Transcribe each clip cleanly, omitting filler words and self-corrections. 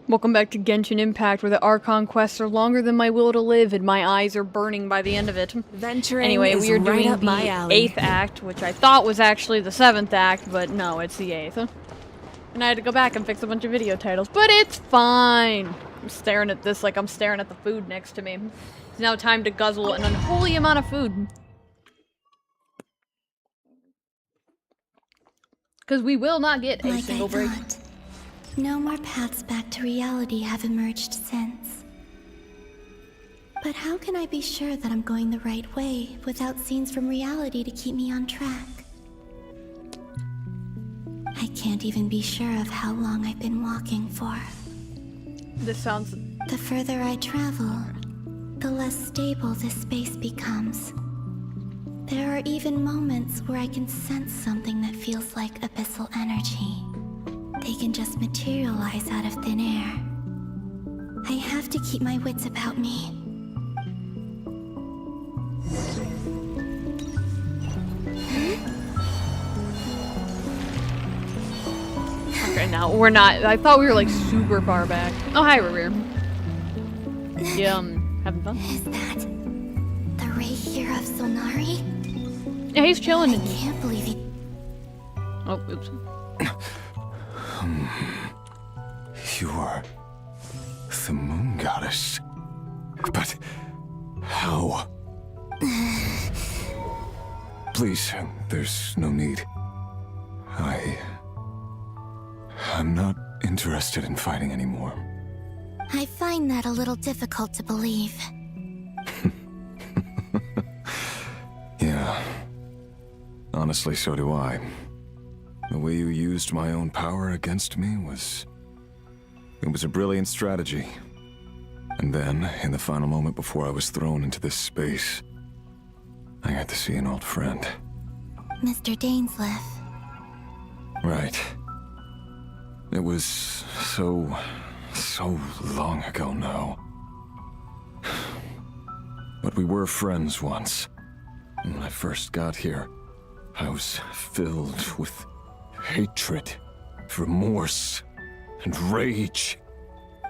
Welcome back to Genshin Impact, where the Archon quests are longer than my will to live, and my eyes are burning by the end of it. Venturing anyway, we are right doing up my the alley. 8th act, which I thought was actually the 7th act, but no, it's the 8th. And I had to go back and fix a bunch of video titles, but it's fine! I'm staring at this like I'm staring at the food next to me. It's now time to guzzle an unholy amount of food. Because we will not get a single break. No more paths back to reality have emerged since. But how can I be sure that I'm going the right way without scenes from reality to keep me on track? I can't even be sure of how long I've been walking for. This sounds... The further I travel, the less stable this space becomes. There are even moments where I can sense something that feels like abyssal energy. They can just materialize out of thin air. I have to keep my wits about me. Okay, now we're not. I thought we were like super far back. Oh, hi, Revere. Yeah, having fun? Is that the Ray here of Solnari? Yeah, he's chilling. I can't believe he... Oh, oops. You are the moon goddess. But how? Please, there's no need. I'm not interested in fighting anymore. I find that a little difficult to believe. Yeah. Honestly, so do I. The way you used my own power against me was... It was a brilliant strategy. And then, in the final moment before I was thrown into this space, I got to see an old friend. Mr. Dainsleif. Right. It was so long ago now. But we were friends once. And when I first got here, I was filled with hatred, remorse, and rage.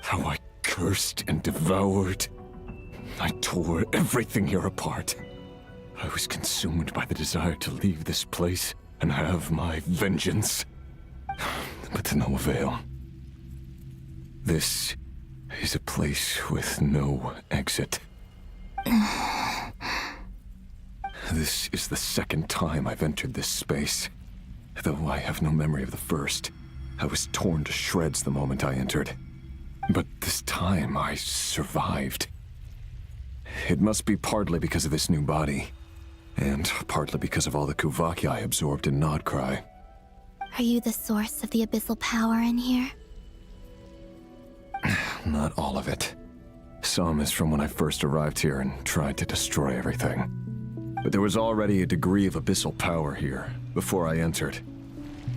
How I cursed and devoured. I tore everything here apart. I was consumed by the desire to leave this place and have my vengeance. But to no avail. This is a place with no exit. This is the second time I've entered this space. Though I have no memory of the first. I was torn to shreds the moment I entered. But this time I survived. It must be partly because of this new body. And partly because of all the Kuvaki I absorbed in Nod-Krai. Are you the source of the abyssal power in here? Not all of it. Some is from when I first arrived here and tried to destroy everything. But there was already a degree of abyssal power here before I entered.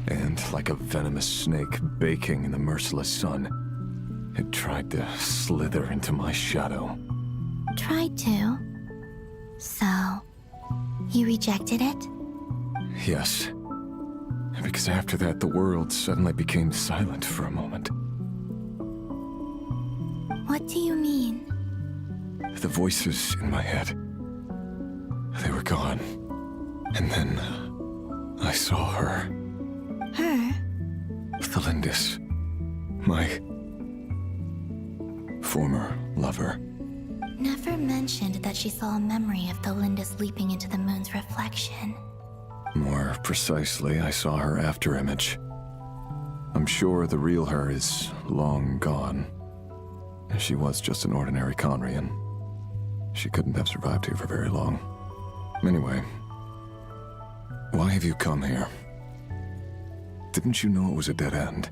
And like a venomous snake baking in the merciless sun, it tried to slither into my shadow. Tried to? So, you rejected it? Yes. Because after that, the world suddenly became silent for a moment. What do you mean? The voices in my head, they were gone. And then I saw her. Her? The Lindis. My former lover. Never mentioned that she saw a memory of the Lindis leaping into the moon's reflection. More precisely, I saw her afterimage. I'm sure the real her is long gone. She was just an ordinary Conrian. She couldn't have survived here for very long. Anyway, why have you come here? Didn't you know it was a dead end?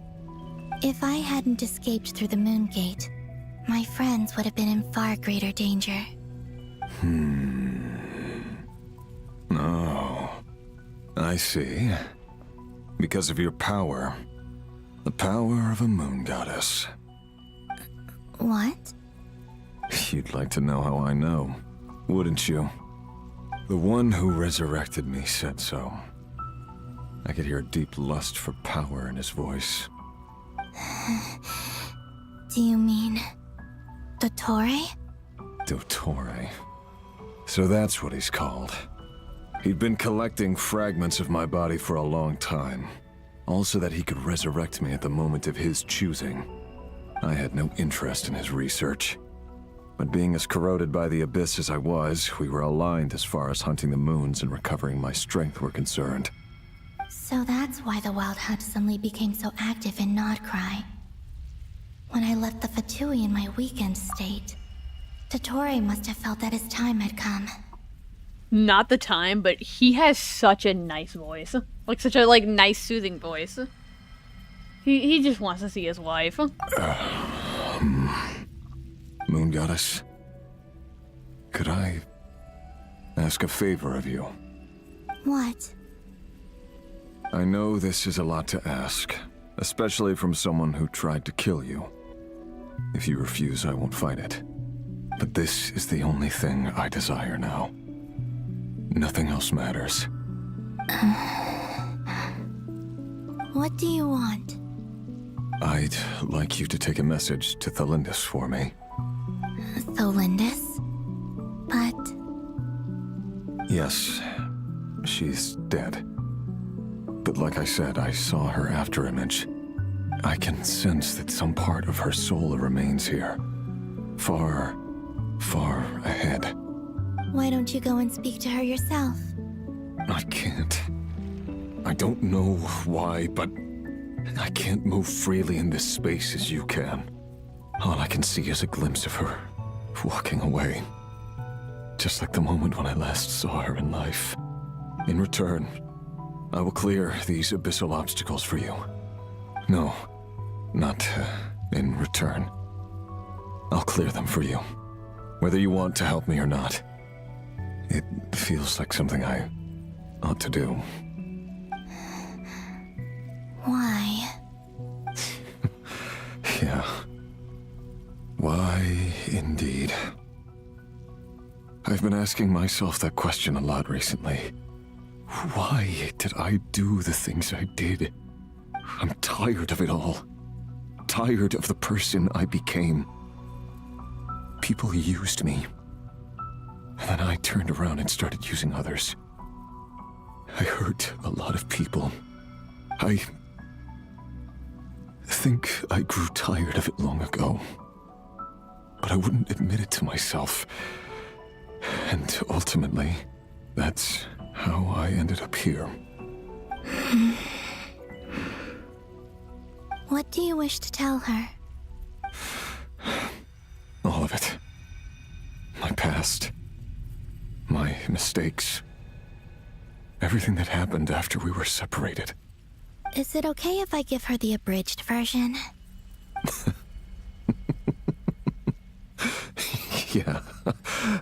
If I hadn't escaped through the moon gate, my friends would have been in far greater danger. Oh, I see. Because of your power. The power of a moon goddess. What? You'd like to know how I know, wouldn't you? The one who resurrected me said so. I could hear a deep lust for power in his voice. Do you mean... Dottore? Dottore. So that's what he's called. He'd been collecting fragments of my body for a long time. All so that he could resurrect me at the moment of his choosing. I had no interest in his research. But being as corroded by the Abyss as I was, we were aligned as far as hunting the moons and recovering my strength were concerned. So that's why the Wild Hunt suddenly became so active in Nod-Krai. When I left the Fatui in my weakened state, Dottore must have felt that his time had come. Not the time, but he has such a nice voice. Like, such a, like, nice, soothing voice. He just wants to see his wife. Moon Goddess, could I ask a favor of you? What? I know this is a lot to ask, especially from someone who tried to kill you. If you refuse, I won't fight it. But this is the only thing I desire now. Nothing else matters. What do you want? I'd like you to take a message to Thalindis for me. Thalindis? But... Yes, she's dead. But like I said, I saw her afterimage. I can sense that some part of her soul remains here. Far, far ahead. Why don't you go and speak to her yourself? I can't. I don't know why, but I can't move freely in this space as you can. All I can see is a glimpse of her, walking away. Just like the moment when I last saw her in life. In return, I will clear these abyssal obstacles for you. No, not in return. I'll clear them for you. Whether you want to help me or not. It feels like something I ought to do. Why? Yeah. Why, indeed. I've been asking myself that question a lot recently. Why did I do the things I did? I'm tired of it all. Tired of the person I became. People used me. And then I turned around and started using others. I hurt a lot of people. I think I grew tired of it long ago. But I wouldn't admit it to myself. And ultimately, that's how I ended up here. What do you wish to tell her? All of it. My past. My mistakes. Everything that happened after we were separated. Is it okay if I give her the abridged version? Yeah,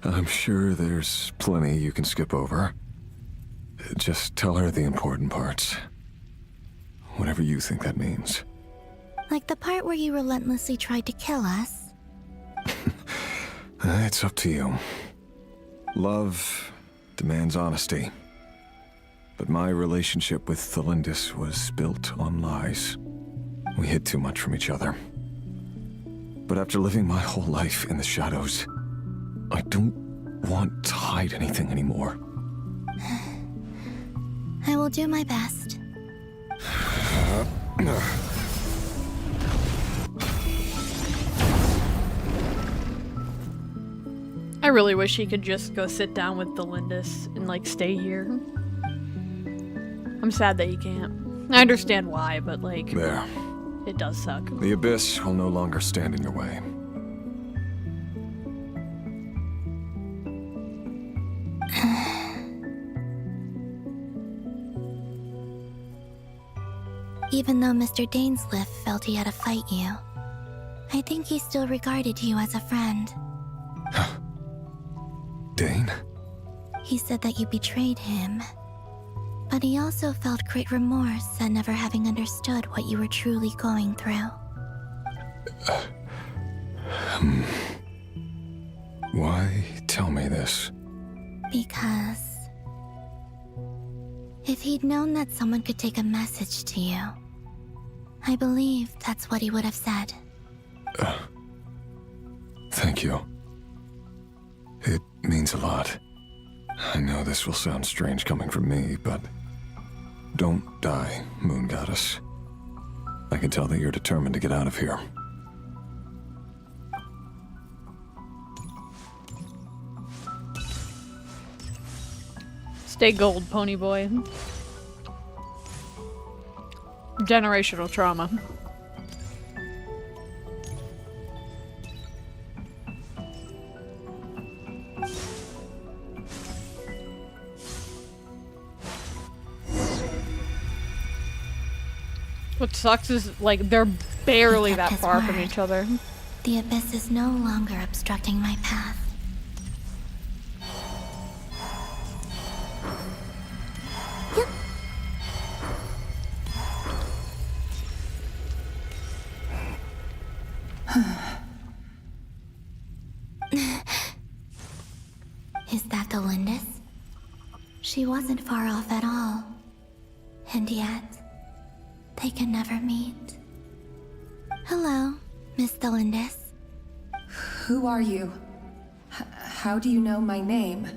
I'm sure there's plenty you can skip over. Just tell her the important parts. Whatever you think that means. Like the part where you relentlessly tried to kill us? It's up to you. Love demands honesty. But my relationship with Thalindis was built on lies. We hid too much from each other. But after living my whole life in the shadows, I don't want to hide anything anymore. I will do my best. I really wish he could just go sit down with Thalindis and, like, stay here. I'm sad that he can't. I understand why, but, like... There. It does suck. The Abyss will no longer stand in your way. Even though Mr. Dainsliff felt he had to fight you, I think he still regarded you as a friend. Dane? He said that you betrayed him, but he also felt great remorse at never having understood what you were truly going through. Why tell me this? Because if he'd known that someone could take a message to you, I believe that's what he would have said. Thank you. It means a lot. I know this will sound strange coming from me, but don't die, Moon Goddess. I can tell that you're determined to get out of here. Stay gold, pony boy. Generational trauma. What sucks is, like, they're barely that his far from word. each other. The abyss is no longer obstructing my path. Is that the Lindis? She wasn't far off at all. And yet, they can never meet. Hello, Miss Delindis. Who are you? How do you know my name?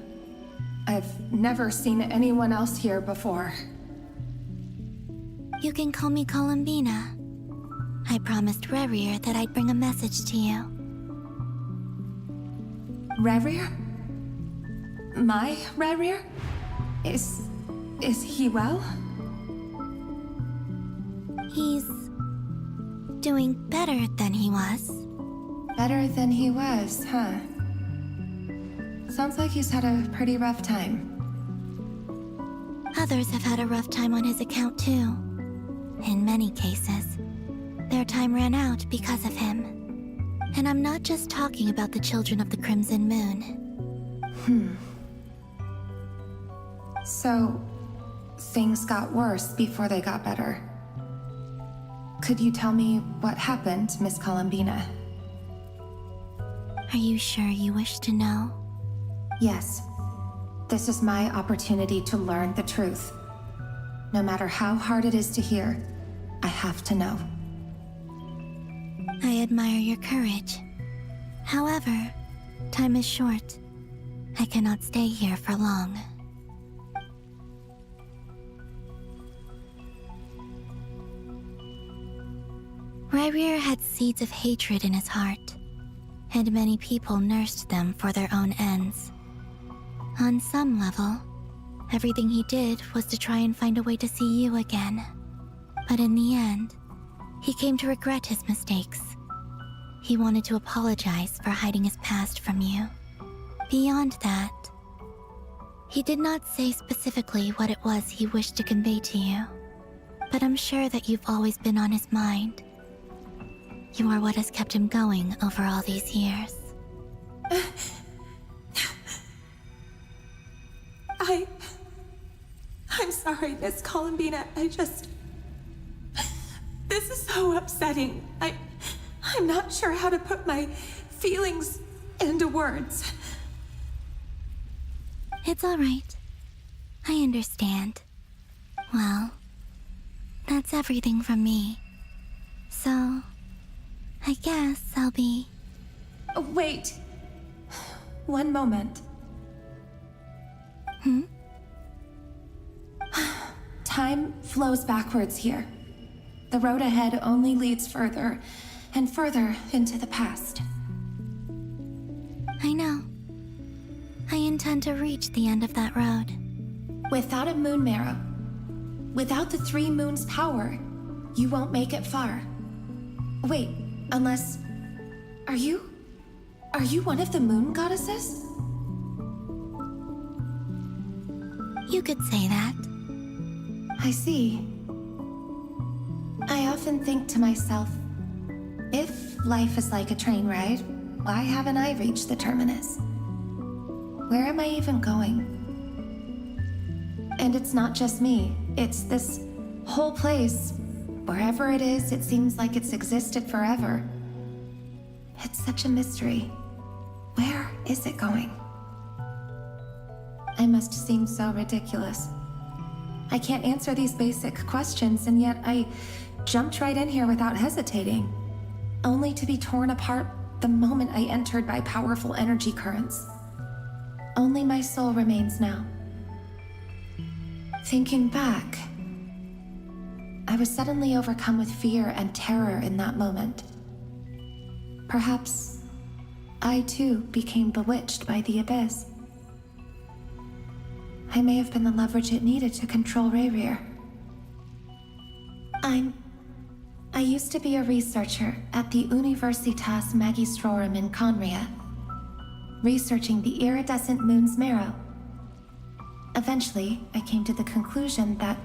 I've never seen anyone else here before. You can call me Columbina. I promised Rerir that I'd bring a message to you. Rerir? My Rerir? Is he well? He's doing better than he was. Better than he was, huh? Sounds like he's had a pretty rough time. Others have had a rough time on his account too. In many cases, their time ran out because of him. And I'm not just talking about the children of the Crimson Moon. So, things got worse before they got better. Could you tell me what happened, Miss Columbina? Are you sure you wish to know? Yes. This is my opportunity to learn the truth. No matter how hard it is to hear, I have to know. I admire your courage. However, time is short. I cannot stay here for long. Rerir had seeds of hatred in his heart, and many people nursed them for their own ends. On some level, everything he did was to try and find a way to see you again. But in the end, he came to regret his mistakes. He wanted to apologize for hiding his past from you. Beyond that, he did not say specifically what it was he wished to convey to you, but I'm sure that you've always been on his mind. You are what has kept him going over all these years. I'm sorry, Miss Columbina. This is so upsetting. I'm not sure how to put my feelings into words. It's all right. I understand. Well, that's everything from me. So, I guess I'll be... Wait. One moment. Time flows backwards here. The road ahead only leads further and further into the past. I know. I intend to reach the end of that road. Without a moon marrow, without the 3 moons' power, you won't make it far. Wait, unless... Are you one of the moon goddesses? You could say that. I see. I often think to myself, if life is like a train ride, why haven't I reached the terminus? Where am I even going? And it's not just me, it's this whole place. Wherever it is, it seems like it's existed forever. It's such a mystery. Where is it going? I must seem so ridiculous. I can't answer these basic questions, and yet I jumped right in here without hesitating. only to be torn apart the moment I entered by powerful energy currents. Only my soul remains now. Thinking back, I was suddenly overcome with fear and terror in that moment. Perhaps I too became bewitched by the abyss. I may have been the leverage it needed to control Rayrir. I used to be a researcher at the Universitas Magistrorum in Conria, researching the iridescent moon's marrow. Eventually, I came to the conclusion that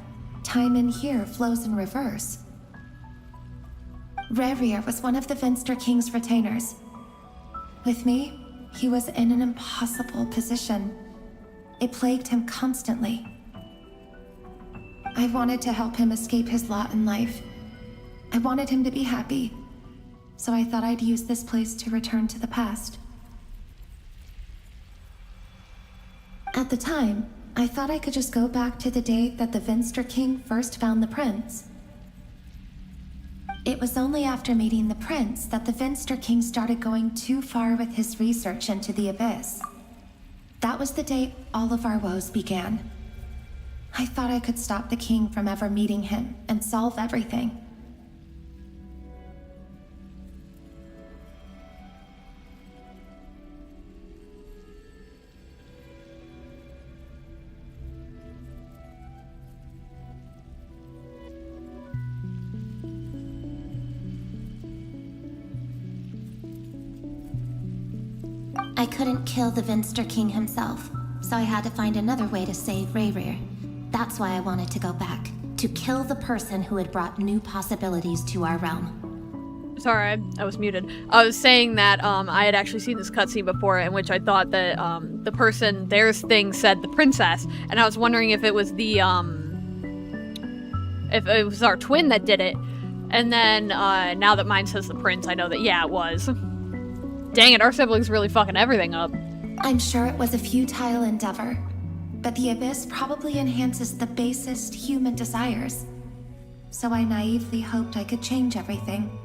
time in here flows in reverse. Rayrir was one of the Venster King's retainers. With me, he was in an impossible position. It plagued him constantly. I wanted to help him escape his lot in life. I wanted him to be happy, so I thought I'd use this place to return to the past. At the time, I thought I could just go back to the day that the Venster King first found the prince. It was only after meeting the prince that the Venster King started going too far with his research into the abyss. That was the day all of our woes began. I thought I could stop the king from ever meeting him and solve everything. I couldn't kill the Venster King himself, so I had to find another way to save Rayrir. That's why I wanted to go back, to kill the person who had brought new possibilities to our realm. Sorry, I was muted. I was saying that I had actually seen this cutscene before in which I thought that the person, their thing said the princess, and I was wondering if it was the, if it was our twin that did it. And then now that mine says the prince, I know that, yeah, it was. Dang it, our siblings really fucking everything up. I'm sure it was a futile endeavor, but the abyss probably enhances the basest human desires. So I naively hoped I could change everything.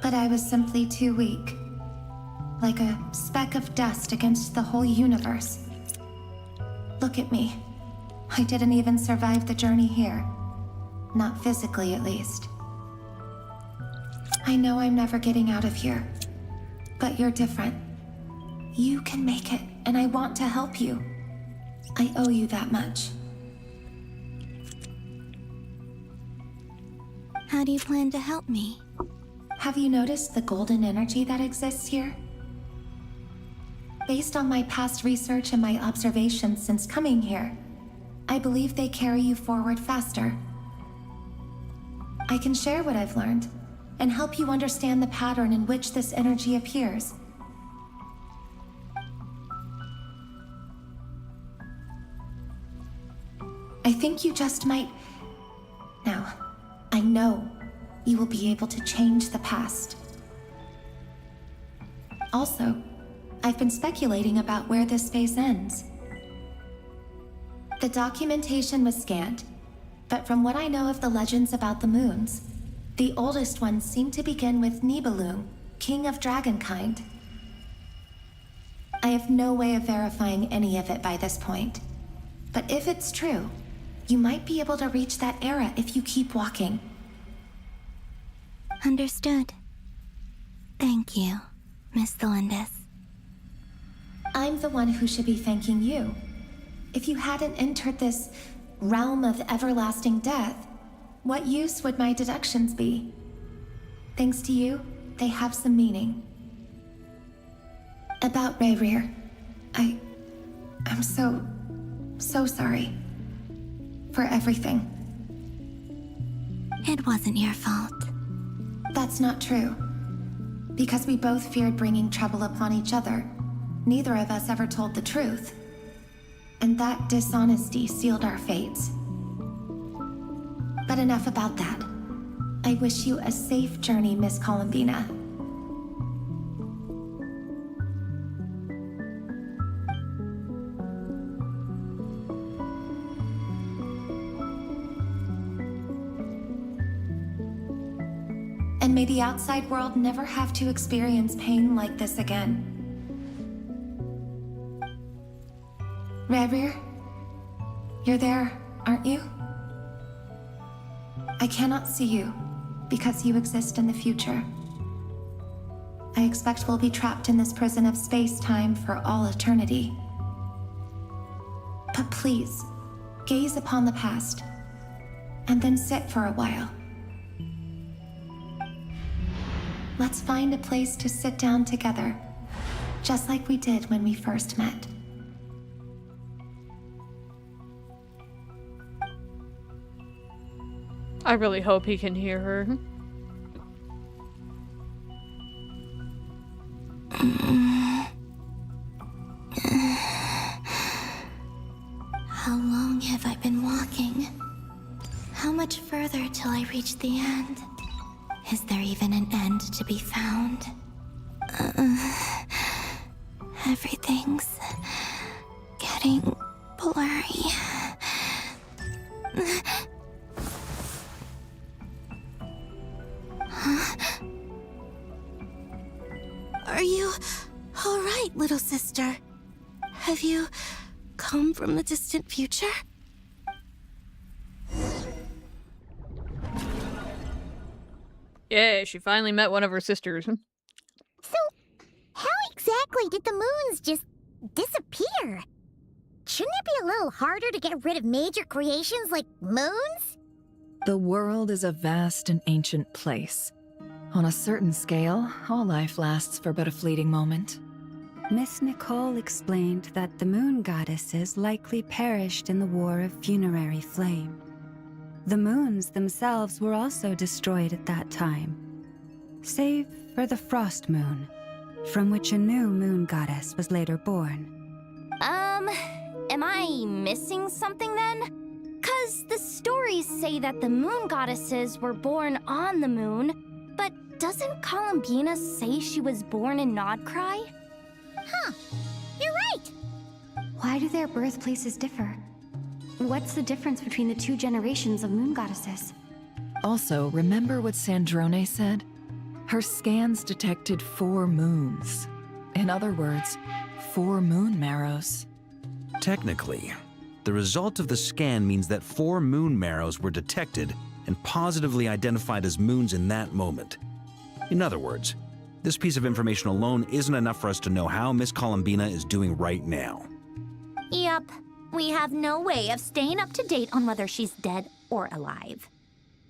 But I was simply too weak. Like a speck of dust against the whole universe. Look at me. I didn't even survive the journey here. Not physically, at least. I know I'm never getting out of here, but you're different. You can make it, and I want to help you. I owe you that much. How do you plan to help me? Have you noticed the golden energy that exists here? Based on my past research and my observations since coming here, I believe they carry you forward faster. I can share what I've learned and help you understand the pattern in which this energy appears. I think you just might... Now, I know you will be able to change the past. Also, I've been speculating about where this space ends. The documentation was scanned, but from what I know of the legends about the moons, the oldest ones seem to begin with Nibelung, king of dragonkind. I have no way of verifying any of it by this point, but if it's true, you might be able to reach that era if you keep walking. Understood. Thank you, Miss Thelindis. I'm the one who should be thanking you. If you hadn't entered this realm of everlasting death, what use would my deductions be? Thanks to you, they have some meaning. About Rayrir, I'm so sorry. For everything. It wasn't your fault. That's not true. Because we both feared bringing trouble upon each other, neither of us ever told the truth. And that dishonesty sealed our fates. But enough about that. I wish you a safe journey, Miss Columbina. And may May the outside world never have to experience pain like this again. Rerir, you're there, aren't you? I cannot see you, because you exist in the future. I expect we'll be trapped in this prison of space-time for all eternity. But please, gaze upon the past, and then sit for a while. Let's find a place to sit down together, just like we did when we first met. I really hope he can hear her. How long have I been walking? How much further till I reach the end? Is there even an end to be found? Everything's getting blurry. Are you all right, little sister? Have you come from the distant future? Yeah, she finally met one of her sisters. So, how exactly did the moons just disappear? Shouldn't it be a little harder to get rid of major creations like moons? The world is a vast and ancient place. On a certain scale, all life lasts for but a fleeting moment. Miss Nicole explained that the moon goddesses likely perished in the War of Funerary Flame. The moons themselves were also destroyed at that time, save for the Frost Moon, from which a new moon goddess was later born. Am I missing something then? 'Cause the stories say that the moon goddesses were born on the moon, but doesn't Columbina say she was born in Nod-Krai? Huh, you're right! Why do their birthplaces differ? What's the difference between the two generations of moon goddesses? Also, remember what Sandrone said? Her scans detected 4 moons. In other words, 4 moon marrows. Technically, the result of the scan means that 4 moon marrows were detected and positively identified as moons in that moment. In other words, this piece of information alone isn't enough for us to know how Miss Columbina is doing right now. Yep, we have no way of staying up to date on whether she's dead or alive.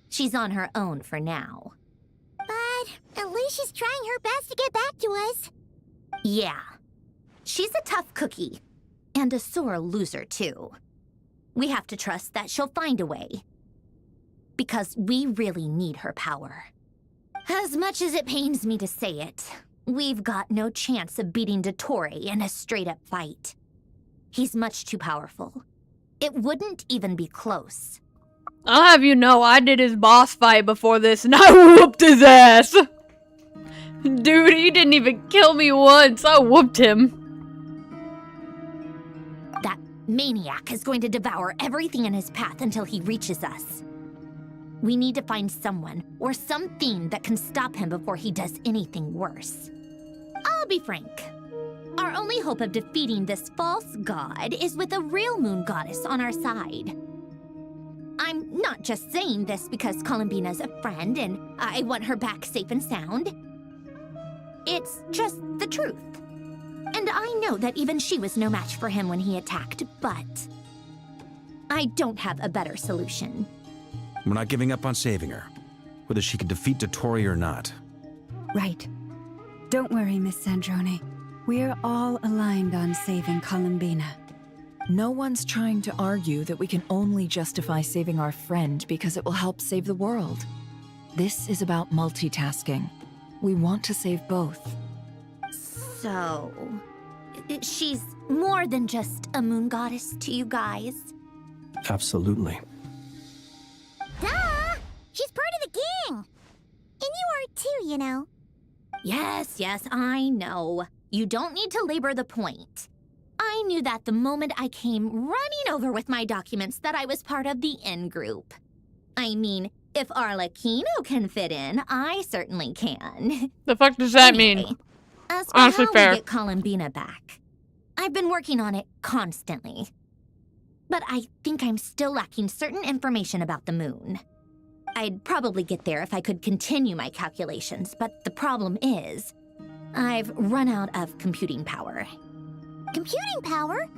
She's on her own for now. But at least she's trying her best to get back to us. Yeah, she's a tough cookie. And a sore loser, too. We have to trust that she'll find a way. Because we really need her power. As much as it pains me to say it, we've got no chance of beating Dottore in a straight-up fight. He's much too powerful. It wouldn't even be close. I'll have you know, I did his boss fight before this and I whooped his ass! Dude, he didn't even kill me once, I whooped him. That maniac is going to devour everything in his path until he reaches us. We need to find someone or something that can stop him before he does anything worse. I'll be frank. Our only hope of defeating this false god is with a real moon goddess on our side. I'm not just saying this because Columbina's a friend and I want her back safe and sound. It's just the truth. And I know that even she was no match for him when he attacked, but I don't have a better solution. We're not giving up on saving her, whether she can defeat Dottore or not. Right. Don't worry, Miss Sandrone. We're all aligned on saving Columbina. No one's trying to argue that we can only justify saving our friend because it will help save the world. This is about multitasking. We want to save both. So, she's more than just a moon goddess to you guys? Absolutely. Duh! She's part of the gang! And you are too, you know. Yes, I know. You don't need to labor the point. I knew that the moment I came running over with my documents that I was part of the in-group. I mean, If Arlecchino can fit in, I certainly can. The fuck does that Anyway, mean? As for Honestly, how fair. we get Columbina back, I've been working on it constantly. But I think I'm still lacking certain information about the moon. I'd probably get there if I could continue my calculations, but the problem is, I've run out of computing power. Computing power?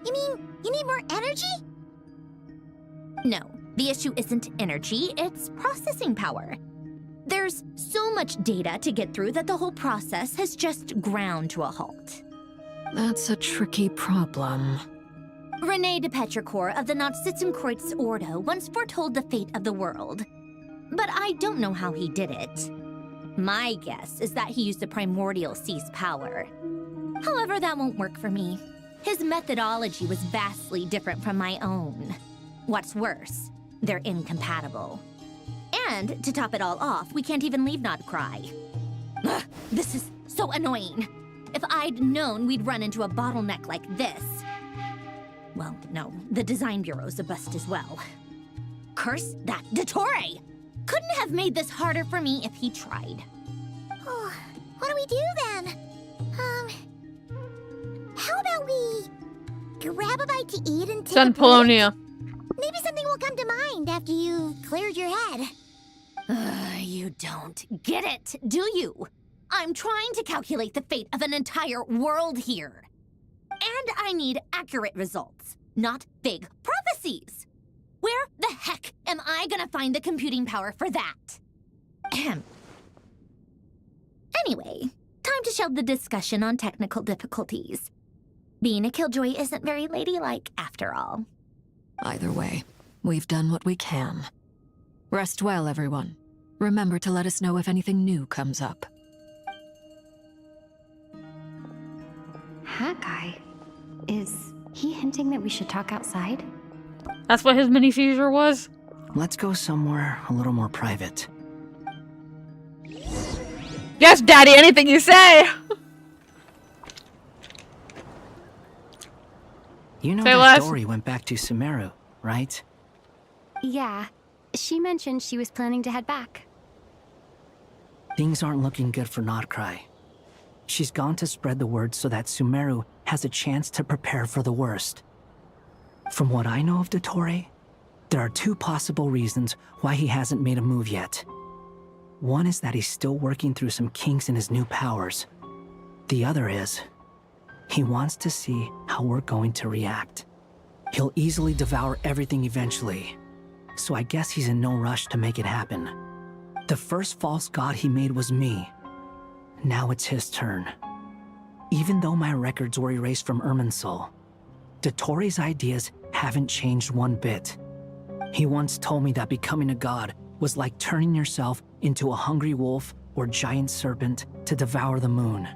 You mean you need more energy? No, the issue isn't energy, it's processing power. There's so much data to get through that the whole process has just ground to a halt. That's a tricky problem. René de Petrichor of the Nod-Krai Ordo once foretold the fate of the world. But I don't know how he did it. My guess is that he used the primordial sea's power. However, that won't work for me. His methodology was vastly different from my own. What's worse, they're incompatible. And to top it all off, we can't even leave Nod-Krai. Ugh, this is so annoying. If I'd known we'd run into a bottleneck like this. Well, no, the design bureau's a bust as well. Curse that Dottore! Couldn't have made this harder for me if he tried. Oh, what do we do then? How about we grab a bite to eat and take a break? Polonia. Maybe something will come to mind after you've cleared your head. You don't get it, do you? I'm trying to calculate the fate of an entire world here. And I need accurate results, not big prophecies. Where the heck am I gonna find the computing power for that? Ahem. Anyway, time to shelve the discussion on technical difficulties. Being a killjoy isn't very ladylike after all. Either way, we've done what we can. Rest well, everyone. Remember to let us know if anything new comes up. Hawkeye? Is he hinting that we should talk outside? That's what his mini seizure was? Let's go somewhere a little more private. Yes, Daddy, anything you say! You know Say that less. Dory went back to Sumeru, right? Yeah. She mentioned she was planning to head back. Things aren't looking good for Nod-Krai. She's gone to spread the word so that Sumeru has a chance to prepare for the worst. From what I know of Dottore, there are two possible reasons why he hasn't made a move yet. One is that he's still working through some kinks in his new powers. The other is, he wants to see how we're going to react. He'll easily devour everything eventually, so I guess he's in no rush to make it happen. The first false god he made was me. Now it's his turn. Even though my records were erased from Irminsul, Dottore's ideas haven't changed one bit. He once told me that becoming a god was like turning yourself into a hungry wolf or giant serpent to devour the moon.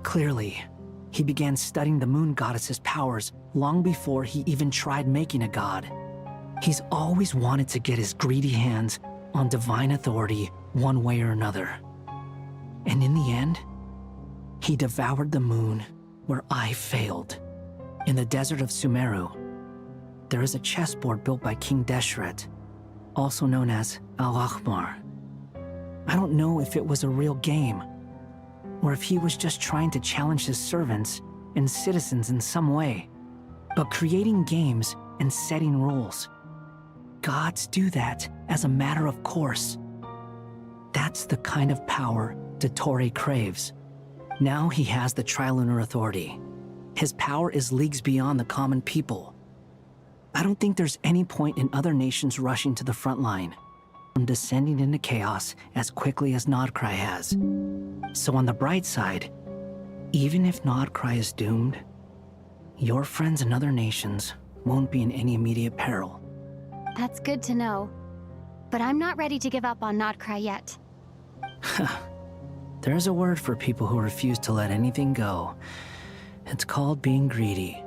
Clearly, he began studying the moon goddess's powers long before he even tried making a god. He's always wanted to get his greedy hands on divine authority one way or another. And in the end, he devoured the moon where I failed. In the desert of Sumeru, there is a chessboard built by King Deshret, also known as Al-Ahmar. I don't know if it was a real game, or if he was just trying to challenge his servants and citizens in some way. But creating games and setting rules, gods do that as a matter of course. That's the kind of power Dottore craves. Now he has the Trilunar Authority. His power is leagues beyond the common people. I don't think there's any point in other nations rushing to the front line, from descending into chaos as quickly as Nod-Krai has. So on the bright side, even if Nod-Krai is doomed, your friends in other nations won't be in any immediate peril. That's good to know. But I'm not ready to give up on Nod-Krai yet. There's a word for people who refuse to let anything go. It's called being greedy.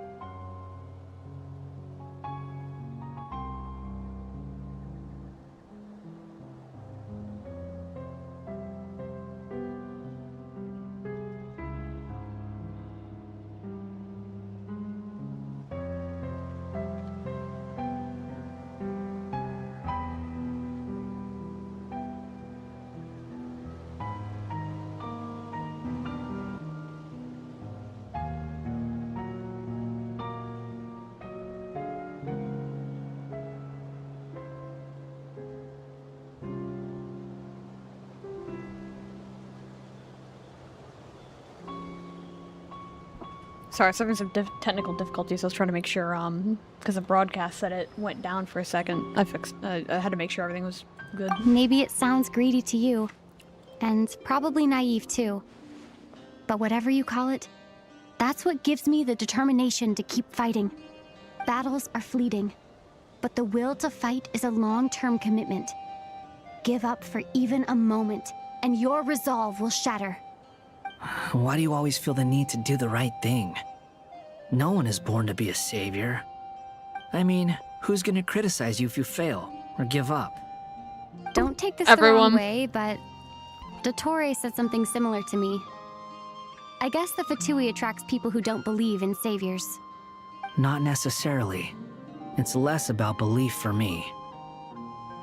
Sorry, I was having some technical difficulties. I was trying to make sure, because the broadcast said it went down for a second. I had to make sure everything was good. Maybe it sounds greedy to you, and probably naive too. But whatever you call it, that's what gives me the determination to keep fighting. Battles are fleeting, but the will to fight is a long-term commitment. Give up for even a moment, and your resolve will shatter. Why do you always feel the need to do the right thing? No one is born to be a savior. I mean, who's gonna criticize you if you fail or give up? Don't take this the wrong way, but Dottore said something similar to me. I guess the Fatui attracts people who don't believe in saviors. Not necessarily. It's less about belief for me.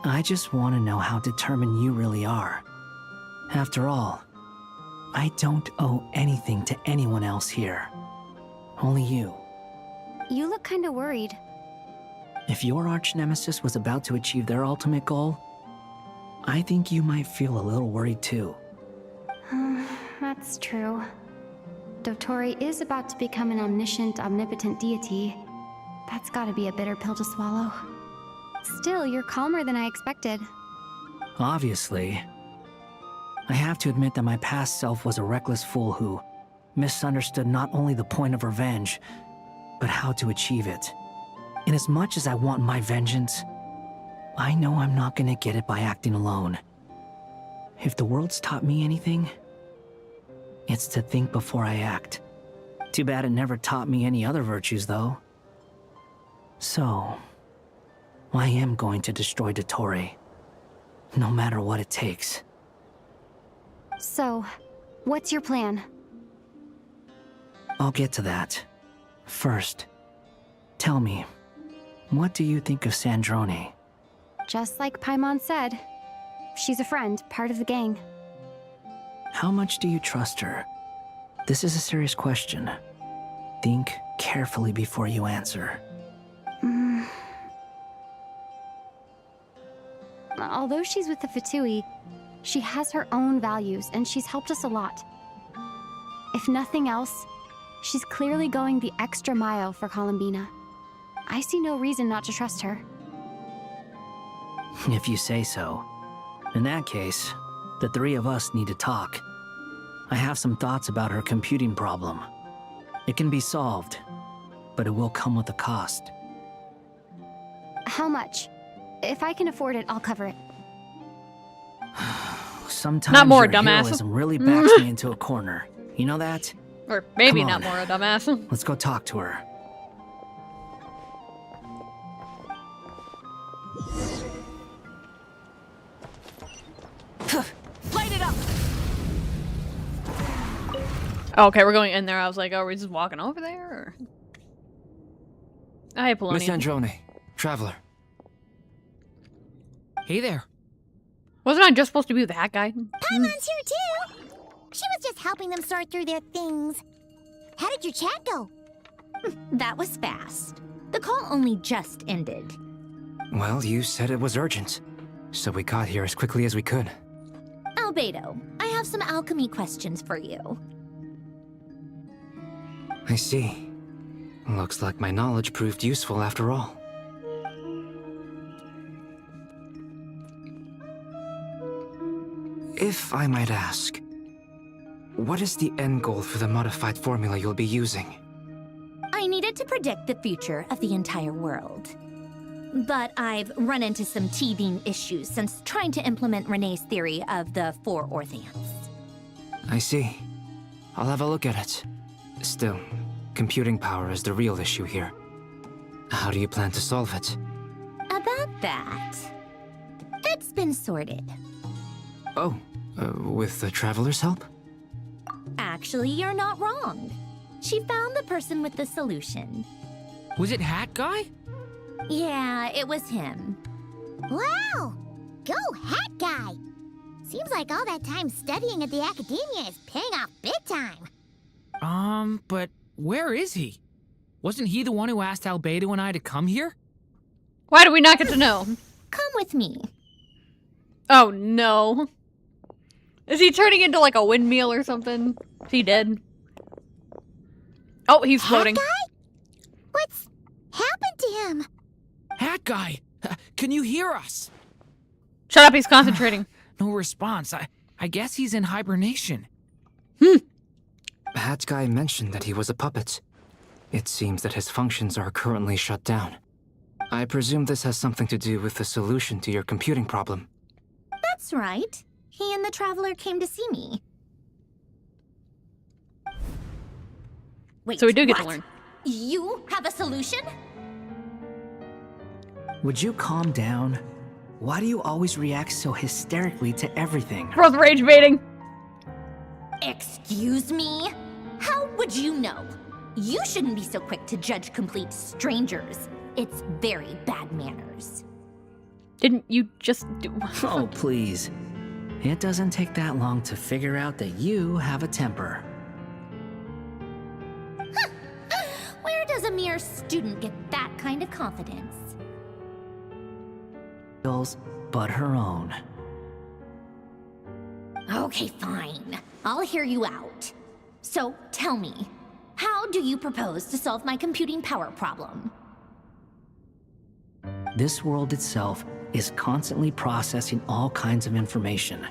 I just want to know how determined you really are. After all, I don't owe anything to anyone else here. Only you. You look kinda worried. If your arch-nemesis was about to achieve their ultimate goal, I think you might feel a little worried too. That's true. Dottore is about to become an omniscient, omnipotent deity. That's gotta be a bitter pill to swallow. Still, you're calmer than I expected. Obviously. I have to admit that my past self was a reckless fool who misunderstood not only the point of revenge, but how to achieve it. And as much as I want my vengeance, I know I'm not gonna get it by acting alone. If the world's taught me anything, it's to think before I act. Too bad it never taught me any other virtues, though. So, I am going to destroy Dottore, no matter what it takes. So, what's your plan? I'll get to that. First, tell me, what do you think of Sandrone? Just like Paimon said, she's a friend, part of the gang. How much do you trust her? This is a serious question. Think carefully before you answer. Although she's with the Fatui, she has her own values, and she's helped us a lot. If nothing else, she's clearly going the extra mile for Columbina. I see no reason not to trust her. If you say so. In that case, the three of us need to talk. I have some thoughts about her computing problem. It can be solved, but it will come with a cost. How much? If I can afford it, I'll cover it. Sometimes not more, your dumbass. heroism really backs me into a corner. You know that? Or maybe Come not on. more, a dumbass. Let's go talk to her. Light it up! Oh, okay, we're going in there. I was like, oh, are we just walking over there? Or... Hi, Polonium. Miss Sandrone, traveler. Hey there. Wasn't I just supposed to be with that guy? Paimon's here too! She was just helping them sort through their things. How did your chat go? That was fast. The call only just ended. Well, you said it was urgent, so we got here as quickly as we could. Albedo, I have some alchemy questions for you. I see. Looks like my knowledge proved useful after all. If I might ask, what is the end goal for the modified formula you'll be using? I needed to predict the future of the entire world. But I've run into some teething issues since trying to implement Renee's theory of the 4 Orthants. I see. I'll have a look at it. Still, computing power is the real issue here. How do you plan to solve it? About that, it's been sorted. Oh, with the Traveler's help? Actually, you're not wrong. She found the person with the solution. Was it Hat Guy? Yeah, it was him. Wow! Go Hat Guy! Seems like all that time studying at the Academia is paying off big time. But where is he? Wasn't he the one who asked Albedo and I to come here? Why do we not get to know? Come with me. Oh, no. Is he turning into like a windmill or something? Is he dead? Oh, he's floating. Hat guy? What's happened to him? Hat guy, can you hear us? Shut up, he's concentrating. No response. I guess he's in hibernation. Hat guy mentioned that he was a puppet. It seems that his functions are currently shut down. I presume this has something to do with the solution to your computing problem. That's right. He and the Traveler came to see me. Wait, So we do get to what? learn. You have a solution? Would you calm down? Why do you always react so hysterically to everything? Bro's rage baiting. Excuse me? How would you know? You shouldn't be so quick to judge complete strangers. It's very bad manners. Didn't you just do... Oh, please. It doesn't take that long to figure out that you have a temper. Where does a mere student get that kind of confidence? But her own. Okay, fine. I'll hear you out. So, tell me, how do you propose to solve my computing power problem? This world itself is constantly processing all kinds of information.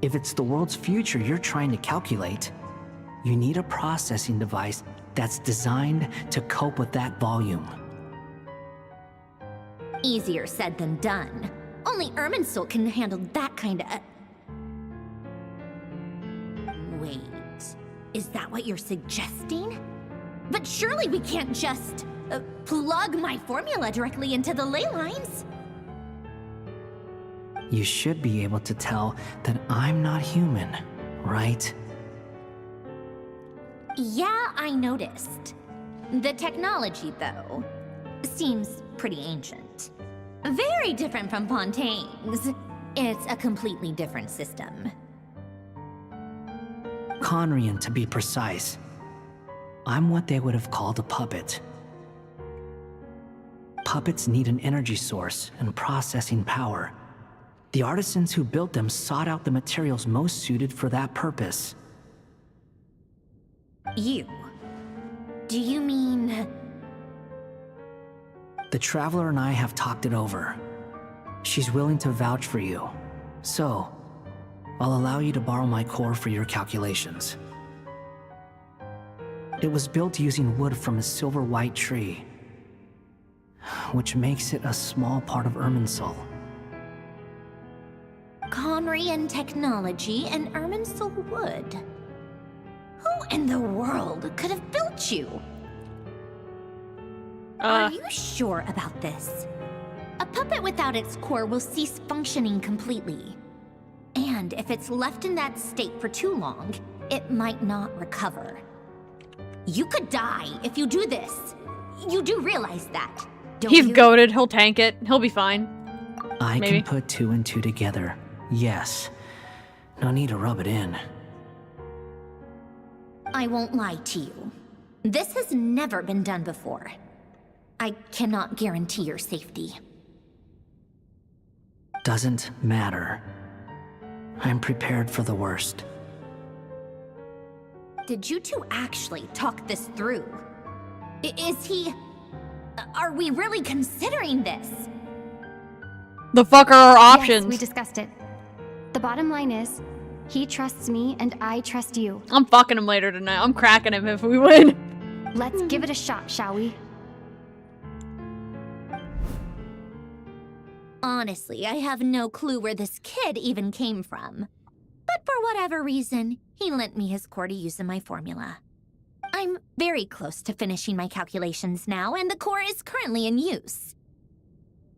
If it's the world's future you're trying to calculate, you need a processing device that's designed to cope with that volume. Easier said than done. Only Irminsul can handle that kind of... Wait, is that what you're suggesting? But surely we can't just plug my formula directly into the ley lines. You should be able to tell that I'm not human, right? Yeah, I noticed. The technology, though, seems pretty ancient. Very different from Fontaine's. It's a completely different system. Conrian, to be precise. I'm what they would have called a puppet. Puppets need an energy source and processing power. The artisans who built them sought out the materials most suited for that purpose. You? Do you mean... The Traveler and I have talked it over. She's willing to vouch for you. So, I'll allow you to borrow my core for your calculations. It was built using wood from a silver-white tree, which makes it a small part of Irminsul. Conrian technology and Irminsul wood. Who in the world could have built you? Are you sure about this? A puppet without its core will cease functioning completely. And if it's left in that state for too long, it might not recover. You could die if you do this. You do realize that, don't you? He's goated. He'll tank it. He'll be fine. I Maybe. can put 2 and 2 together. Yes. No need to rub it in. I won't lie to you. This has never been done before. I cannot guarantee your safety. Doesn't matter. I'm prepared for the worst. Did you two actually talk this through? Is he... Are we really considering this? The fuck are our options? Yes, we discussed it. The bottom line is, he trusts me and I trust you. I'm fucking him later tonight. I'm cracking him if we win. Let's give it a shot, shall we? Honestly, I have no clue where this kid even came from. But for whatever reason, he lent me his core to use in my formula. I'm very close to finishing my calculations now, and the core is currently in use.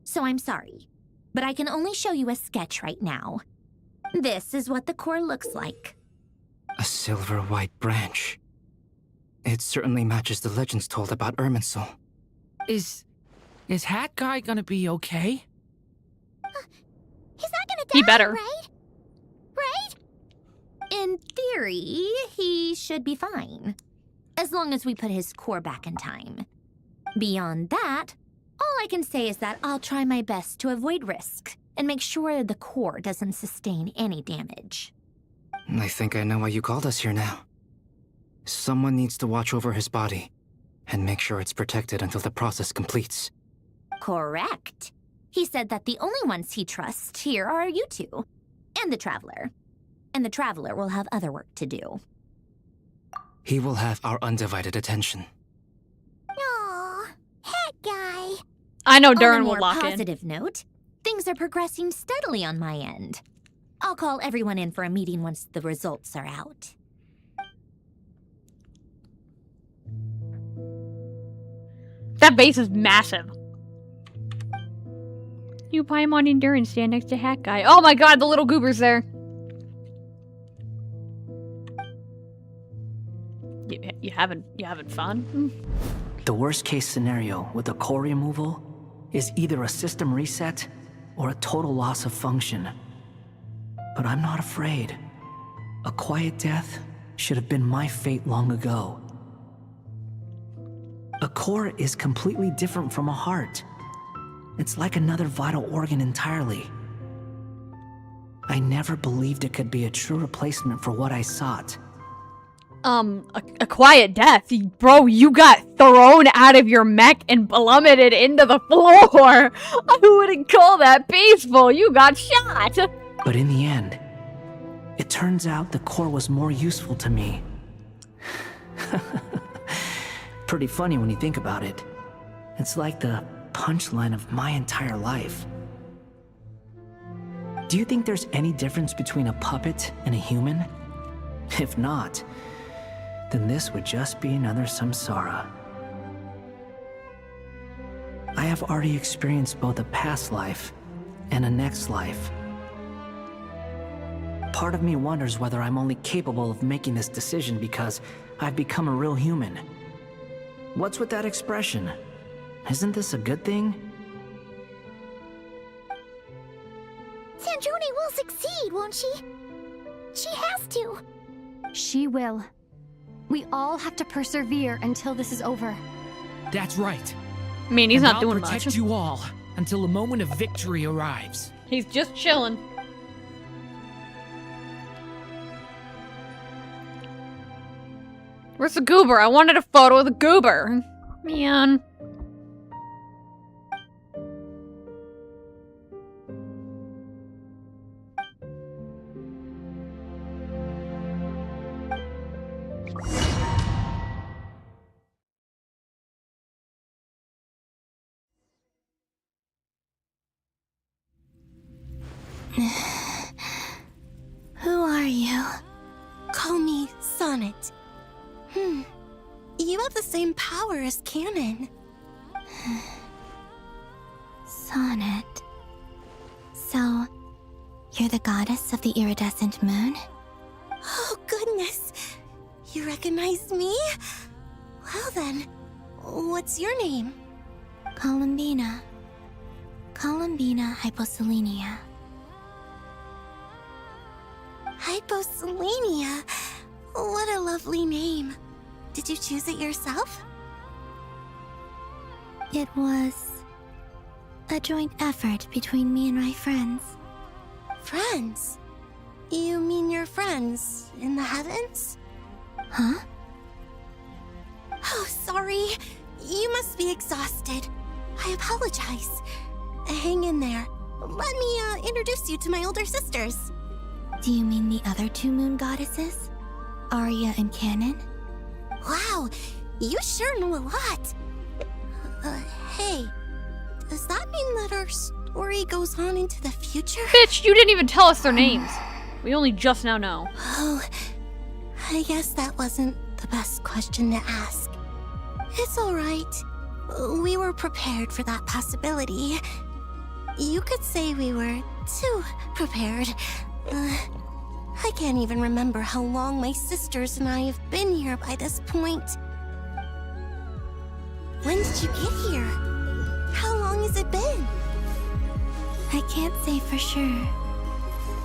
So I'm sorry, but I can only show you a sketch right now. This is what the core looks like. A silver-white branch. It certainly matches the legends told about Irminsul. Is Hat Guy gonna be okay? He's not gonna die, He better. right? Right? In theory, he should be fine. As long as we put his core back in time. Beyond that, all I can say is that I'll try my best to avoid risk and make sure the core doesn't sustain any damage. I think I know why you called us here now. Someone needs to watch over his body and make sure it's protected until the process completes. Correct. He said that the only ones he trusts here are you two, and the Traveler. And the Traveler will have other work to do. He will have our undivided attention. Aw, head guy. I know On Durin a will more lock in. positive note, things are progressing steadily on my end. I'll call everyone in for a meeting once the results are out. That base is massive. You Paimon and Durin stand next to Hat Guy. Oh my god, the little goober's there. You having fun? The worst case scenario with the core removal is either a system reset or a total loss of function. But I'm not afraid. A quiet death should have been my fate long ago. A core is completely different from a heart. It's like another vital organ entirely. I never believed it could be a true replacement for what I sought. A quiet death? Bro, you got thrown out of your mech and plummeted into the floor! I wouldn't call that peaceful, you got shot! But in the end, it turns out the core was more useful to me. Pretty funny when you think about it. It's like the punchline of my entire life. Do you think there's any difference between a puppet and a human? If not, then this would just be another samsara. I have already experienced both a past life and a next life. Part of me wonders whether I'm only capable of making this decision because I've become a real human. What's with that expression? Isn't this a good thing? Sanjoni will succeed, won't she? She has to. She will. We all have to persevere until this is over. That's right. I mean, he's And not doing I'll protect much. you all until a moment of victory arrives. He's just chilling. Where's the goober? I wanted a photo of the goober. Man. Who are you? Call me Sonnet. You have the same power as Canon. Sonnet. So, you're the goddess of the iridescent moon? Oh, goodness. You recognize me? Well then, what's your name? Columbina. Columbina Hyposelenia. Hyposelenia? What a lovely name. Did you choose it yourself? It was a joint effort between me and my friends. Friends? You mean your friends in the heavens? Huh? Oh, sorry. You must be exhausted. I apologize. Hang in there. Let me introduce you to my older sisters. Do you mean the other two moon goddesses? Arya and Canon? Wow, you sure know a lot. Hey, does that mean that our story goes on into the future? Bitch, you didn't even tell us their names. We only just now know. Oh, I guess that wasn't the best question to ask. It's alright. We were prepared for that possibility. You could say we were too prepared. I can't even remember how long my sisters and I have been here by this point. When did you get here? How long has it been? I can't say for sure,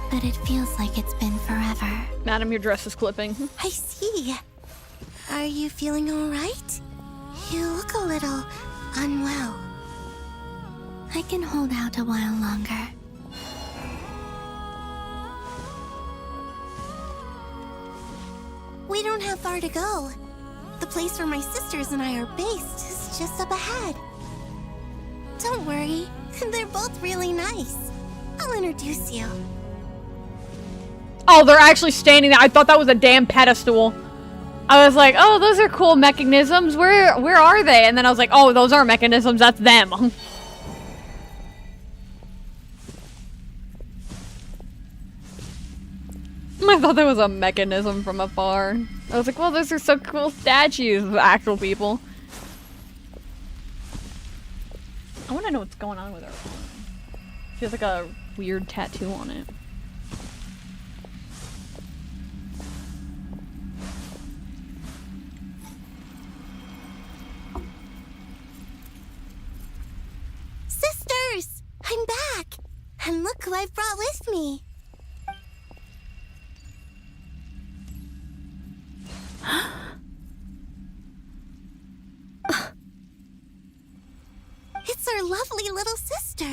but it feels like it's been forever. Madam, your dress is clipping. I see. Are you feeling alright? You look a little unwell. I can hold out a while longer. We don't have far to go. The place where my sisters and I are based is just up ahead. Don't worry, they're both really nice. I'll introduce you. Oh, they're actually standing there. I thought that was a damn pedestal. I was like, oh, those are cool mechanisms. Where are they? And then I was like, oh, those aren't mechanisms. That's them. I thought that was a mechanism from afar. I was like, well, those are so cool statues of actual people. I want to know what's going on with her arm. She has like a weird tattoo on it. Sisters! I'm back! And look who I've brought with me. It's our lovely little sister,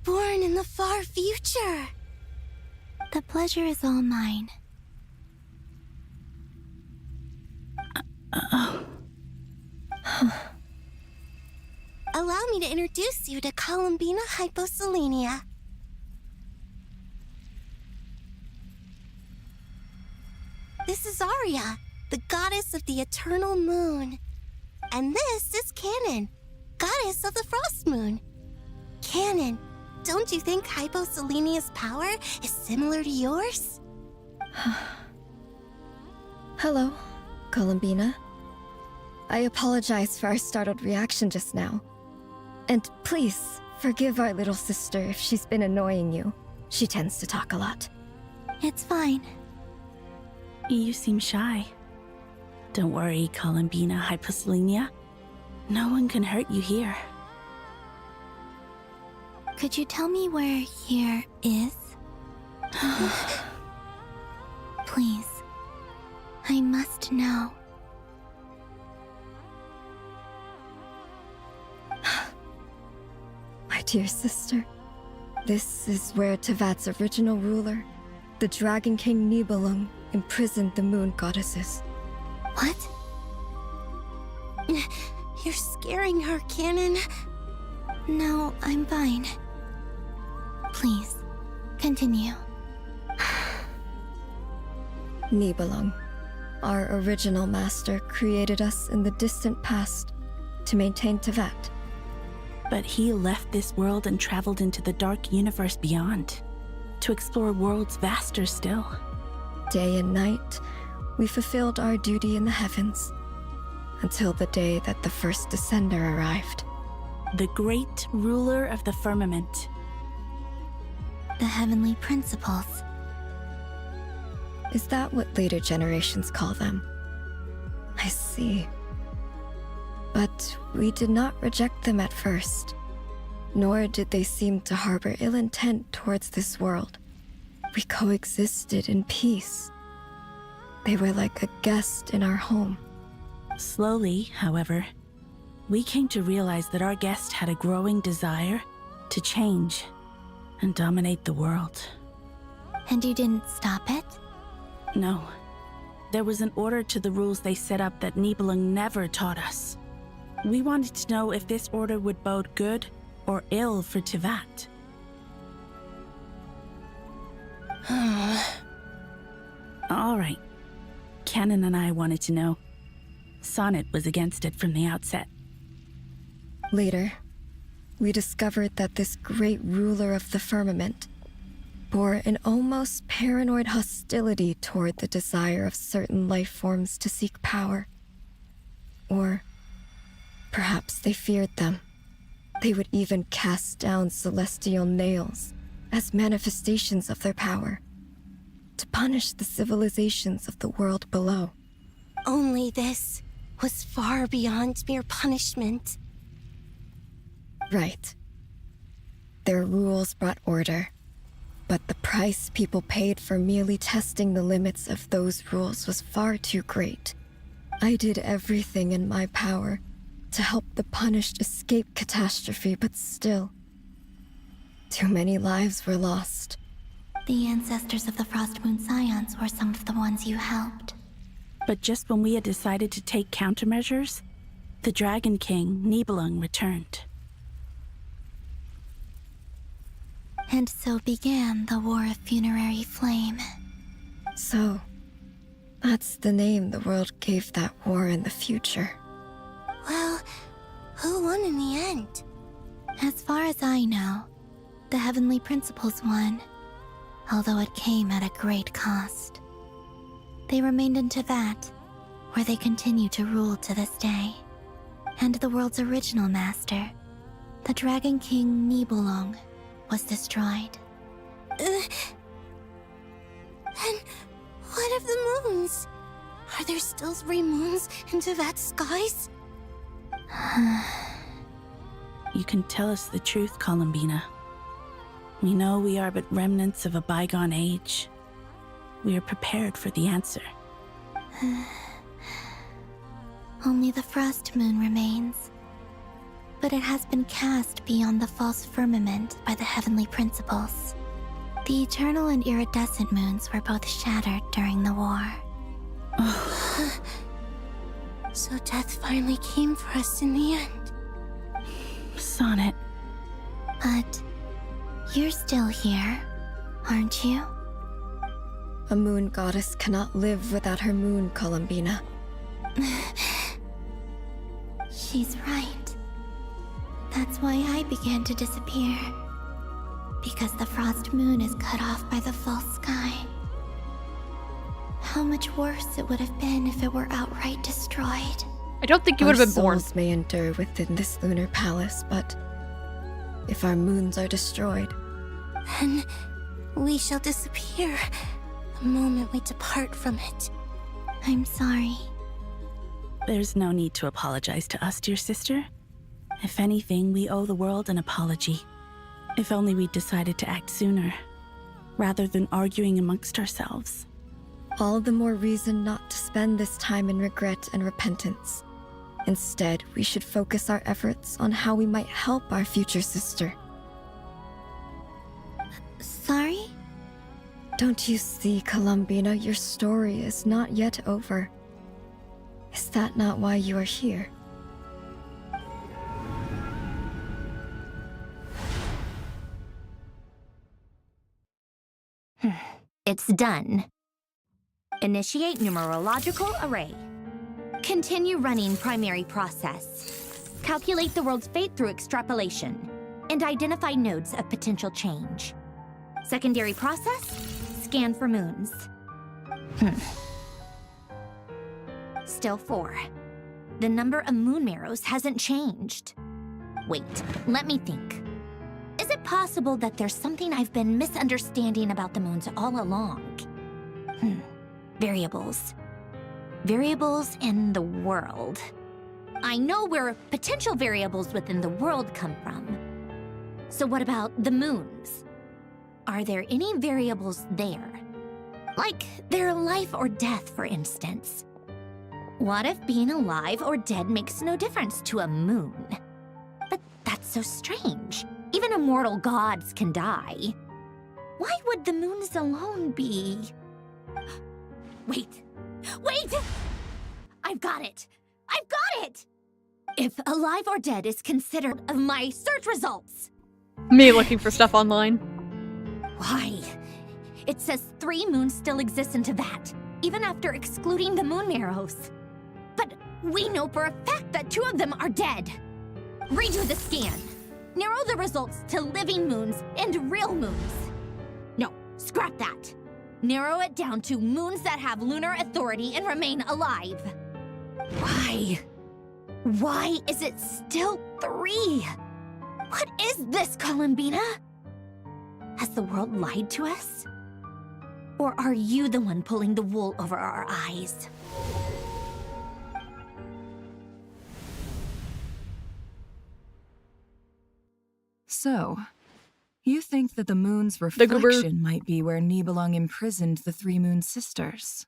born in the far future. The pleasure is all mine. Allow me to introduce you to Columbina Hyposelenia. This is Arya, the goddess of the eternal moon. And this is Canon, goddess of the frost moon. Canon, don't you think Hyposelenia's power is similar to yours? Hello, Columbina. I apologize for our startled reaction just now. And please, forgive our little sister if she's been annoying you. She tends to talk a lot. It's fine. You seem shy. Don't worry, Columbina Hyposelenia. No one can hurt you here. Could you tell me where here is? Please. I must know. My dear sister, this is where Tevat's original ruler, the Dragon King Nibelung, imprisoned the moon goddesses. What? You're scaring her, Canon. No, I'm fine. Please, continue. Nibelung, our original master, created us in the distant past to maintain Tevat. But he left this world and traveled into the dark universe beyond, to explore worlds vaster still. Day and night, we fulfilled our duty in the heavens, until the day that the first Descender arrived. The great ruler of the firmament. The heavenly principles. Is that what later generations call them? I see. But we did not reject them at first, nor did they seem to harbor ill intent towards this world. We coexisted in peace. They were like a guest in our home. Slowly, however, we came to realize that our guest had a growing desire to change and dominate the world. And you didn't stop it? No. There was an order to the rules they set up that Nibelung never taught us. We wanted to know if this order would bode good or ill for Tevat. All right. Canon and I wanted to know. Sonnet was against it from the outset. Later, we discovered that this great ruler of the firmament bore an almost paranoid hostility toward the desire of certain life forms to seek power. Or perhaps they feared them. They would even cast down celestial nails as manifestations of their power, to punish the civilizations of the world below. Only this was far beyond mere punishment. Right. Their rules brought order, but the price people paid for merely testing the limits of those rules was far too great. I did everything in my power to help the punished escape catastrophe, but still, too many lives were lost. The ancestors of the Frost Moon Scions were some of the ones you helped. But just when we had decided to take countermeasures, the Dragon King, Nibelung, returned. And so began the War of Funerary Flame. So, that's the name the world gave that war in the future. Well, who won in the end? As far as I know, the Heavenly Principles won, although it came at a great cost. They remained in Teyvat, where they continue to rule to this day. And the world's original master, the Dragon King Nibelung, was destroyed. And what of the moons? Are there still 3 moons in Teyvat's skies? You can tell us the truth, Columbina. We know we are but remnants of a bygone age. We are prepared for the answer. Only the Frost Moon remains. But it has been cast beyond the false firmament by the Heavenly Principles. The eternal and iridescent moons were both shattered during the war. So death finally came for us in the end. Sonnet. But you're still here, aren't you? A moon goddess cannot live without her moon, Columbina. She's right. That's why I began to disappear. Because the Frost Moon is cut off by the false sky. How much worse it would have been if it were outright destroyed. I don't think you would have been born. Our souls may endure within this lunar palace, but if our moons are destroyed, then we shall disappear the moment we depart from it. I'm sorry. There's no need to apologize to us, dear sister. If anything, we owe the world an apology. If only we'd decided to act sooner, rather than arguing amongst ourselves. all the more reason not to spend this time in regret and repentance. Instead, we should focus our efforts on how we might help our future sister. Sorry? Don't you see, Columbina, your story is not yet over. Is that not why you are here? It's done. Initiate numerological array. Continue running primary process. Calculate the world's fate through extrapolation. And identify nodes of potential change. Secondary process, scan for moons. Still 4. The number of moon marrows hasn't changed. Wait, let me think. Is it possible that there's something I've been misunderstanding about the moons all along? Variables. Variables in the world. I know where potential variables within the world come from. So what about the moons? Are there any variables there? Like their life or death, for instance. What if being alive or dead makes no difference to a moon? But that's so strange. Even immortal gods can die. Why would the moons alone be? Wait! Wait! I've got it! I've got it! If alive or dead is considered of my search results. Me looking for stuff online. Why? It says 3 moons still exist in Teyvat, even after excluding the moon marrows. But we know for a fact that 2 of them are dead. Redo the scan. Narrow the results to living moons and real moons. No, scrap that. Narrow it down to moons that have lunar authority and remain alive. Why? Why is it still 3? What is this, Columbina? Has the world lied to us? Or are you the one pulling the wool over our eyes? So, you think that the moon's reflection might be where Nibelung imprisoned the 3 Moon Sisters?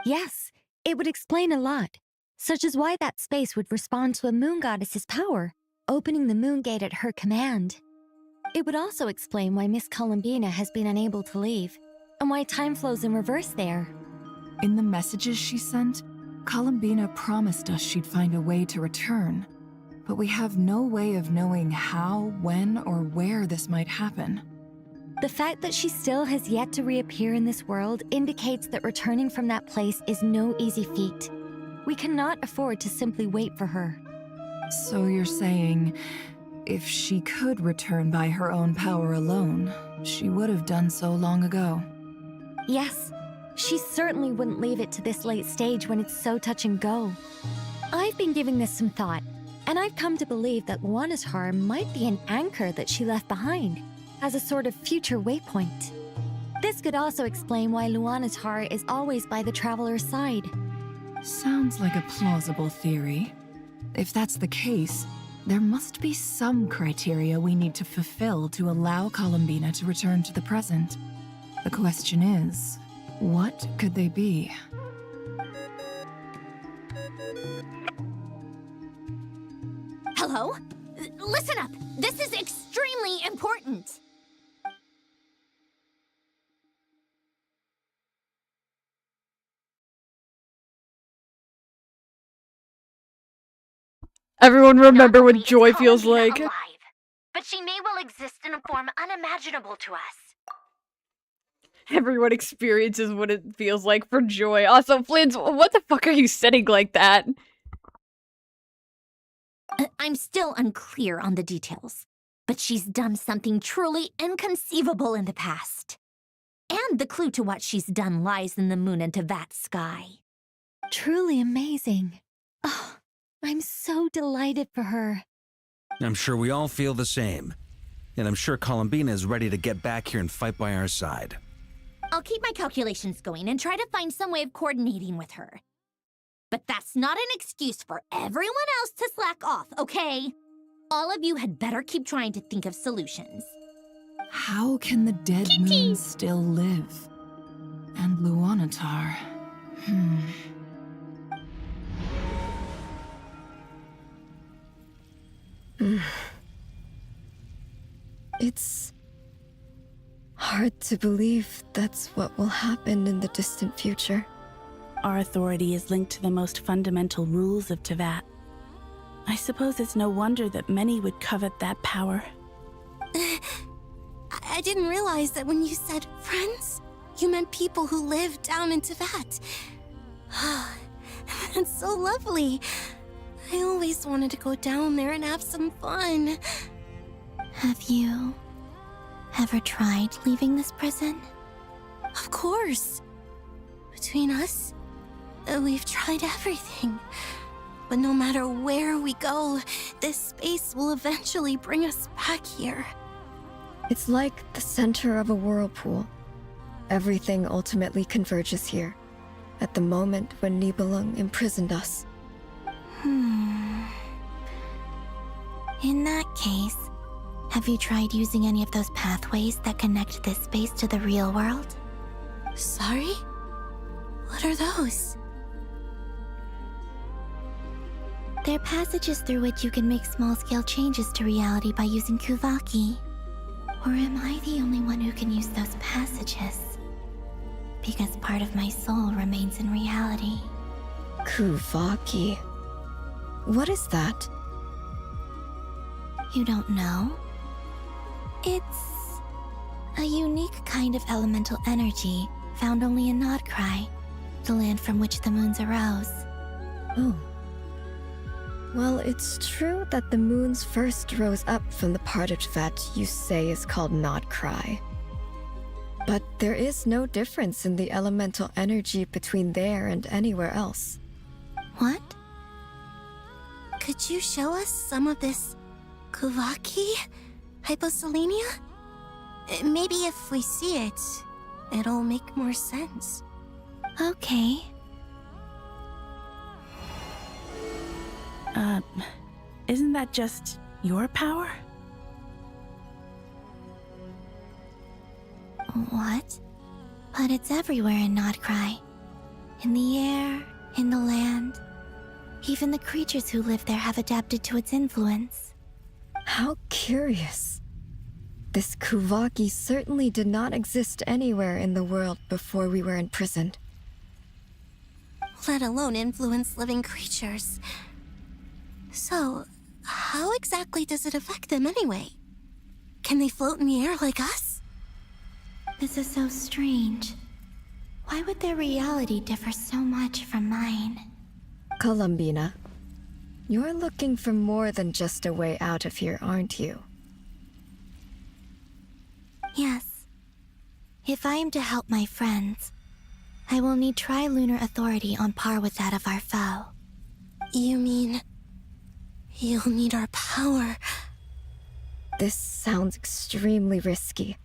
Yes, it would explain a lot, such as why that space would respond to a moon goddess's power, opening the moon gate at her command. It would also explain why Miss Columbina has been unable to leave, and why time flows in reverse there. In the messages she sent, Columbina promised us she'd find a way to return. But we have no way of knowing how, when, or where this might happen. The fact that she still has yet to reappear in this world indicates that returning from that place is no easy feat. We cannot afford to simply wait for her. So you're saying, if she could return by her own power alone, she would have done so long ago? Yes, she certainly wouldn't leave it to this late stage when it's so touch and go. I've been giving this some thought, and I've come to believe that Luanatar might be an anchor that she left behind, as a sort of future waypoint. This could also explain why Luanatar is always by the traveler's side. Sounds like a plausible theory. If that's the case, there must be some criteria we need to fulfill to allow Columbina to return to the present. The question is, what could they be? Hello? Listen up! This is extremely important! Everyone remember what joy feels like. Alive, but she may well exist in a form unimaginable to us. Everyone experiences what it feels like for joy. Also, Flins, what the fuck are you setting like that? I'm still unclear on the details, but she's done something truly inconceivable in the past. And the clue to what she's done lies in the moon and Tevat's sky. Truly amazing. Oh, I'm so delighted for her. I'm sure we all feel the same. And I'm sure Columbina is ready to get back here and fight by our side. I'll keep my calculations going and try to find some way of coordinating with her. But that's not an excuse for everyone else to slack off, okay? All of you had better keep trying to think of solutions. How can the dead moon still live? And Luanatar? It's hard to believe that's what will happen in the distant future. Our authority is linked to the most fundamental rules of Tevat. I suppose it's no wonder that many would covet that power. I didn't realize that when you said friends, you meant people who live down in Tevat. That's so lovely. I always wanted to go down there and have some fun. Have you ever tried leaving this prison? Of course. Between us, we've tried everything. But no matter where we go, this space will eventually bring us back here. It's like the center of a whirlpool. Everything ultimately converges here, at the moment when Nibelung imprisoned us. In that case, have you tried using any of those pathways that connect this space to the real world? Sorry? What are those? They're passages through which you can make small-scale changes to reality by using Kuvaki. Or am I the only one who can use those passages? Because part of my soul remains in reality. Kuvaki. What is that? You don't know? It's a unique kind of elemental energy found only in Nod-Krai, the land from which the moons arose. Oh. Well, it's true that the moons first rose up from the part of Tevat you say is called Nod-Krai. But there is no difference in the elemental energy between there and anywhere else. What? Could you show us some of this Kuvaki? Hyposelenia? Maybe if we see it, it'll make more sense. Okay. Isn't that just your power? What? But it's everywhere in Nod-Krai. In the air, in the land. Even the creatures who live there have adapted to its influence. How curious. This Kuvaki certainly did not exist anywhere in the world before we were imprisoned. let alone influence living creatures. So, how exactly does it affect them anyway? Can they float in the air like us? This is so strange. Why would their reality differ so much from mine? Columbina, you're looking for more than just a way out of here, aren't you? Yes. If I am to help my friends, I will need tri-lunar authority on par with that of our foe. You mean... you'll need our power? This sounds extremely risky.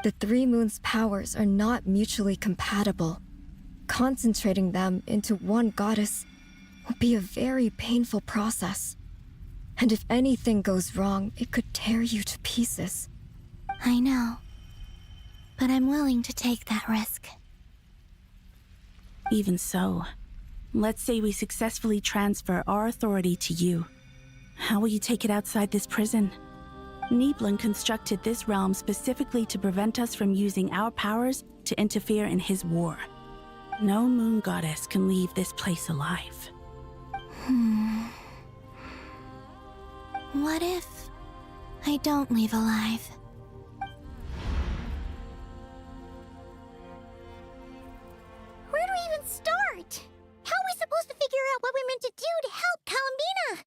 The Three Moons' powers are not mutually compatible. Concentrating them into one goddess will be a very painful process. And if anything goes wrong, it could tear you to pieces. I know. But I'm willing to take that risk. Even so, let's say we successfully transfer our authority to you. How will you take it outside this prison? Niblin constructed this realm specifically to prevent us from using our powers to interfere in his war. No moon goddess can leave this place alive. What if I don't leave alive? Where do we even start? How are we supposed to figure out what we're meant to do to help Columbina?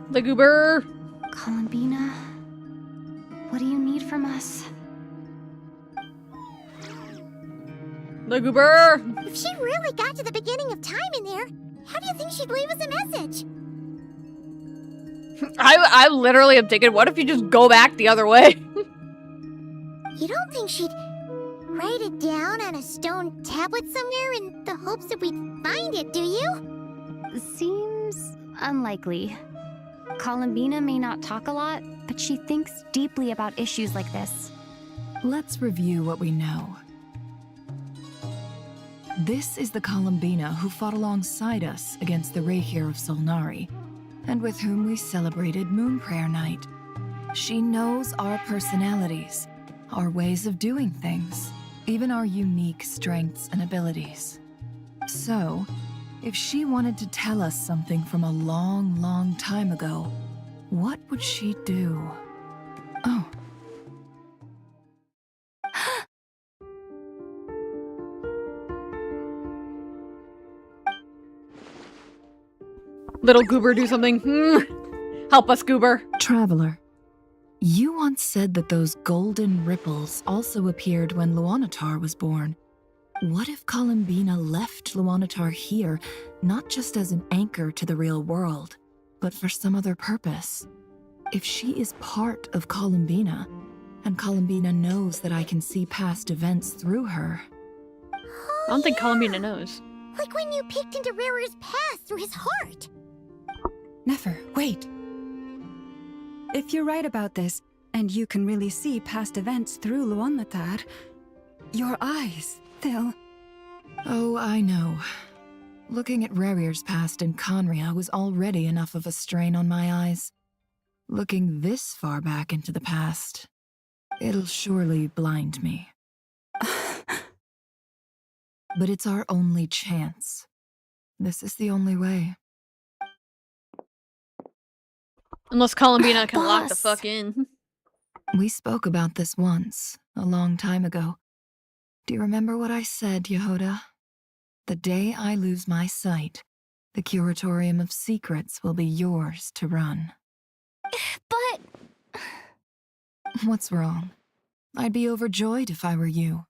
The goober! Columbina, what do you need from us? The goober! If she really got to the beginning of time in there, how do you think she'd leave us a message? I literally am thinking, what if you just go back the other way? You don't think she'd write it down on a stone tablet somewhere in the hopes that we'd find it, do you? Seems unlikely. Columbina may not talk a lot, but she thinks deeply about issues like this. Let's review what we know. This is the Columbina who fought alongside us against the Rahir of Solnari, and with whom we celebrated Moon Prayer Night. She knows our personalities, our ways of doing things, even our unique strengths and abilities. So, if she wanted to tell us something from a long, long time ago, what would she do? Oh. Little goober, do something. Help us, goober. Traveler, you once said that those golden ripples also appeared when Luanatar was born. What if Columbina left Luanatar here, not just as an anchor to the real world, but for some other purpose? If she is part of Columbina, and Columbina knows that I can see past events through her... I don't think Columbina knows. Like when you peeked into Rarer's past through his heart. Never, wait. If you're right about this, and you can really see past events through Luanatar, your eyes, they'll... Oh, I know. Looking at Rarir's past in Conria was already enough of a strain on my eyes. Looking this far back into the past, it'll surely blind me. But it's our only chance. This is the only way. Unless Columbina can lock the fuck in. We spoke about this once, a long time ago. Do you remember what I said, Yehoda? The day I lose my sight, the Curatorium of Secrets will be yours to run. But... What's wrong? I'd be overjoyed if I were you.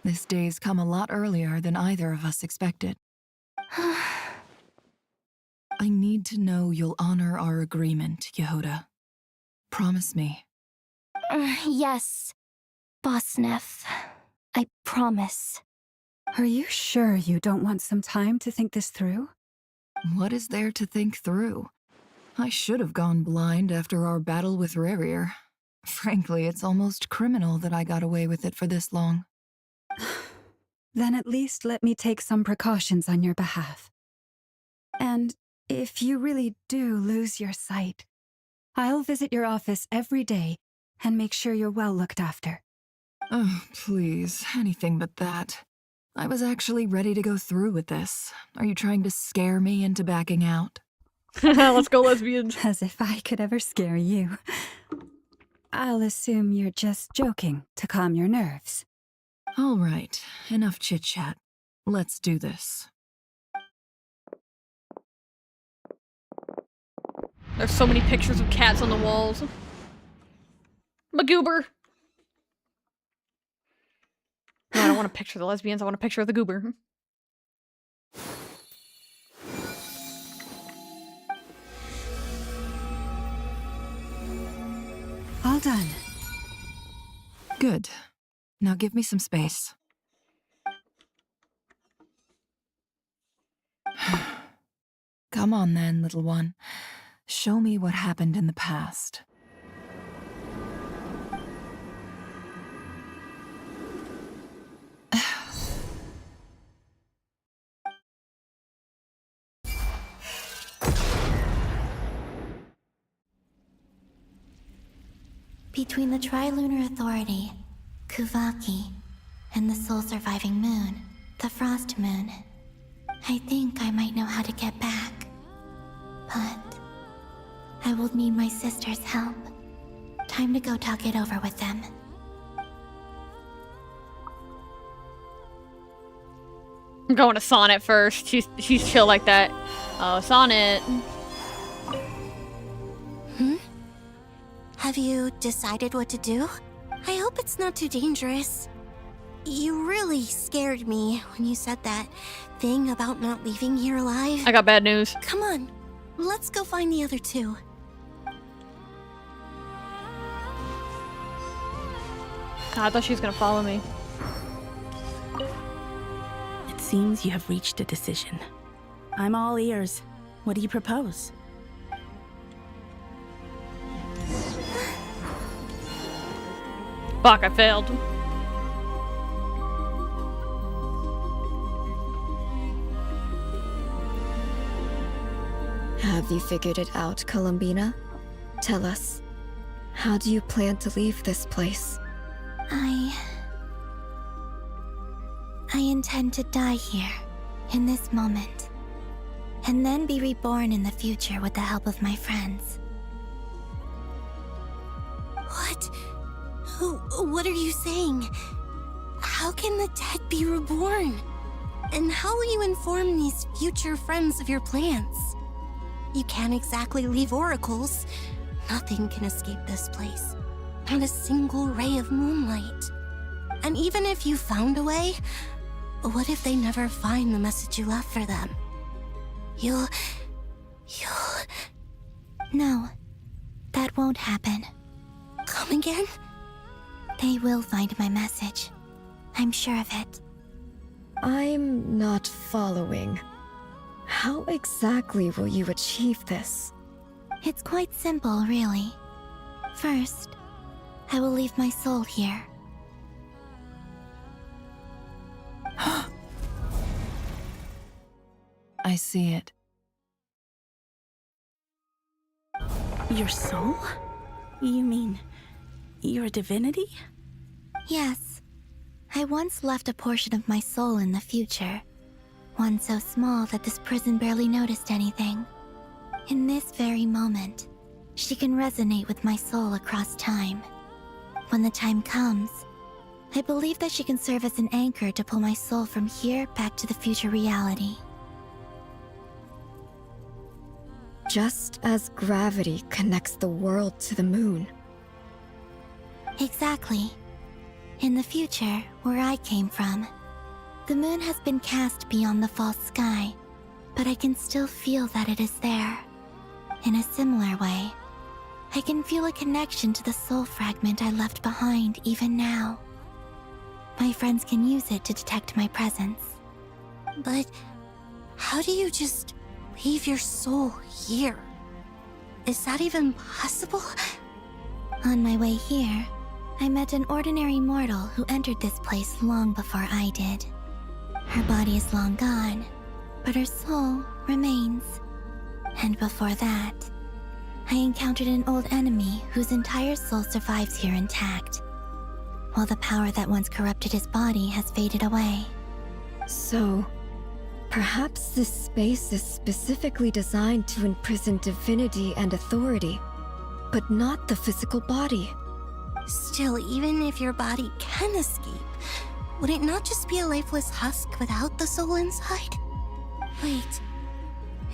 This day's come a lot earlier than either of us expected. I need to know you'll honor our agreement, Yehoda. Promise me. Yes, Boss Neff. I promise. Are you sure you don't want some time to think this through? What is there to think through? I should have gone blind after our battle with Rarir. Frankly, it's almost criminal that I got away with it for this long. Then at least let me take some precautions on your behalf. And if you really do lose your sight, I'll visit your office every day and make sure you're well looked after. Oh, please, anything but that. I was actually ready to go through with this. Are you trying to scare me into backing out? Let's go, lesbians. As if I could ever scare you. I'll assume you're just joking to calm your nerves. All right, enough chit-chat. Let's do this. There's so many pictures of cats on the walls. Magoober. No, I don't want to picture the lesbians. I want a picture of the goober. All done. Good. Now give me some space. Come on then, little one. Show me what happened in the past. Between the Trilunar Authority, Kuvaki, and the sole-surviving moon, the Frost Moon, I think I might know how to get back. But I will need my sister's help. Time to go talk it over with them. I'm going to Sonnet first. She's chill like that. Oh, Sonnet. Have you decided what to do? I hope it's not too dangerous. You really scared me when you said that thing about not leaving here alive. I got bad news. Come on, let's go find the other two. I thought she was gonna follow me. It seems you have reached a decision. I'm all ears. What do you propose? Fuck, I failed. Have you figured it out, Columbina? Tell us, how do you plan to leave this place? I intend to die here, in this moment, and then be reborn in the future with the help of my friends. What? What are you saying? How can the dead be reborn? And how will you inform these future friends of your plans? You can't exactly leave oracles. Nothing can escape this place. Not a single ray of moonlight. And even if you found a way, what if they never find the message you left for them? You'll... No, that won't happen. Come again? They will find my message. I'm sure of it. I'm not following. How exactly will you achieve this? It's quite simple, really. First, I will leave my soul here. I see it. Your soul? You mean your divinity? Yes. I once left a portion of my soul in the future. One so small that this prison barely noticed anything. In this very moment, she can resonate with my soul across time. When the time comes, I believe that she can serve as an anchor to pull my soul from here back to the future reality. Just as gravity connects the world to the moon. Exactly. In the future, where I came from, the moon has been cast beyond the false sky, but I can still feel that it is there. In a similar way, I can feel a connection to the soul fragment I left behind even now. My friends can use it to detect my presence. But how do you just leave your soul here? Is that even possible? On my way here, I met an ordinary mortal who entered this place long before I did. Her body is long gone, but her soul remains. And before that, I encountered an old enemy whose entire soul survives here intact, while the power that once corrupted his body has faded away. So, perhaps this space is specifically designed to imprison divinity and authority, but not the physical body. Still, even if your body can escape, would it not just be a lifeless husk without the soul inside? Wait,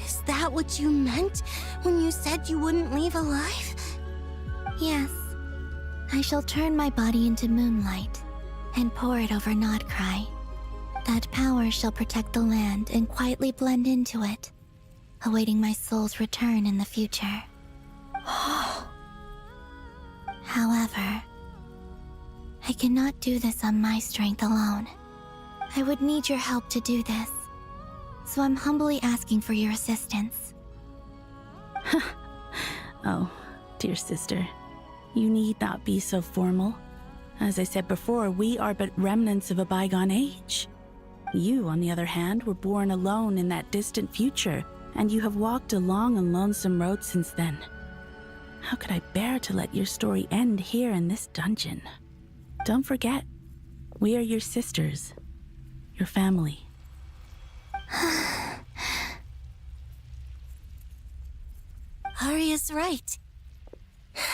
is that what you meant when you said you wouldn't leave alive? Yes. I shall turn my body into moonlight and pour it over Nod-Krai. That power shall protect the land and quietly blend into it, awaiting my soul's return in the future. However, I cannot do this on my strength alone. I would need your help to do this, so I'm humbly asking for your assistance. Oh, dear sister, you need not be so formal. As I said before, we are but remnants of a bygone age. You, on the other hand, were born alone in that distant future, and you have walked a long and lonesome road since then. How could I bear to let your story end here in this dungeon? Don't forget, we are your sisters, your family. Arya's right.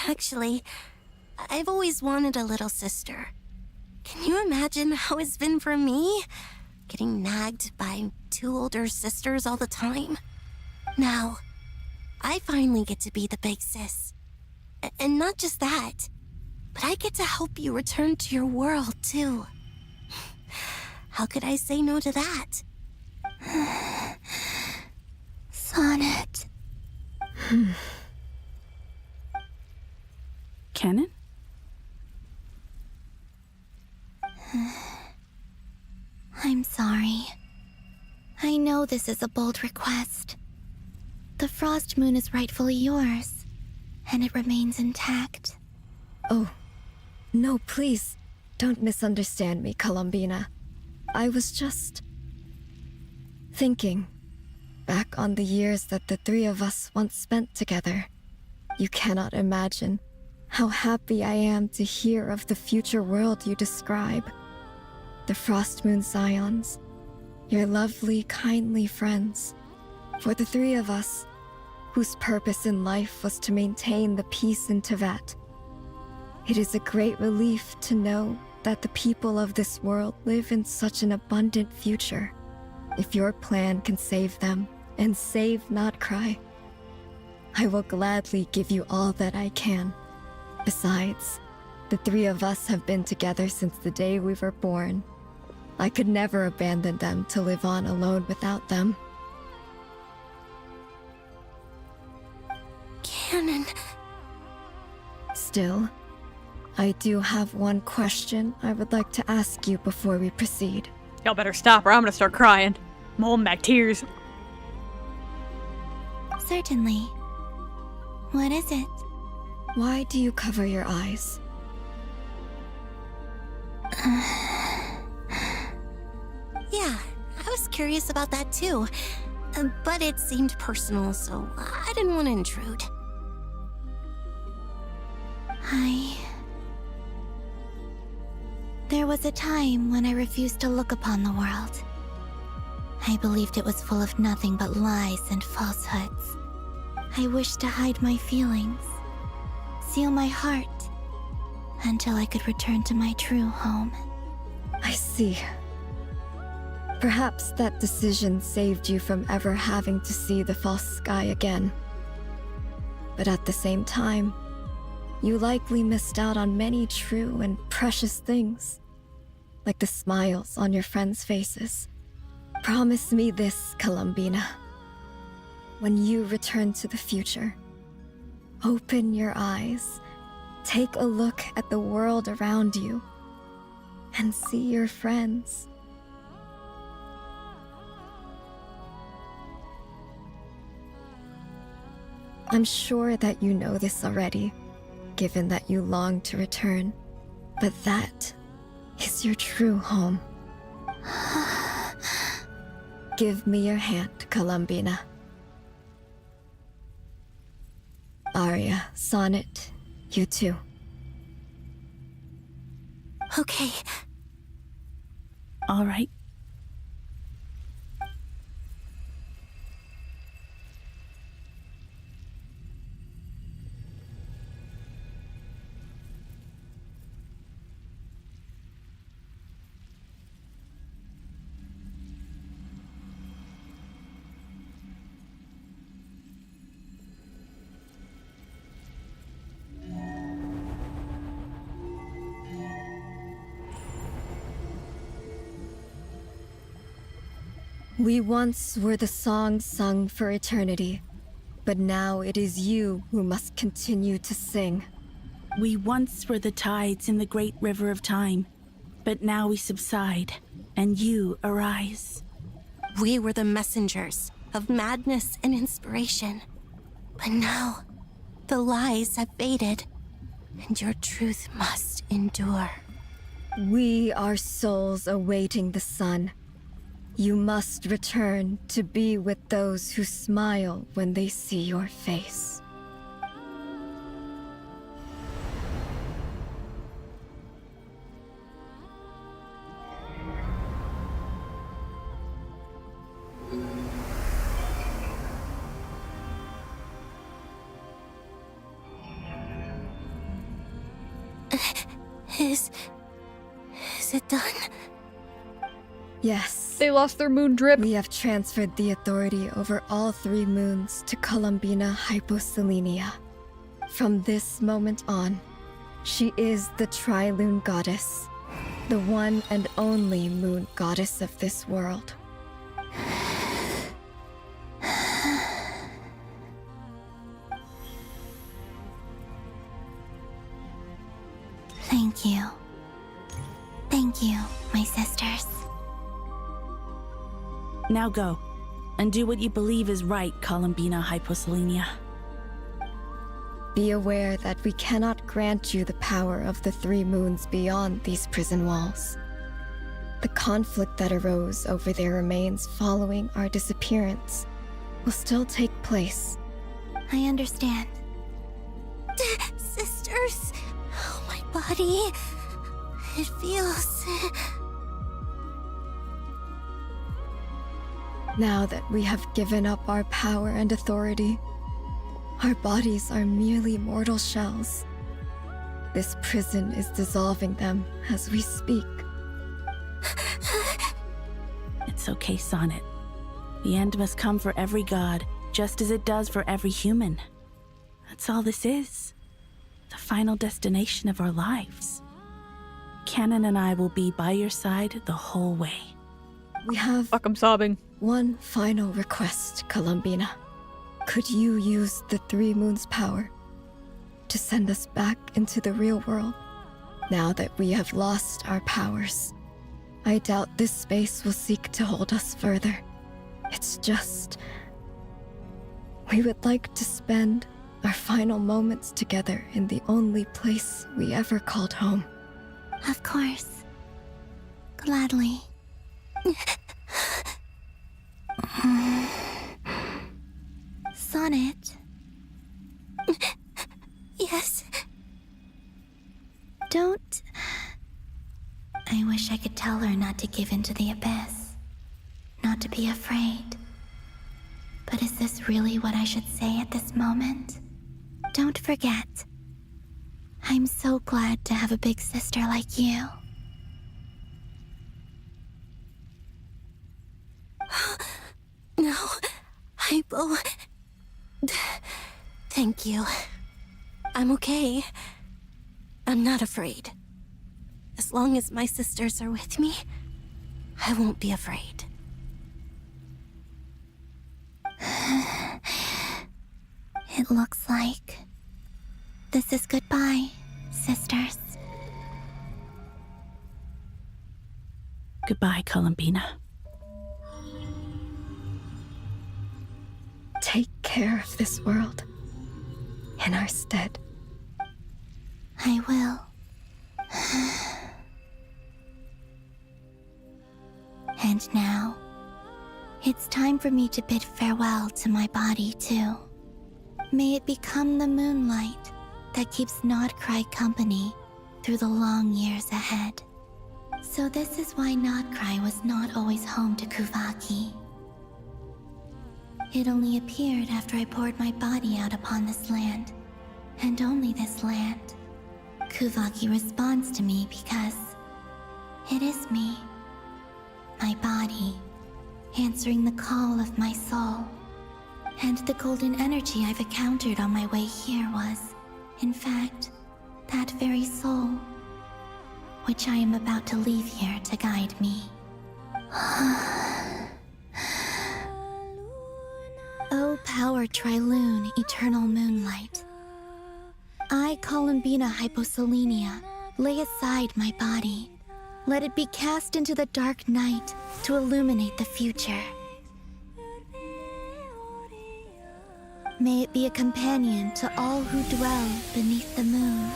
Actually, I've always wanted a little sister. Can you imagine how it's been for me? Getting nagged by 2 older sisters all the time. Now, I finally get to be the big sis. And not just that, but I get to help you return to your world, too. How could I say no to that? Sonnet. Canon? I'm sorry. I know this is a bold request. The Frost Moon is rightfully yours, and it remains intact. Oh, no, please, don't misunderstand me, Columbina. I was just thinking back on the years that the 3 of us once spent together. You cannot imagine how happy I am to hear of the future world you describe. The Frost Moon Scions, your lovely, kindly friends. For the 3 of us, whose purpose in life was to maintain the peace in Teyvat. It is a great relief to know that the people of this world live in such an abundant future. If your plan can save them and save Nod-Krai, I will gladly give you all that I can. Besides, the 3 of us have been together since the day we were born. I could never abandon them to live on alone without them. Canon. Still, I do have one question I would like to ask you before we proceed. Y'all better stop or I'm gonna start crying. I'm holding back tears. Certainly. What is it? Why do you cover your eyes? Yeah, I was curious about that too. But it seemed personal, so I didn't want to intrude. There was a time when I refused to look upon the world. I believed it was full of nothing but lies and falsehoods. I wished to hide my feelings, seal my heart, until I could return to my true home. I see. Perhaps that decision saved you from ever having to see the false sky again. But at the same time, you likely missed out on many true and precious things, like the smiles on your friends' faces. Promise me this, Columbina. When you return to the future, open your eyes, take a look at the world around you, and see your friends. I'm sure that you know this already, given that you long to return, but that is your true home. Give me your hand, Columbina. Arya, Sonnet, you too. Okay. All right. We once were the song sung for eternity, but now it is you who must continue to sing. We once were the tides in the great river of time, but now we subside, and you arise. We were the messengers of madness and inspiration. But now, the lies have faded, and your truth must endure. We are souls awaiting the sun. You must return to be with those who smile when they see your face. Is it done? Yes. They lost their moon drip. We have transferred the authority over all 3 moons to Columbina Hyposelenia. From this moment on, she is the Tri-Lune Goddess, the one and only moon goddess of this world. Thank you. Thank you, my sisters. Now go, and do what you believe is right, Columbina Hyposelenia. Be aware that we cannot grant you the power of the 3 moons beyond these prison walls. The conflict that arose over their remains following our disappearance will still take place. I understand. Sisters, oh, my body. It feels... Now that we have given up our power and authority, our bodies are merely mortal shells. This prison is dissolving them as we speak. It's okay, Sonnet. The end must come for every god, just as it does for every human. That's all this is. The final destination of our lives. Canon and I will be by your side the whole way. We have... Fuck, I'm sobbing. One final request, Columbina. Could you use the 3 moons' power to send us back into the real world? Now that we have lost our powers, I doubt this space will seek to hold us further. It's just... we would like to spend our final moments together in the only place we ever called home. Of course. Gladly. Sonnet. Yes? Don't... I wish I could tell her not to give in to the abyss. Not to be afraid. But is this really what I should say at this moment? Don't forget. I'm so glad to have a big sister like you. No, Hypo... Thank you. I'm okay. I'm not afraid. As long as my sisters are with me, I won't be afraid. It looks like this is goodbye, sisters. Goodbye, Columbina. Take care of this world in our stead. I will. And now, it's time for me to bid farewell to my body, too. May it become the moonlight that keeps Nod-Krai company through the long years ahead. So this is why Nod-Krai was not always home to Kuvaki. It only appeared after I poured my body out upon this land, and only this land. Kuvaki responds to me because it is me, my body, answering the call of my soul. And the golden energy I've encountered on my way here was, in fact, that very soul, which I am about to leave here to guide me. O power Trilune, eternal moonlight. I, Columbina Hyposelenia, lay aside my body. Let it be cast into the dark night to illuminate the future. May it be a companion to all who dwell beneath the moon.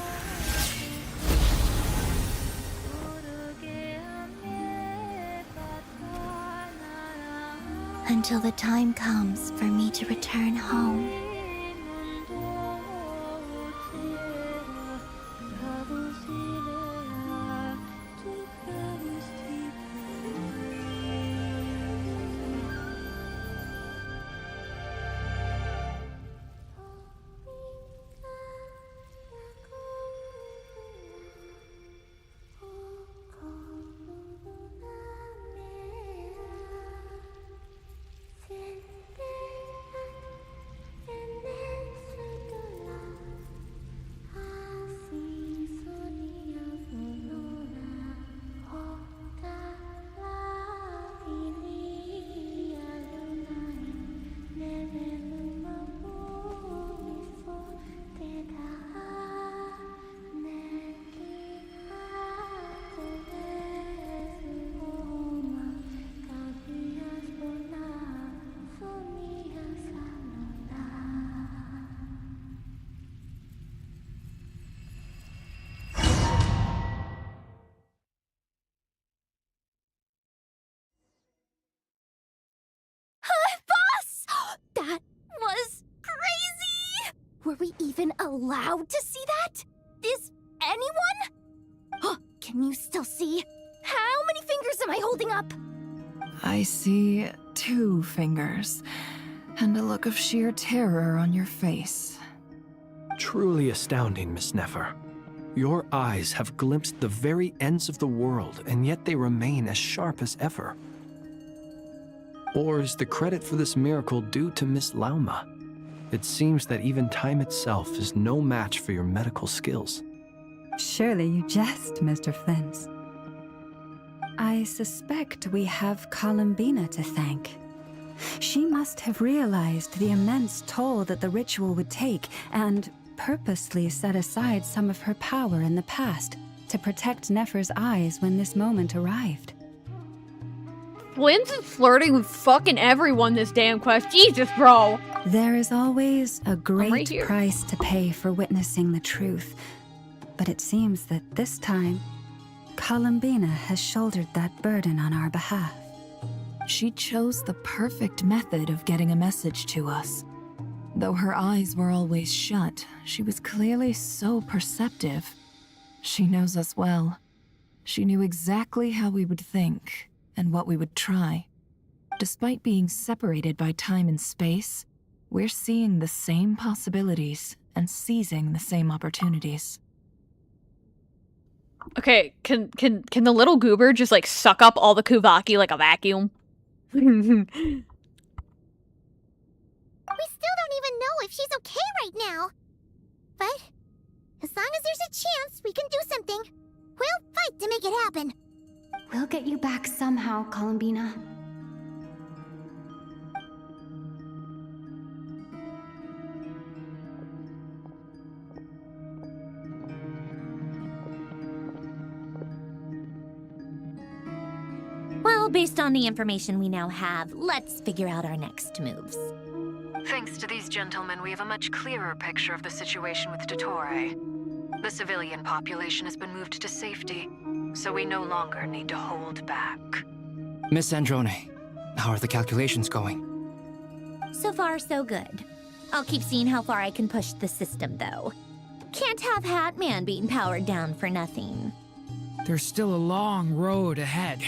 Until the time comes for me to return home. That was crazy! Were we even allowed to see that? Is anyone? Can you still see? How many fingers am I holding up? I see 2 fingers, and a look of sheer terror on your face. Truly astounding, Miss Nefer. Your eyes have glimpsed the very ends of the world, and yet they remain as sharp as ever. Or is the credit for this miracle due to Miss Lauma? It seems that even time itself is no match for your medical skills. Surely you jest, Mr. Flint. I suspect we have Columbina to thank. She must have realized the immense toll that the ritual would take and purposely set aside some of her power in the past to protect Nefer's eyes when this moment arrived. Flynn's is flirting with fucking everyone this damn quest. Jesus, bro. There is always a great right price to pay for witnessing the truth, but it seems that this time, Columbina has shouldered that burden on our behalf. She chose the perfect method of getting a message to us. Though her eyes were always shut, she was clearly so perceptive. She knows us well. She knew exactly how we would think and what we would try. Despite being separated by time and space, we're seeing the same possibilities and seizing the same opportunities. Okay, can the little goober just like suck up all the Kuvaki like a vacuum? We still don't even know if she's okay right now. But as long as there's a chance we can do something, we'll fight to make it happen. We'll get you back somehow, Columbina. Well, based on the information we now have, let's figure out our next moves. Thanks to these gentlemen, we have a much clearer picture of the situation with Dottore. The civilian population has been moved to safety, so we no longer need to hold back. Miss Androne, how are the calculations going? So far, so good. I'll keep seeing how far I can push the system, though. Can't have Hat Man being powered down for nothing. There's still a long road ahead.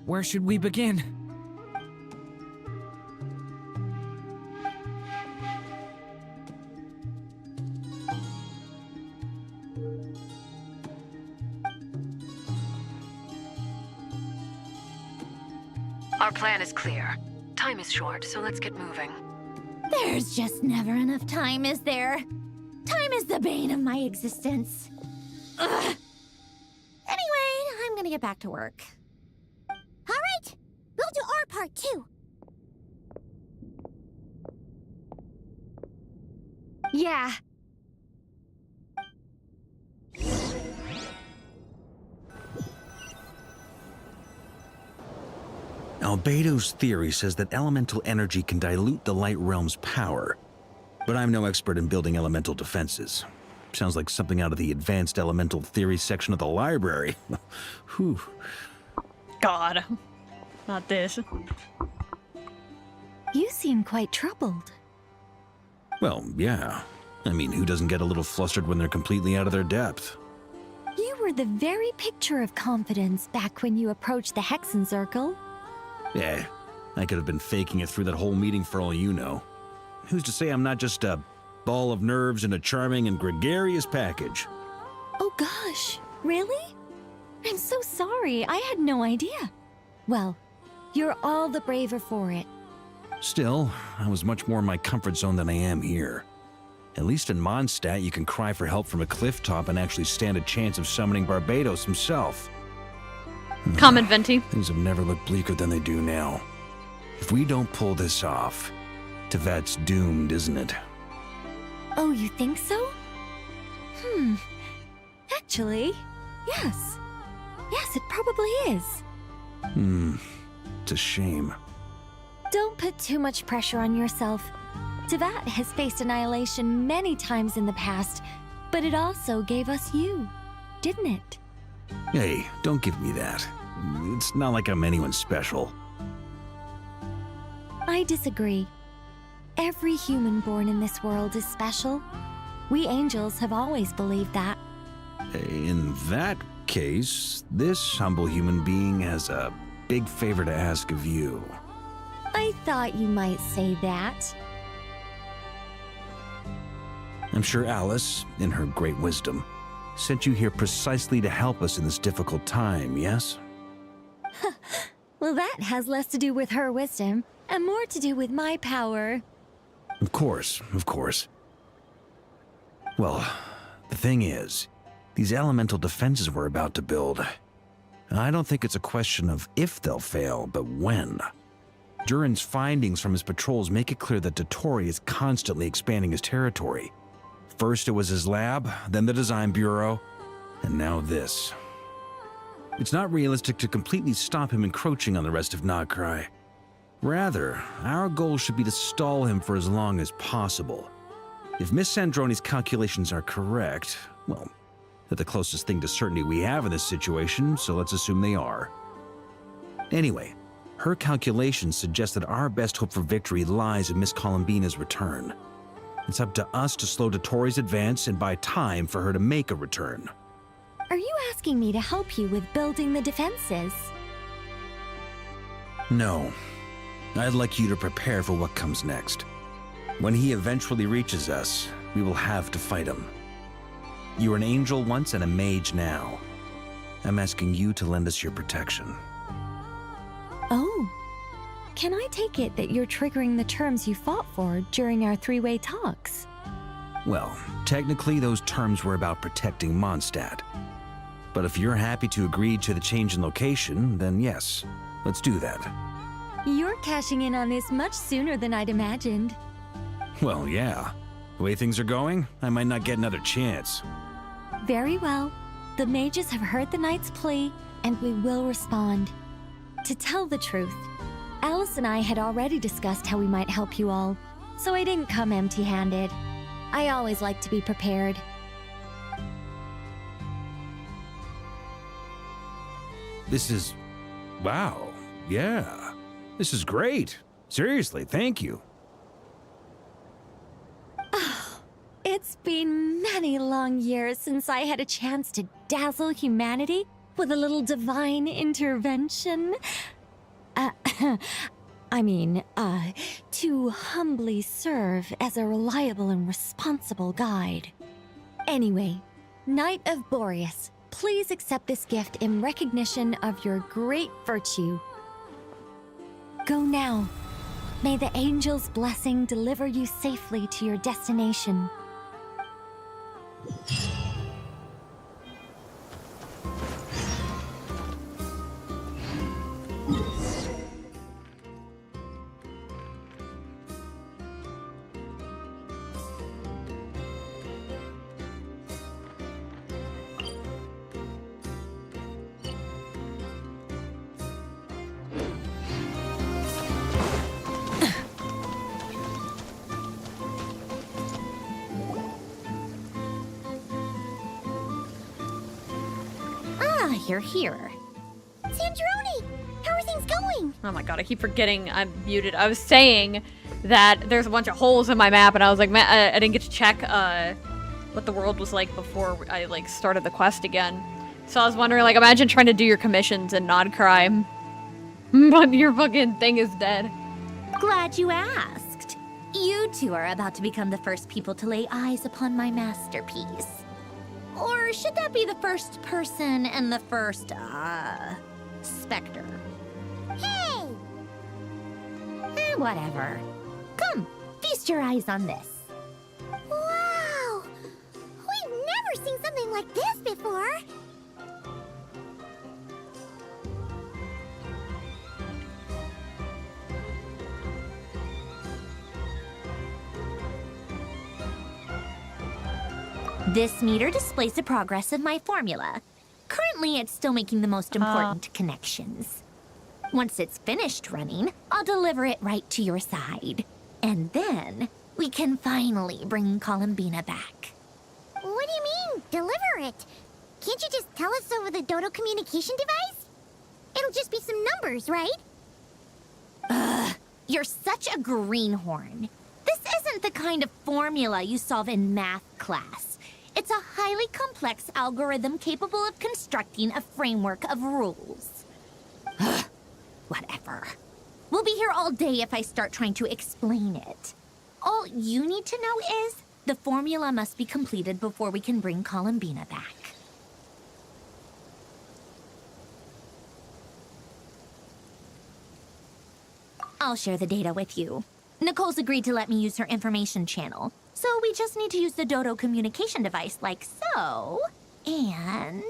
Where should we begin? Our plan is clear. Time is short, so let's get moving. There's just never enough time, is there? Time is the bane of my existence. Ugh. Anyway, I'm gonna get back to work. All right, we'll do our part too. Yeah. Albedo's theory says that elemental energy can dilute the light realm's power. But I'm no expert in building elemental defenses. Sounds like something out of the advanced elemental theory section of the library. Whew. God. Not this. You seem quite troubled. Well, yeah. I mean, who doesn't get a little flustered when they're completely out of their depth? You were the very picture of confidence back when you approached the Hexen Circle. Yeah, I could have been faking it through that whole meeting for all you know. Who's to say I'm not just a ball of nerves in a charming and gregarious package? Oh gosh, really? I'm so sorry, I had no idea. Well, you're all the braver for it. Still, I was much more in my comfort zone than I am here. At least in Mondstadt, you can cry for help from a cliff top and actually stand a chance of summoning Barbados himself. Comment, Venti. Things have never looked bleaker than they do now. If we don't pull this off, Tevat's doomed, isn't it? Oh, you think so? Actually, yes. Yes, it probably is. It's a shame. Don't put too much pressure on yourself. Tevat has faced annihilation many times in the past, but it also gave us you, didn't it? Hey, don't give me that. It's not like I'm anyone special. I disagree. Every human born in this world is special. We angels have always believed that. In that case, this humble human being has a big favor to ask of you. I thought you might say that. I'm sure Alice, in her great wisdom, sent you here precisely to help us in this difficult time, yes? Well, that has less to do with her wisdom and more to do with my power. Of course, of course. Well, the thing is, these elemental defenses we're about to build, I don't think it's a question of if they'll fail, but when. Durin's findings from his patrols make it clear that Dottore is constantly expanding his territory. First it was his lab, then the design bureau, and now this. It's not realistic to completely stop him encroaching on the rest of Nod-Krai. Rather, our goal should be to stall him for as long as possible. If Miss Sandroni's calculations are correct, well, they're the closest thing to certainty we have in this situation, so let's assume they are. Anyway, her calculations suggest that our best hope for victory lies in Miss Columbina's return. It's up to us to slow Dottore's advance and buy time for her to make a return. Are you asking me to help you with building the defenses? No. I'd like you to prepare for what comes next. When he eventually reaches us, we will have to fight him. You were an angel once and a mage now. I'm asking you to lend us your protection. Oh. Can I take it that you're triggering the terms you fought for during our three-way talks? Well, technically those terms were about protecting Mondstadt. But if you're happy to agree to the change in location, then yes, let's do that. You're cashing in on this much sooner than I'd imagined. Well, yeah. The way things are going, I might not get another chance. Very well. The mages have heard the knight's plea, and we will respond. To tell the truth, Alice and I had already discussed how we might help you all, so I didn't come empty-handed. I always like to be prepared. This is... wow. Yeah. This is great. Seriously, thank you. been many long years since I had a chance to dazzle humanity with a little divine intervention. To humbly serve as a reliable and responsible guide. Anyway, Knight of Boreas, please accept this gift in recognition of your great virtue. Go now. May the angel's blessing deliver you safely to your destination. Here. Sandrone! How are things going? Oh my god, I keep forgetting I'm muted. I was saying that there's a bunch of holes in my map, and I was like, man, I didn't get to check what the world was like before I like started the quest again. So I was wondering, like, imagine trying to do your commissions in Nod-Krai, but your fucking thing is dead. Glad you asked. You two are about to become the first people to lay eyes upon my masterpiece. Or should that be the first person and the first, specter? Hey! Whatever. Come, feast your eyes on this. Wow! We've never seen something like this before! This meter displays the progress of my formula. Currently, it's still making the most important connections. Once it's finished running, I'll deliver it right to your side. And then, we can finally bring Columbina back. What do you mean, deliver it? Can't you just tell us over the Dodo communication device? It'll just be some numbers, right? Ugh, you're such a greenhorn. This isn't the kind of formula you solve in math class. It's a highly complex algorithm capable of constructing a framework of rules. Ugh, whatever. We'll be here all day if I start trying to explain it. All you need to know is the formula must be completed before we can bring Columbina back. I'll share the data with you. Nicole's agreed to let me use her information channel. So we just need to use the Dodo communication device like so. And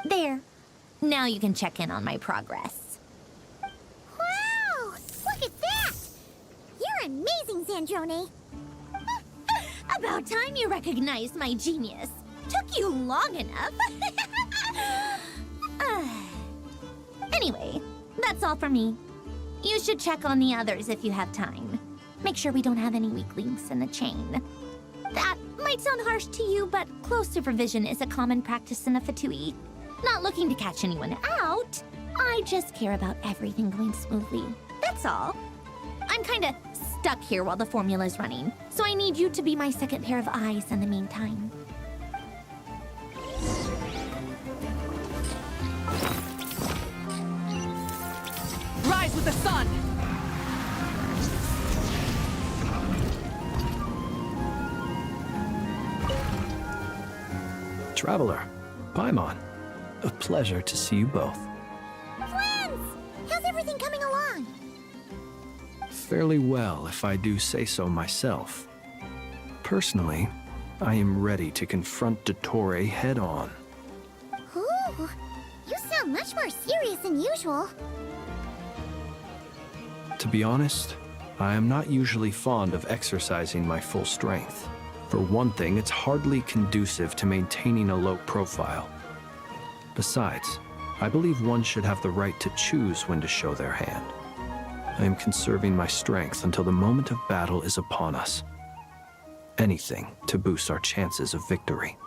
there. Now you can check in on my progress. Wow! Look at that! You're amazing, Sandrone. About time you recognized my genius. Took you long enough. Anyway, that's all for me. You should check on the others if you have time. Make sure we don't have any weak links in the chain. That might sound harsh to you, but close supervision is a common practice in a Fatui. Not looking to catch anyone out. I just care about everything going smoothly. That's all. I'm kinda stuck here while the formula's running, so I need you to be my second pair of eyes in the meantime. Rise with the sun! Traveler, Paimon, a pleasure to see you both. Friends! How's everything coming along? Fairly well, if I do say so myself. Personally, I am ready to confront Dottore head-on. Ooh, you sound much more serious than usual. To be honest, I am not usually fond of exercising my full strength. For one thing, it's hardly conducive to maintaining a low profile. Besides, I believe one should have the right to choose when to show their hand. I am conserving my strength until the moment of battle is upon us. Anything to boost our chances of victory.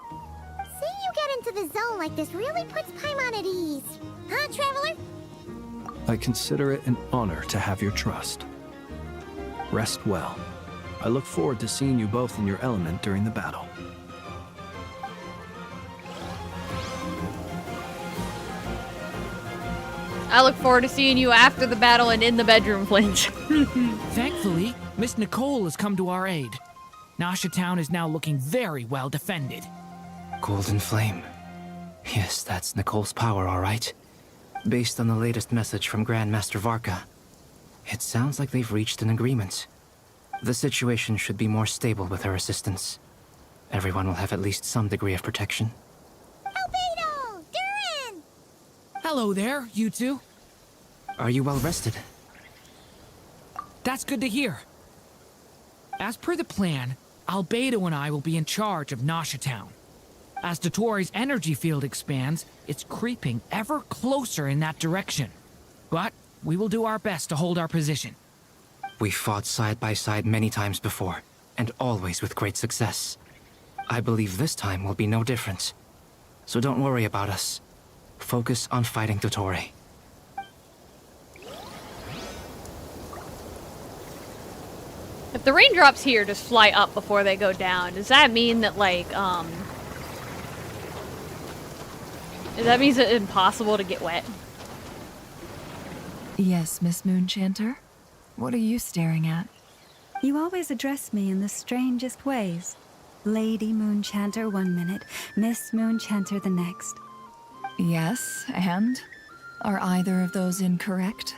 Seeing you get into the zone like this really puts Paimon at ease. Huh, Traveler? I consider it an honor to have your trust. Rest well. I look forward to seeing you both in your element during the battle. I look forward to seeing you after the battle and in the bedroom, Flint. Thankfully, Miss Nicole has come to our aid. Nasha Town is now looking very well defended. Golden Flame. Yes, that's Nicole's power, all right. Based on the latest message from Grandmaster Varka, it sounds like they've reached an agreement. The situation should be more stable with her assistance. Everyone will have at least some degree of protection. Albedo! Durin! Hello there, you two. Are you well rested? That's good to hear. As per the plan, Albedo and I will be in charge of Nasha Town. As Dottoro's energy field expands, it's creeping ever closer in that direction. But we will do our best to hold our position. We fought side by side many times before, and always with great success. I believe this time will be no different. So don't worry about us. Focus on fighting Dottore. If the raindrops here just fly up before they go down, does that mean that, like, that means it's impossible to get wet? Yes, Miss Moonchanter? What are you staring at? You always address me in the strangest ways. Lady Moonchanter 1 minute, Miss Moonchanter the next. Yes, and? Are either of those incorrect?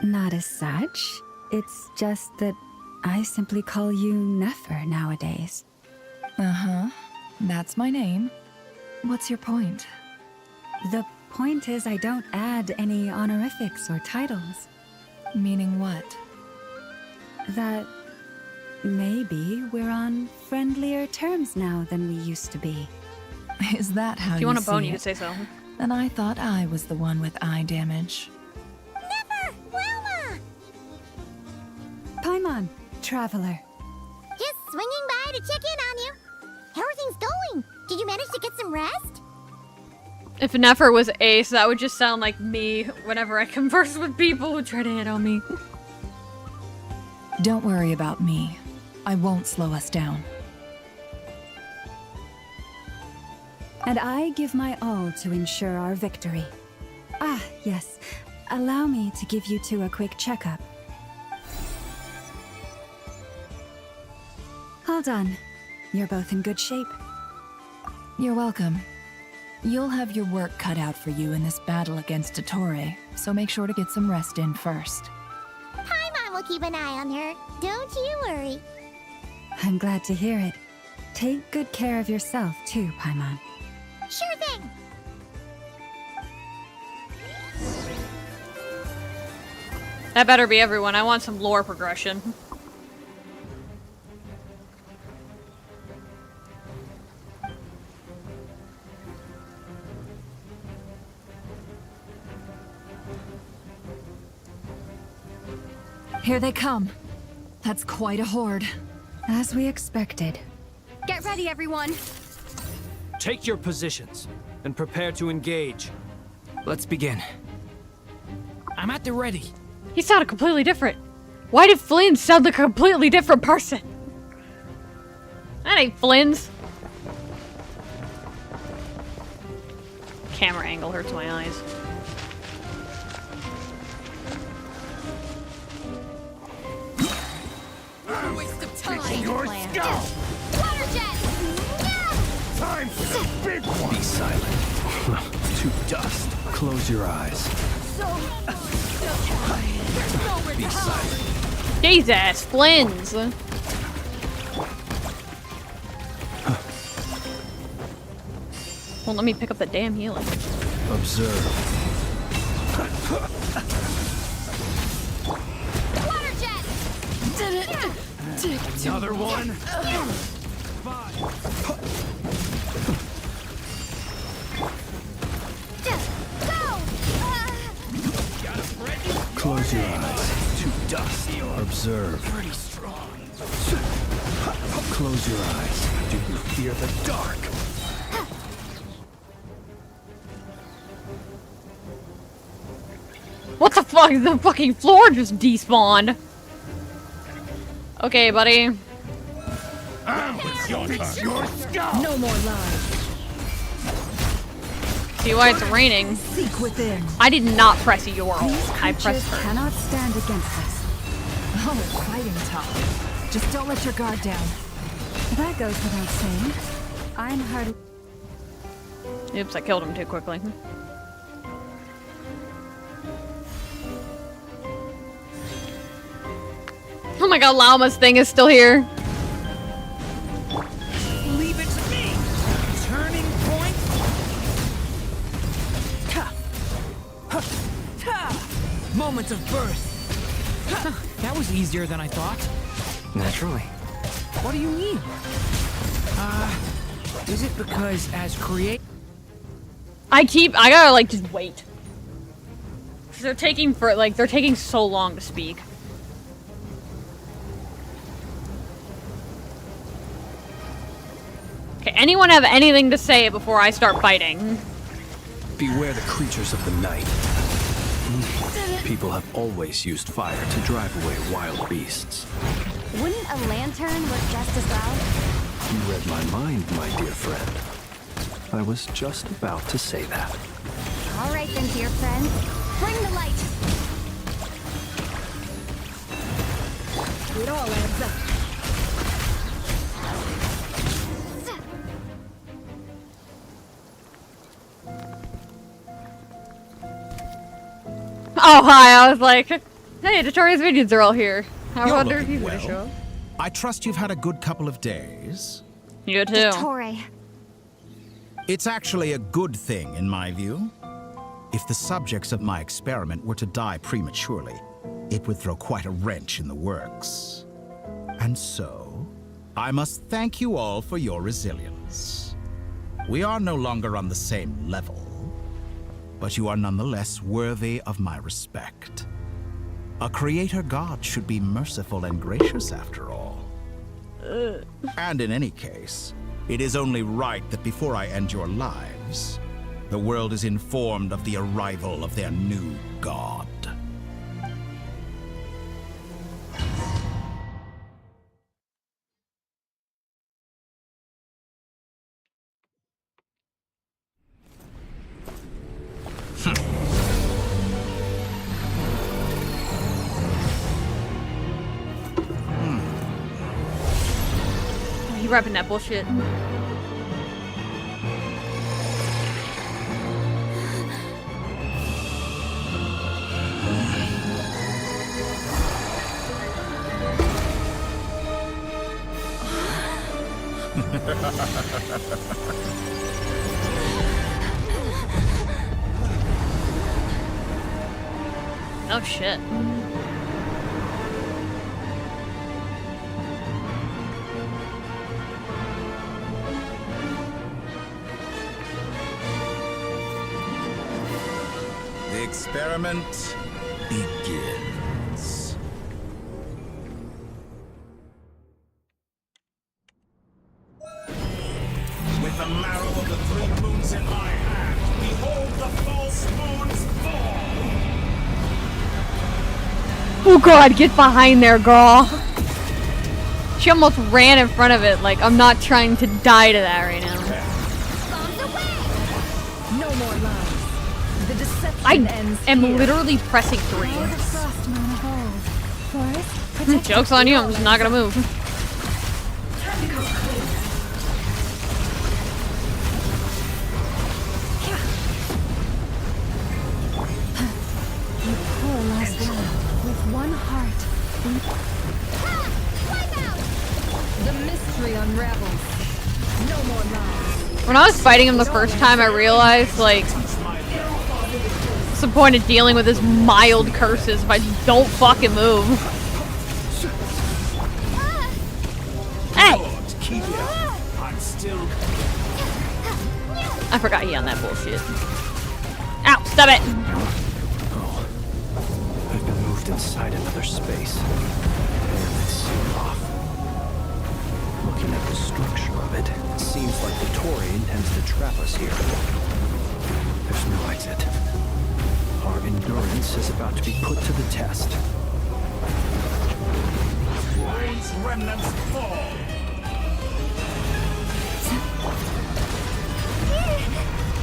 Not as such. It's just that I simply call you Nefer nowadays. Uh-huh. That's my name. What's your point? The point is I don't add any honorifics or titles. Meaning what? That maybe we're on friendlier terms now than we used to be. Is that how if you want a bone, you could say so. And I thought I was the one with eye damage. Never! Wilma! Paimon, traveler. Just swinging by to check in on you. How are things going? Did you manage to get some rest? If Nefer was Ace, that would just sound like me whenever I converse with people who try to hit on me. Don't worry about me. I won't slow us down. And I give my all to ensure our victory. Ah, yes. Allow me to give you two a quick checkup. All done. You're both in good shape. You're welcome. You'll have your work cut out for you in this battle against Dottore, so make sure to get some rest in first. Paimon will keep an eye on her. Don't you worry. I'm glad to hear it. Take good care of yourself, too, Paimon. Sure thing. That better be everyone. I want some lore progression. Here they come. That's quite a horde. As we expected. Get ready, everyone. Take your positions and prepare to engage. Let's begin. I'm at the ready. He sounded completely different. Why did Flynn sound like a completely different person? That ain't Flynn's. Camera angle hurts my eyes. What a waste of time. Your skull! Water jet! No! Time for the big one! Be silent. To dust. Close your eyes. So there's nowhere Be to hide. silent. Jesus, Flynn's. Well, let me pick up the damn healing. Observe. Water jet! Another one. Close your eyes. To dust. Observe. Pretty strong. Close your eyes. Do you fear the dark? What the fuck? The fucking floor just despawned. Okay, buddy. It's your skull! No more lies. See why it's raining. Seek within. I did not press your ult. These I pressed creatures her. cannot stand against us. Oh, fighting tough. Just don't let your guard down. That goes without saying. I'm hardly. Oops, I killed him too quickly. Oh my god, Llama's thing is still here. Leave it to me. Turning point. Ha. Ha. Ha. Moment of birth. Ha. That was easier than I thought. Naturally. What do you mean? Is it because as I gotta like just wait. 'Cause they're taking so long to speak. Okay, anyone have anything to say before I start fighting? Beware the creatures of the night. People have always used fire to drive away wild beasts. Wouldn't a lantern work just as well? You read my mind, my dear friend. I was just about to say that. All right then, dear friend. Bring the light. It all adds up. Oh, hi, I was like, hey, Dotoria's minions are all here. I You're wonder if looking he's gonna well. show up. I trust you've had a good couple of days. You too. Dottore. It's actually a good thing, in my view. If the subjects of my experiment were to die prematurely, it would throw quite a wrench in the works. And so, I must thank you all for your resilience. We are no longer on the same level, but you are nonetheless worthy of my respect. A creator god should be merciful and gracious after all. And in any case, it is only right that before I end your lives, the world is informed of the arrival of their new god. He repping that bullshit. Oh shit. The experiment begins. With the marrow of the three moons in my hand, behold the false moon's fall! Oh god, get behind there, girl. She almost ran in front of it, like I'm not trying to die to that right now. No more lies. The deception I ends am here. literally pressing 3. Follow the frost moon of old. Forest, protect Joke's on you, I'm just not gonna move. You poor lost one. With one heart. The mystery unravels. No more lies. When I was fighting him the first time, I realized, like, what's the point of dealing with his mild curses if I just don't fucking move? Hey! I'm still. I forgot he on that bullshit. Ow, stop it! I've been moved inside another space. And it's sealed off. Looking at the structure of it, it seems like the Tory intends to trap us here. There's no exit. Our endurance is about to be put to the test. Line's remnants fall!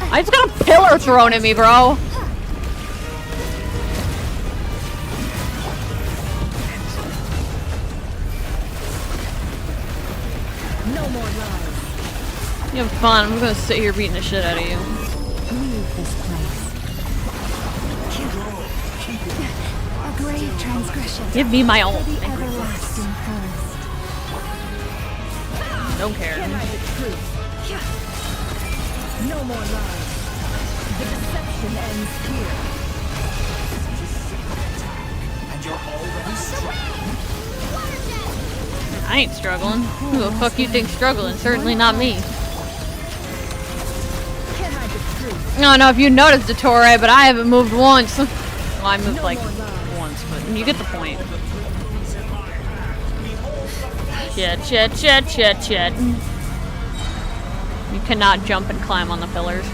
I just got a pillar thrown at me, bro. No more lies. You have fun. I'm gonna sit here beating the shit out of you. Leave this place. A grave transgression. Give me my ult. For the everlasting forest. Don't care. No more lies. The deception ends here. And you're already struggling. I ain't struggling. Who the fuck you think struggling? Certainly not me. No, if you noticed Dottore, but I haven't moved once. Well, I moved like once, but you get the point. Shit. You cannot jump and climb on the pillars.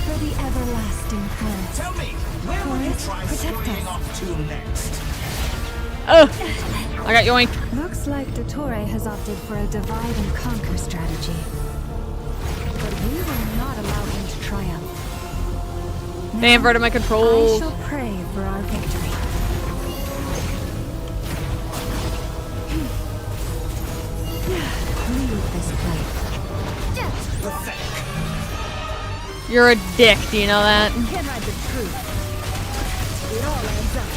For the everlasting forest. Tell me, where will you try scurrying off to next? Oh, I got yoinked. Looks like Dottore has opted for a divide and conquer strategy. But we will not allow him to triumph. They inverted my controls. I shall pray for our victory. Leave this place. You're a dick, do you know that? Can't hide the truth. It all adds up.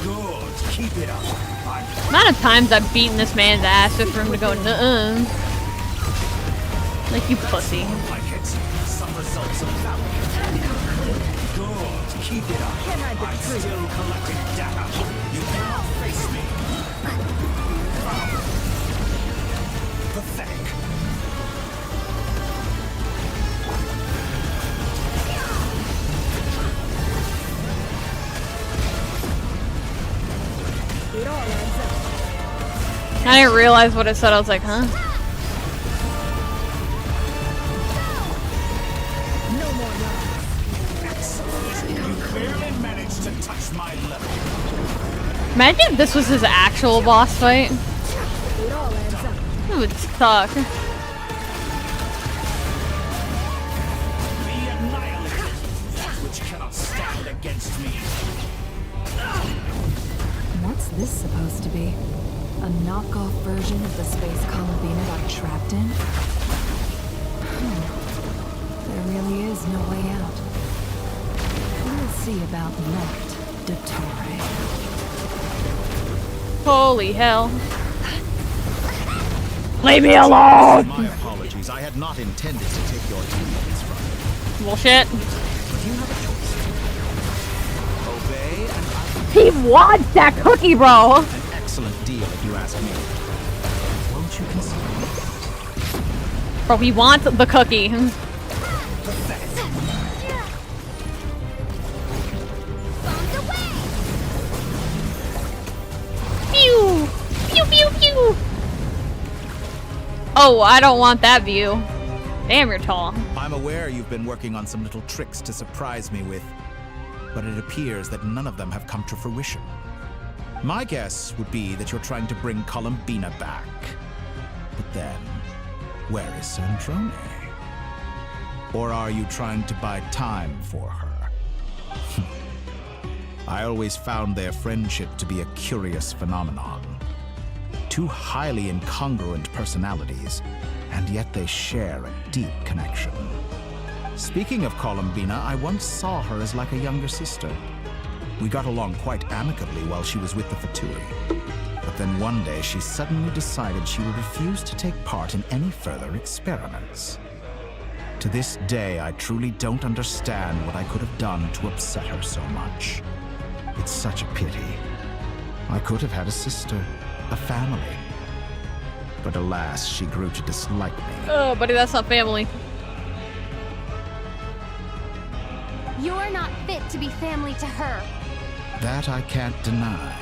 Good, keep it up. The amount of times I've beaten this man's ass just for him to go nuh-uh. Like, you pussy. Like it. Some results of valor. Good, keep it up. I'm still collecting data. You cannot face me. Pathetic. It all adds up. I didn't realize what it said. I was like, huh? No more lies. Excellent. You clearly managed to touch my level. Imagine if this was his actual boss fight. It all adds up. It would suck. Be annihilated. That which cannot stand against me. What's this supposed to be? A knockoff version of the space Columbina got trapped in? There really is no way out. We'll see about that, Dottore. Holy hell. Leave me alone! My apologies. I had not intended to take your teammates from you. Bullshit. But you have a choice. Obey and He wants that cookie, bro! an excellent deal if you ask me. Won't you consider it? Bro, he wants the cookie. Pew! Pew, pew, pew! Oh, I don't want that view. Damn, you're tall. I'm aware you've been working on some little tricks to surprise me with, but it appears that none of them have come to fruition. My guess would be that you're trying to bring Columbina back. But then, where is Sandrone? Or are you trying to buy time for her? I always found their friendship to be a curious phenomenon. Two highly incongruent personalities, and yet they share a deep connection. Speaking of Columbina, I once saw her as like a younger sister. We got along quite amicably while she was with the Fatui. But then one day she suddenly decided she would refuse to take part in any further experiments. To this day, I truly don't understand what I could have done to upset her so much. It's such a pity. I could have had a sister, a family. But alas, she grew to dislike me. Oh, buddy, that's not family. You're not fit to be family to her. That I can't deny.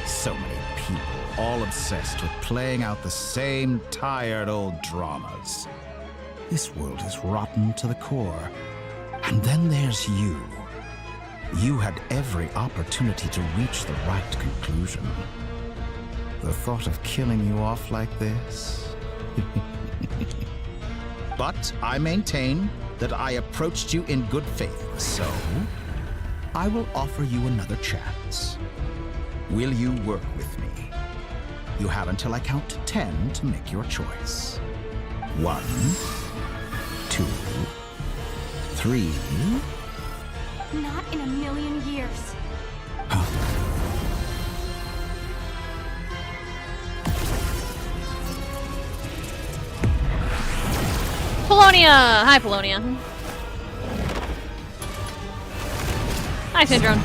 So many people, all obsessed with playing out the same tired old dramas. This world is rotten to the core. And then there's you. You had every opportunity to reach the right conclusion. The thought of killing you off like this? But I maintain that I approached you in good faith, so I will offer you another chance. Will you work with me? You have until I count to 10 to make your choice. 1, 2, 3. Not in a million years. Polonia! Hi, Polonia. Hi, Syndrome.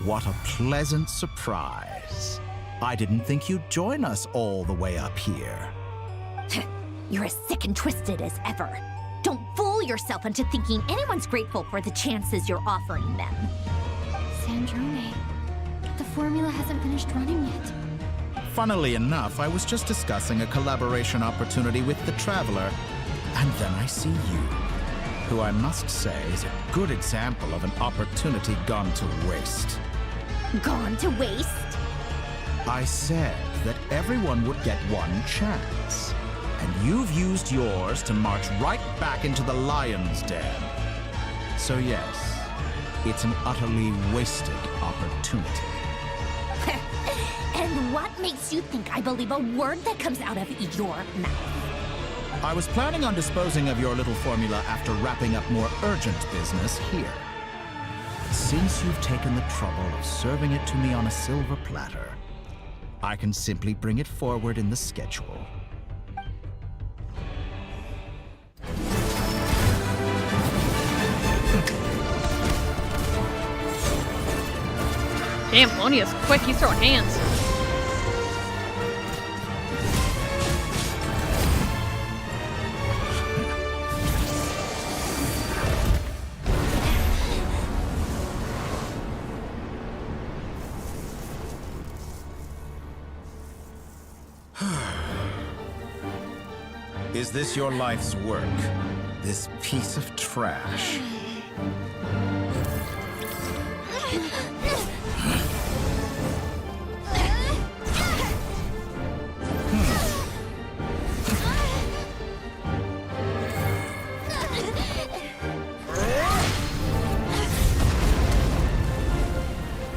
What a pleasant surprise. I didn't think you'd join us all the way up here. You're as sick and twisted as ever. Don't fool yourself into thinking anyone's grateful for the chances you're offering them. Sandrone, the formula hasn't finished running yet. Funnily enough, I was just discussing a collaboration opportunity with the Traveler, and then I see you, who I must say is a good example of an opportunity gone to waste. Gone to waste? I said that everyone would get one chance, and you've used yours to march right back into the lion's den. So yes, it's an utterly wasted opportunity. And what makes you think I believe a word that comes out of your mouth? I was planning on disposing of your little formula after wrapping up more urgent business here. Since you've taken the trouble of serving it to me on a silver platter, I can simply bring it forward in the schedule. Damn, Polonia's quick. He's throwing hands. Is this your life's work? This piece of trash?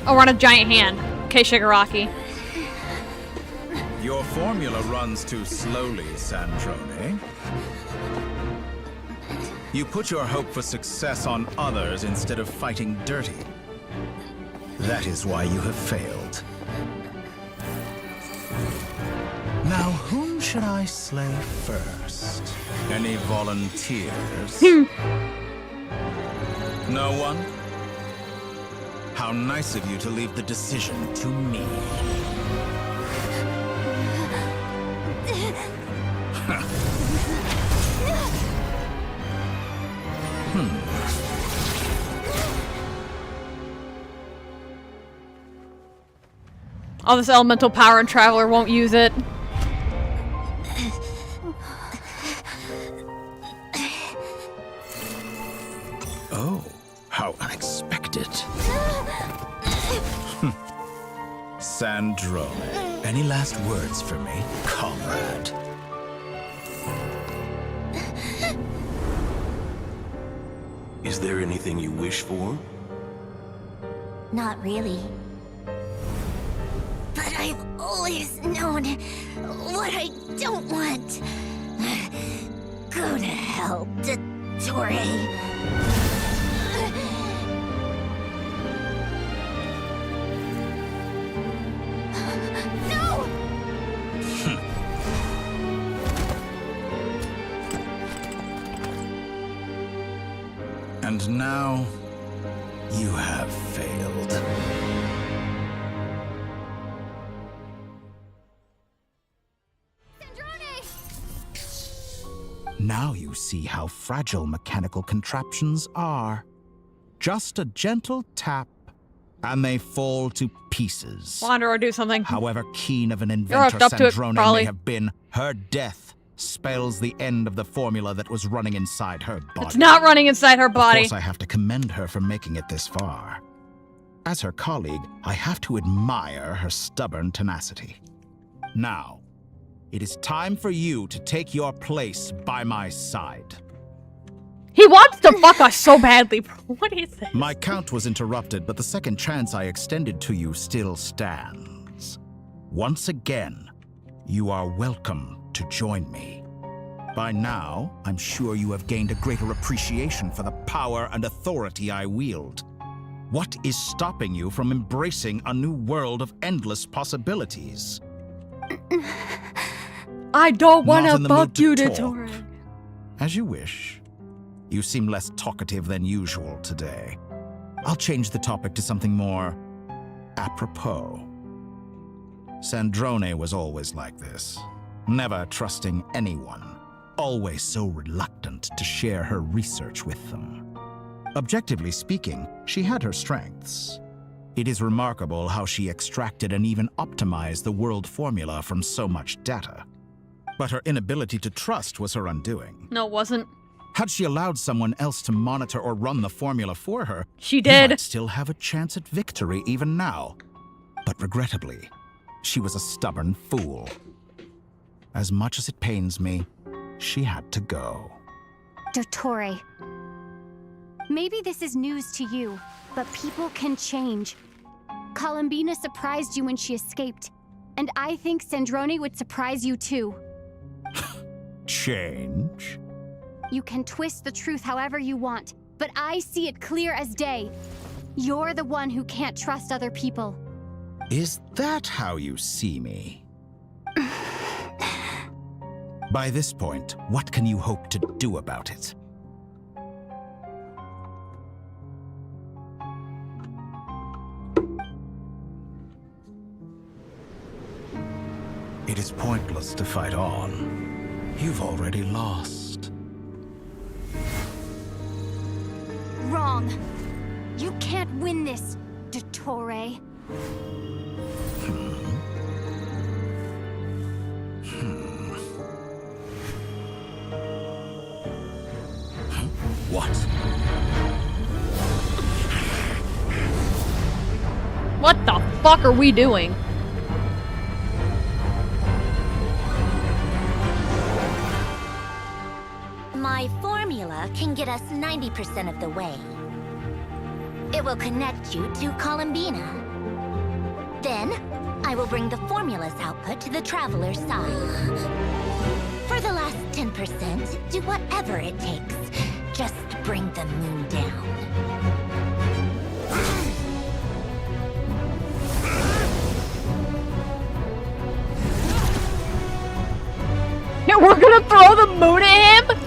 Oh, we're on a giant hand. Okay, Shigaraki. Your formula runs too slowly, Sandrone. You put your hope for success on others instead of fighting dirty. That is why you have failed. Now, whom should I slay first? Any volunteers? No one? How nice of you to leave the decision to me. All this elemental power and Traveler won't use it. Oh, how unexpected. Sandrone, any last words for me, comrade? Is there anything you wish for? Not really. But I've always known what I don't want. Go to hell, Dottore. And now, you have failed. Now you see how fragile mechanical contraptions are. Just a gentle tap, and they fall to pieces. Wander or do something. However keen of an inventor hooked up to it, Sandrone probably. may have been, her death spells the end of the formula that was running inside her body. It's not running inside her body. Of course, I have to commend her for making it this far. As her colleague, I have to admire her stubborn tenacity. Now, it is time for you to take your place by my side. He wants to fuck us so badly, bro. What is this? My count was interrupted, but the second chance I extended to you still stands. Once again, you are welcome to join me. By now, I'm sure you have gained a greater appreciation for the power and authority I wield. What is stopping you from embracing a new world of endless possibilities? I don't want Not to in the mood fuck you, talk. Dottore. As you wish. You seem less talkative than usual today. I'll change the topic to something more apropos. Sandrone was always like this, never trusting anyone, always so reluctant to share her research with them. Objectively speaking, she had her strengths. It is remarkable how she extracted and even optimized the world formula from so much data. But her inability to trust was her undoing. No, it wasn't. Had she allowed someone else to monitor or run the formula for her, she did. Might still have a chance at victory even now. But regrettably, she was a stubborn fool. As much as it pains me, she had to go. Dottore. Maybe this is news to you, but people can change. Columbina surprised you when she escaped, and I think Sandrone would surprise you too. Change? You can twist the truth however you want, but I see it clear as day. You're the one who can't trust other people. Is that how you see me? By this point, what can you hope to do about it? It is pointless to fight on. You've already lost. Wrong. You can't win this, Dottore. What? What the fuck are we doing? My formula can get us 90% of the way. It will connect you to Columbina. Then, I will bring the formula's output to the Traveler's side. For the last 10%, do whatever it takes. Just bring the moon down. Yeah, we're gonna throw the moon at him?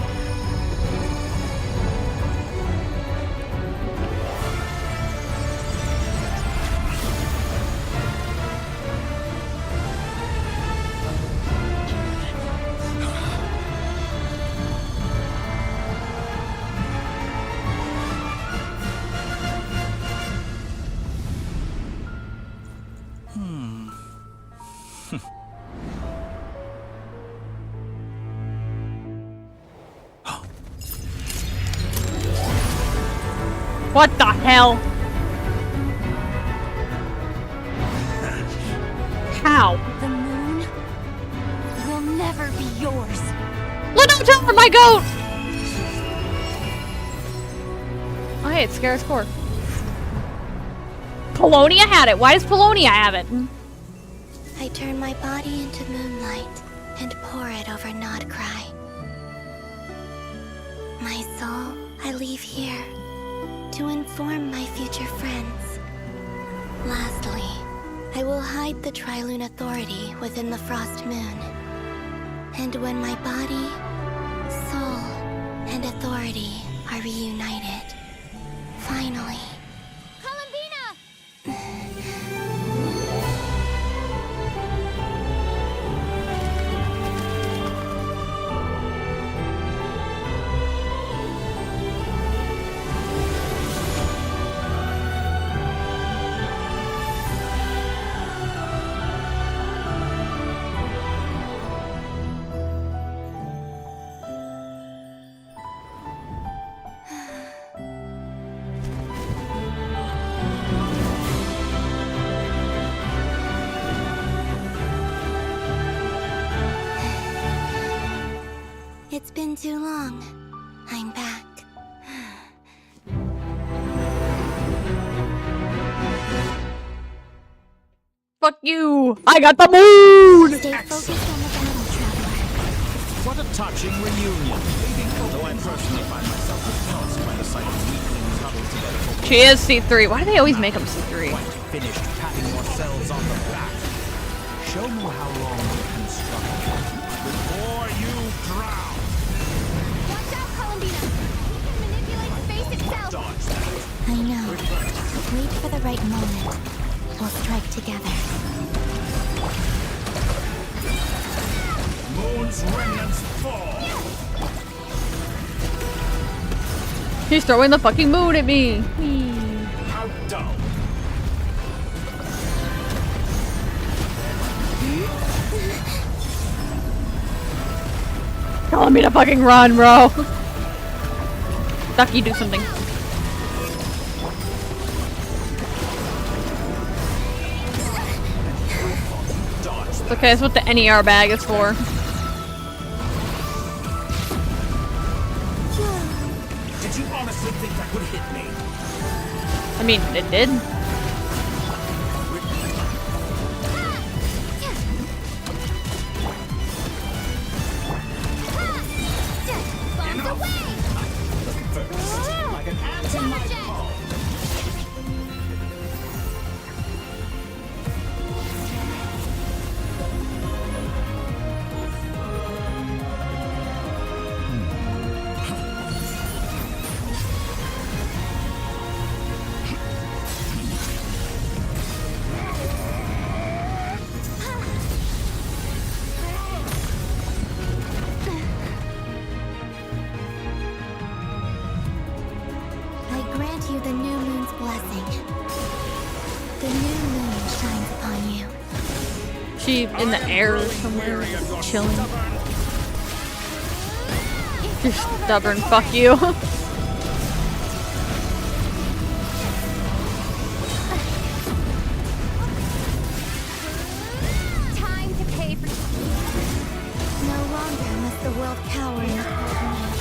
What the hell? How? The moon will never be yours. Look out, tell her, my goat! Oh, hey, it's Scar's core. Polonia had it. Why does Polonia have it? I turn my body into moonlight and pour it over Nod-Krai. My soul, I leave here to inform my future friends. Lastly, I will hide the Trilune Authority within the Frost Moon. And when my body, soul, and authority are reunited, finally... It's been too long. I'm back. Fuck you! I got the moon! Stay focused on the battle, traveler. What a touching reunion. Though I personally find myself repulsed by the sight of weaklings huddled together for She is C3. Why do they always make them C3? finished patting yourselves on the back. Show me how long you can struggle before you drown. Watch out, Columbina! He can manipulate space itself! Dodge that. I know. Wait for the right moment. We'll strike together. Moon's remnants fall. He's throwing the fucking moon at me! How dull. Telling me to fucking run, bro! Ducky, do something. It's okay, that's what the NER bag is for. Did you honestly think that would hit me? I mean, it did. Like an ant in my palm. I grant you the new moon's blessing. The new moon shines upon you. She in the air somewhere, chilling. You're stubborn, fuck you. Time to pay for... No longer must the world cower in the cold night.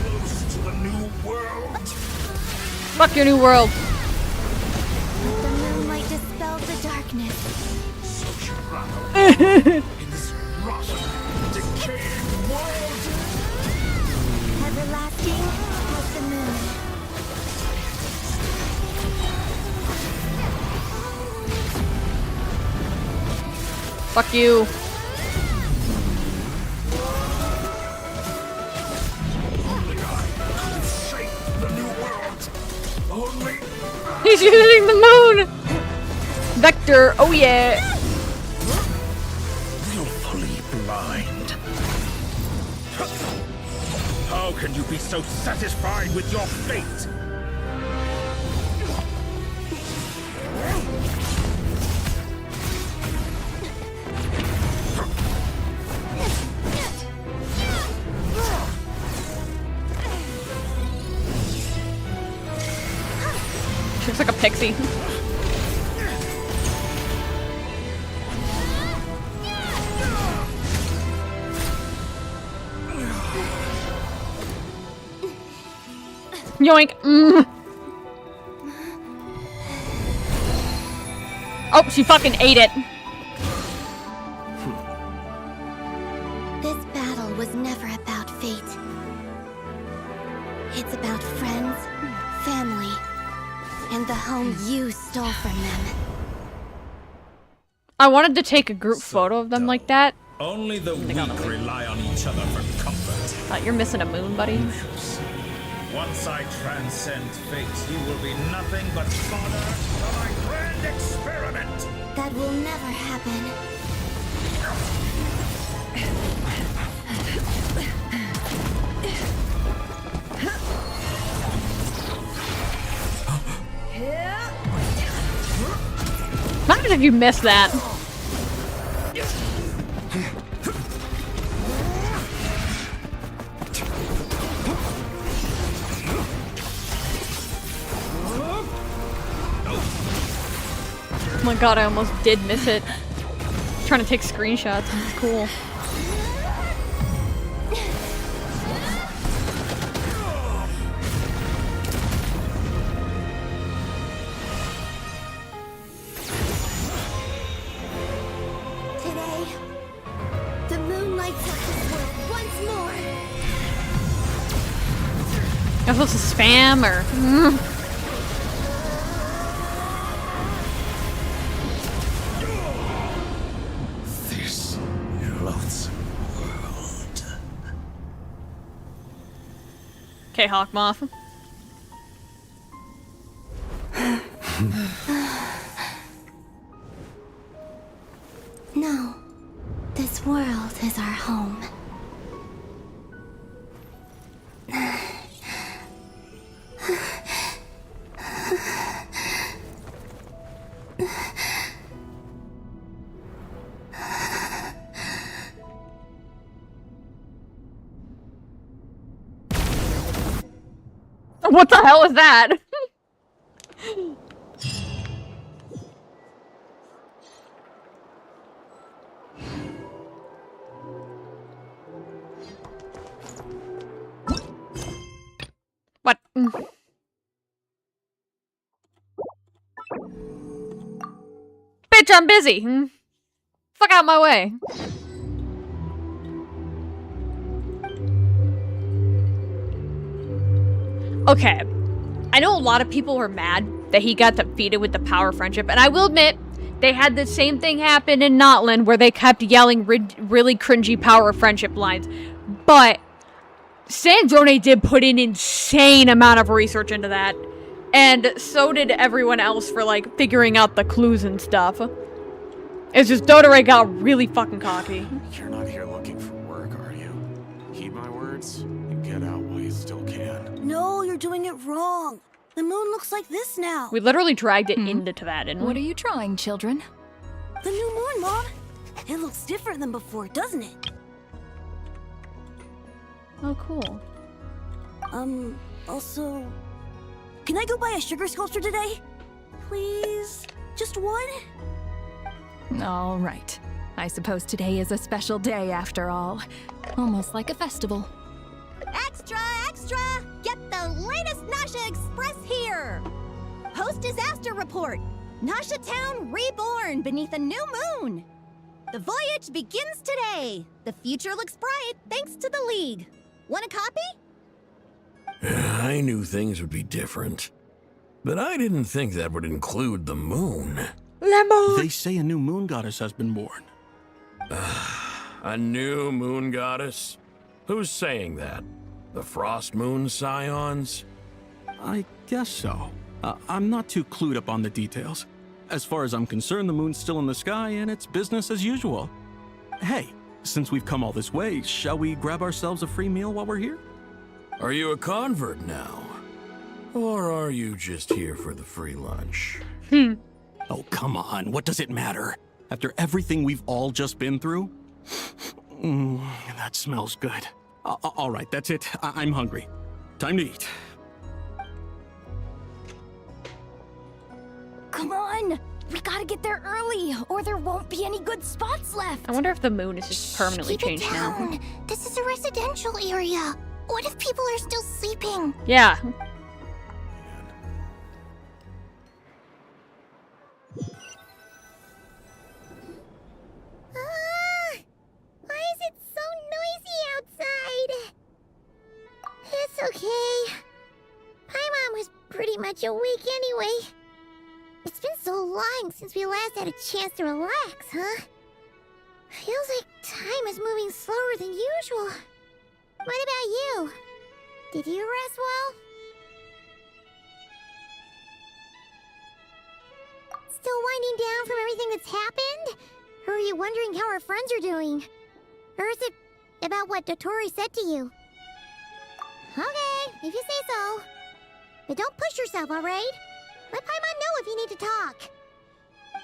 Close to the new world. Fuck your new world. Let the moonlight dispel the darkness. Such rattle in this rotten, decaying world. Everlasting as the moon. Fuck you. Only I could shape the new world. Only He's using the moon! Vector, oh yeah! willfully blind. How can you be so satisfied with your fate? She looks like a pixie. Yoink! Oh, she fucking ate it! This battle was never about fate. It's about friends, family, and the home you stole from them. I wanted to take a group photo of them like that. Only the weak rely on each other for comfort. You're missing a moon, buddy. Once I transcend fate, you will be nothing but fodder for my grand experiment. That will never happen. Imagine if you missed that. Oh my god, I almost did miss it. Trying to take screenshots, it's cool. away. The moon lights up this world once more. Am I supposed to spam or? This loathsome world. Okay, Hawkmoth. No, this world is our home. What the hell is that? What? Bitch, I'm busy. Fuck out my way. Okay. I know a lot of people were mad that he got defeated with the power of friendship, and I will admit, they had the same thing happen in Notland where they kept yelling really cringy power of friendship lines. But Sandrone did put an insane amount of research into that. And so did everyone else for, like, figuring out the clues and stuff. It's just Dodore got really fucking cocky. You're not here looking for work, are you? Heed my words and get out while you still can. No, you're doing it wrong. The moon looks like this now. We literally dragged it into that, didn't we? What are you trying, children? The new moon, Mom. It looks different than before, doesn't it? Oh, cool. Also... Can I go buy a sugar sculpture today? Please? Just one? All right. I suppose today is a special day after all. Almost like a festival. Extra, extra! Get the latest Nasha Express here! Post-disaster report! Nasha Town reborn beneath a new moon! The voyage begins today! The future looks bright thanks to the League. Want a copy? I knew things would be different, but I didn't think that would include the moon. They say a new moon goddess has been born. A new moon goddess? Who's saying that? The Frost Moon Scions? I guess so. I'm not too clued up on the details. As far as I'm concerned, the moon's still in the sky and it's business as usual. Hey, since we've come all this way, shall we grab ourselves a free meal while we're here? Are you a convert now? Or are you just here for the free lunch? Oh, come on. What does it matter? After everything we've all just been through? That smells good. All right, that's it. I'm hungry. Time to eat. Come on! We gotta get there early, or there won't be any good spots left! I wonder if the moon is just permanently changed now. This is a residential area. What if people are still sleeping? Yeah. Why is it so noisy outside? It's okay. Paimon was pretty much awake anyway. It's been so long since we last had a chance to relax, huh? Feels like time is moving slower than usual. What about you? Did you rest well? Still winding down from everything that's happened? Or are you wondering how our friends are doing? Or is it about what Dotori said to you? Okay, if you say so. But don't push yourself, alright? Let Paimon know if you need to talk.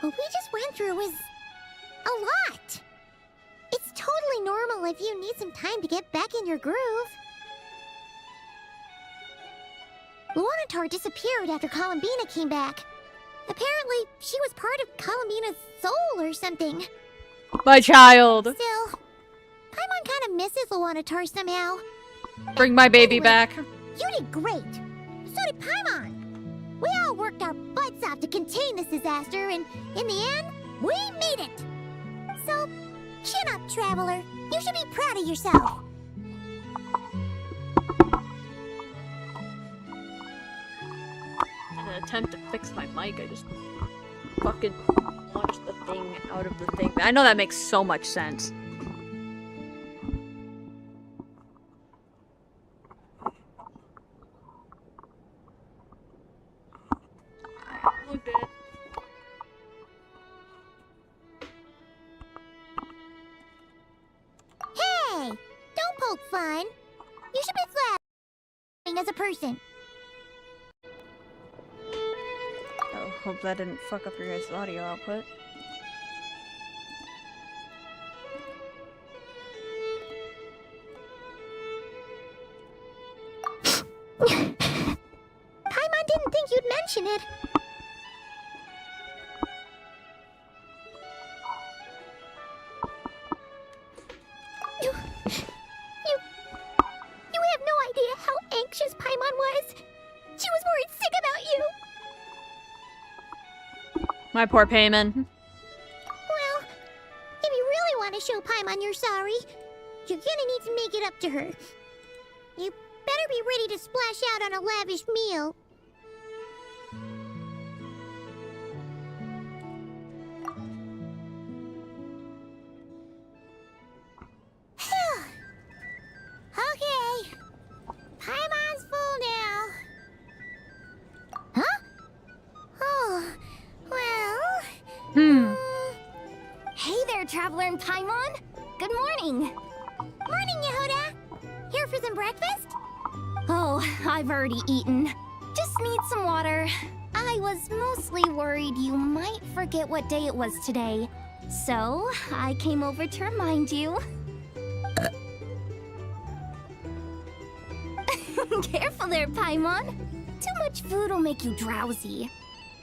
What we just went through was a lot. It's totally normal if you need some time to get back in your groove. Luanatar disappeared after Columbina came back. Apparently, she was part of Columbina's soul or something. My child. Still, Paimon kind of misses Luanatar somehow. Bring my baby back. You did great. So did Paimon. We all worked our butts off to contain this disaster, and in the end, we made it. So, Traveler. You should be proud of yourself. In an attempt to fix my mic, I just fucking launched the thing out of the thing. I know that makes so much sense. Look at it. Hey! Don't poke fun. You should be glad as a person. Oh, hope that didn't fuck up your guys' audio output. Paimon didn't think you'd mention it. You have no idea how anxious Paimon was. She was worried sick about you. My poor Payman. Well, if you really want to show Paimon you're sorry, you're gonna need to make it up to her. You better be ready to splash out on a lavish meal. Okay. Paimon's full now. Huh? Oh, well... Hey there, Traveler and Paimon. Good morning. Morning, Yehuda. Here for some breakfast? Oh, I've already eaten. Just need some water. I was mostly worried you might forget what day it was today. So, I came over to remind you. Careful there, Paimon. Too much food will make you drowsy.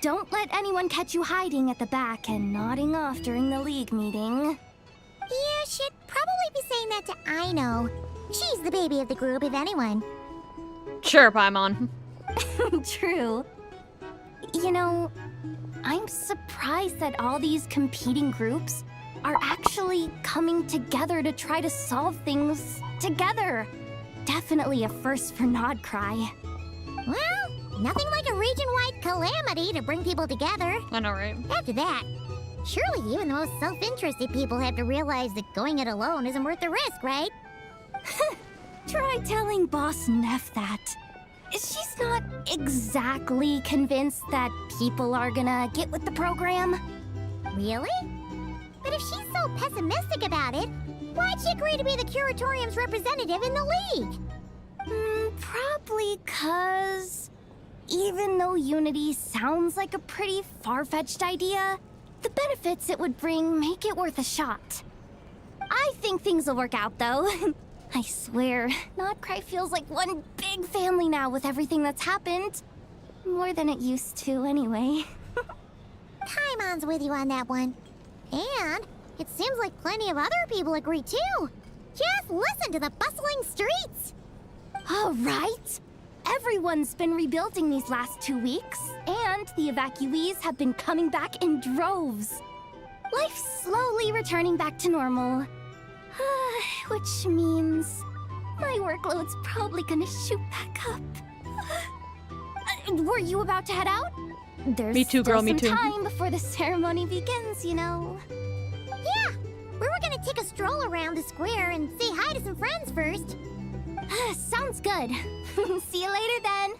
Don't let anyone catch you hiding at the back and nodding off during the League meeting. Yeah, should probably be saying that to Aino. She's the baby of the group, if anyone. Sure, Paimon. True. You know, I'm surprised that all these competing groups are actually coming together to try to solve things together. Definitely a first for Nod-Krai. Well, nothing like a region-wide calamity to bring people together. I know, right? After that, surely even the most self-interested people have to realize that going it alone isn't worth the risk, right? Try telling Boss Neff that. She's not exactly convinced that people are gonna get with the program. Really? But if she's so pessimistic about it, why'd she agree to be the Curatorium's representative in the League? Probably 'cause even though Unity sounds like a pretty far-fetched idea, the benefits it would bring make it worth a shot. I think things will work out, though. I swear, Nod-Krai feels like one big family now with everything that's happened. More than it used to, anyway. Paimon's with you on that one. And it seems like plenty of other people agree, too. Just listen to the bustling streets. All right. Everyone's been rebuilding these last 2 weeks, and the evacuees have been coming back in droves. Life's slowly returning back to normal. Which means my workload's probably gonna shoot back up. Were you about to head out? There's Me too, girl, me still too. some time before the ceremony begins, you know. Yeah, we were gonna take a stroll around the square and say hi to some friends first. Sounds good. See you later then.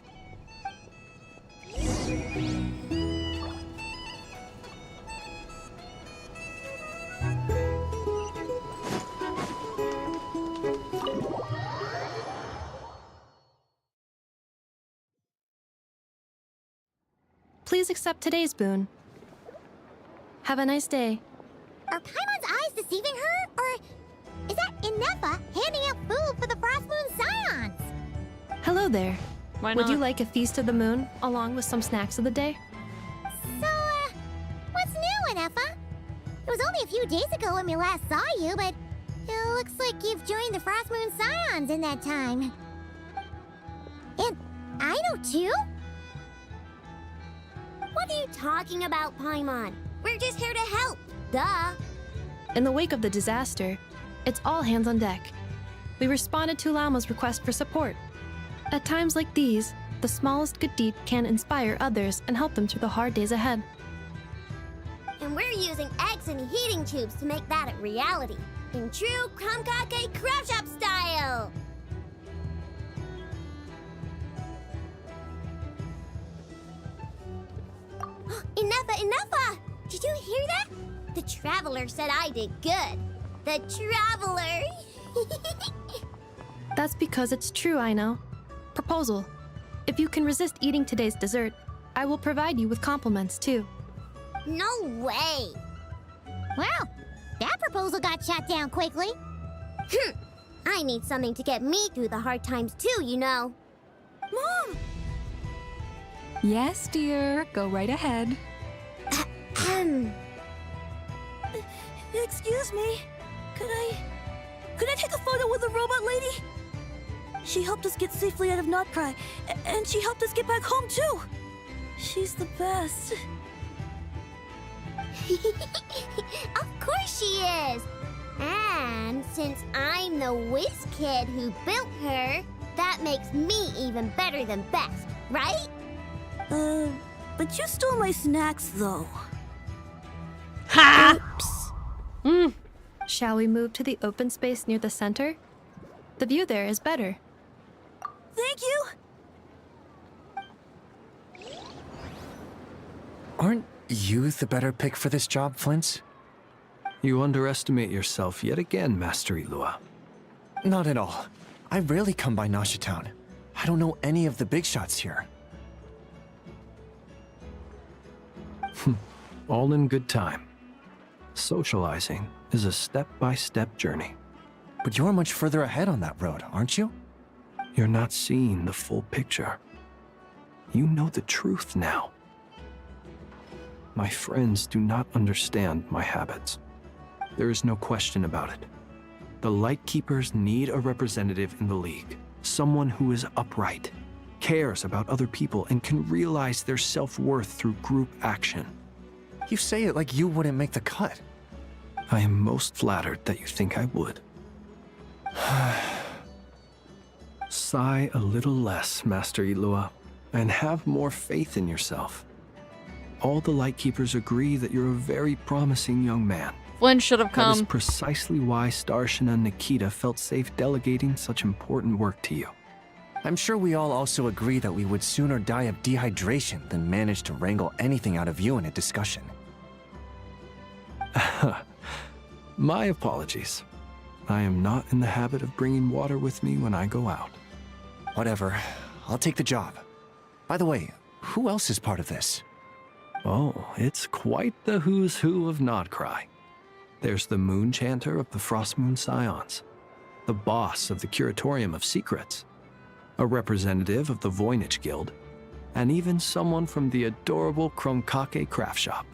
Please accept today's boon. Have a nice day. Are Paimon's eyes deceiving her? Or is that Inefa handing out food for the Frost Moon Scions? Hello there. Why Would you not? like a feast of the moon, along with some snacks of the day? So, what's new, Inefa? It was only a few days ago when we last saw you, but it looks like you've joined the Frost Moon Scions in that time. And I know too? What are you talking about, Paimon? We're just here to help. Duh. In the wake of the disaster, It's all hands on deck. We responded to Lama's request for support. At times like these, the smallest good deed can inspire others and help them through the hard days ahead. And we're using eggs and heating tubes to make that a reality, in true Krumkake craft shop style! Enough! Did you hear that? The Traveler said I did good. The Traveler! That's because it's true, I know. Proposal. If you can resist eating today's dessert, I will provide you with compliments too. No way! Well, that proposal got shot down quickly. I need something to get me through the hard times too, you know. Mom! Yes, dear. Go right ahead. Excuse me. Could I take a photo with the robot lady? She helped us get safely out of Nod-Krai, and she helped us get back home too. She's the best. Of course she is! And since I'm the whiz kid who built her, that makes me even better than best, right? But you stole my snacks though. Ha! Oops. Shall we move to the open space near the center? The view there is better. Thank you! Aren't you the better pick for this job, Flint? You underestimate yourself yet again, Master Ilua. Not at all. I rarely come by Nasha Town. I don't know any of the big shots here. All in good time. Socializing is a step-by-step journey. But you're much further ahead on that road, aren't you? You're not seeing the full picture. You know the truth now. My friends do not understand my habits. There is no question about it. The Lightkeepers need a representative in the League. Someone who is upright, cares about other people, and can realize their self-worth through group action. You say it like you wouldn't make the cut. I am most flattered that you think I would. Sigh a little less, Master Ilua, and have more faith in yourself. All the Lightkeepers agree that you're a very promising young man. Flynn should have That is come. precisely why Starshin and Nikita felt safe delegating such important work to you. I'm sure we all also agree that we would sooner die of dehydration than manage to wrangle anything out of you in a discussion. My apologies. I am not in the habit of bringing water with me when I go out. Whatever. I'll take the job. By the way, who else is part of this? Oh, it's quite the who's who of Nod-Krai. There's the Moon Chanter of the Frost Moon Scions, the boss of the Curatorium of Secrets, a representative of the Voynich Guild, and even someone from the adorable Krumkake craft shop.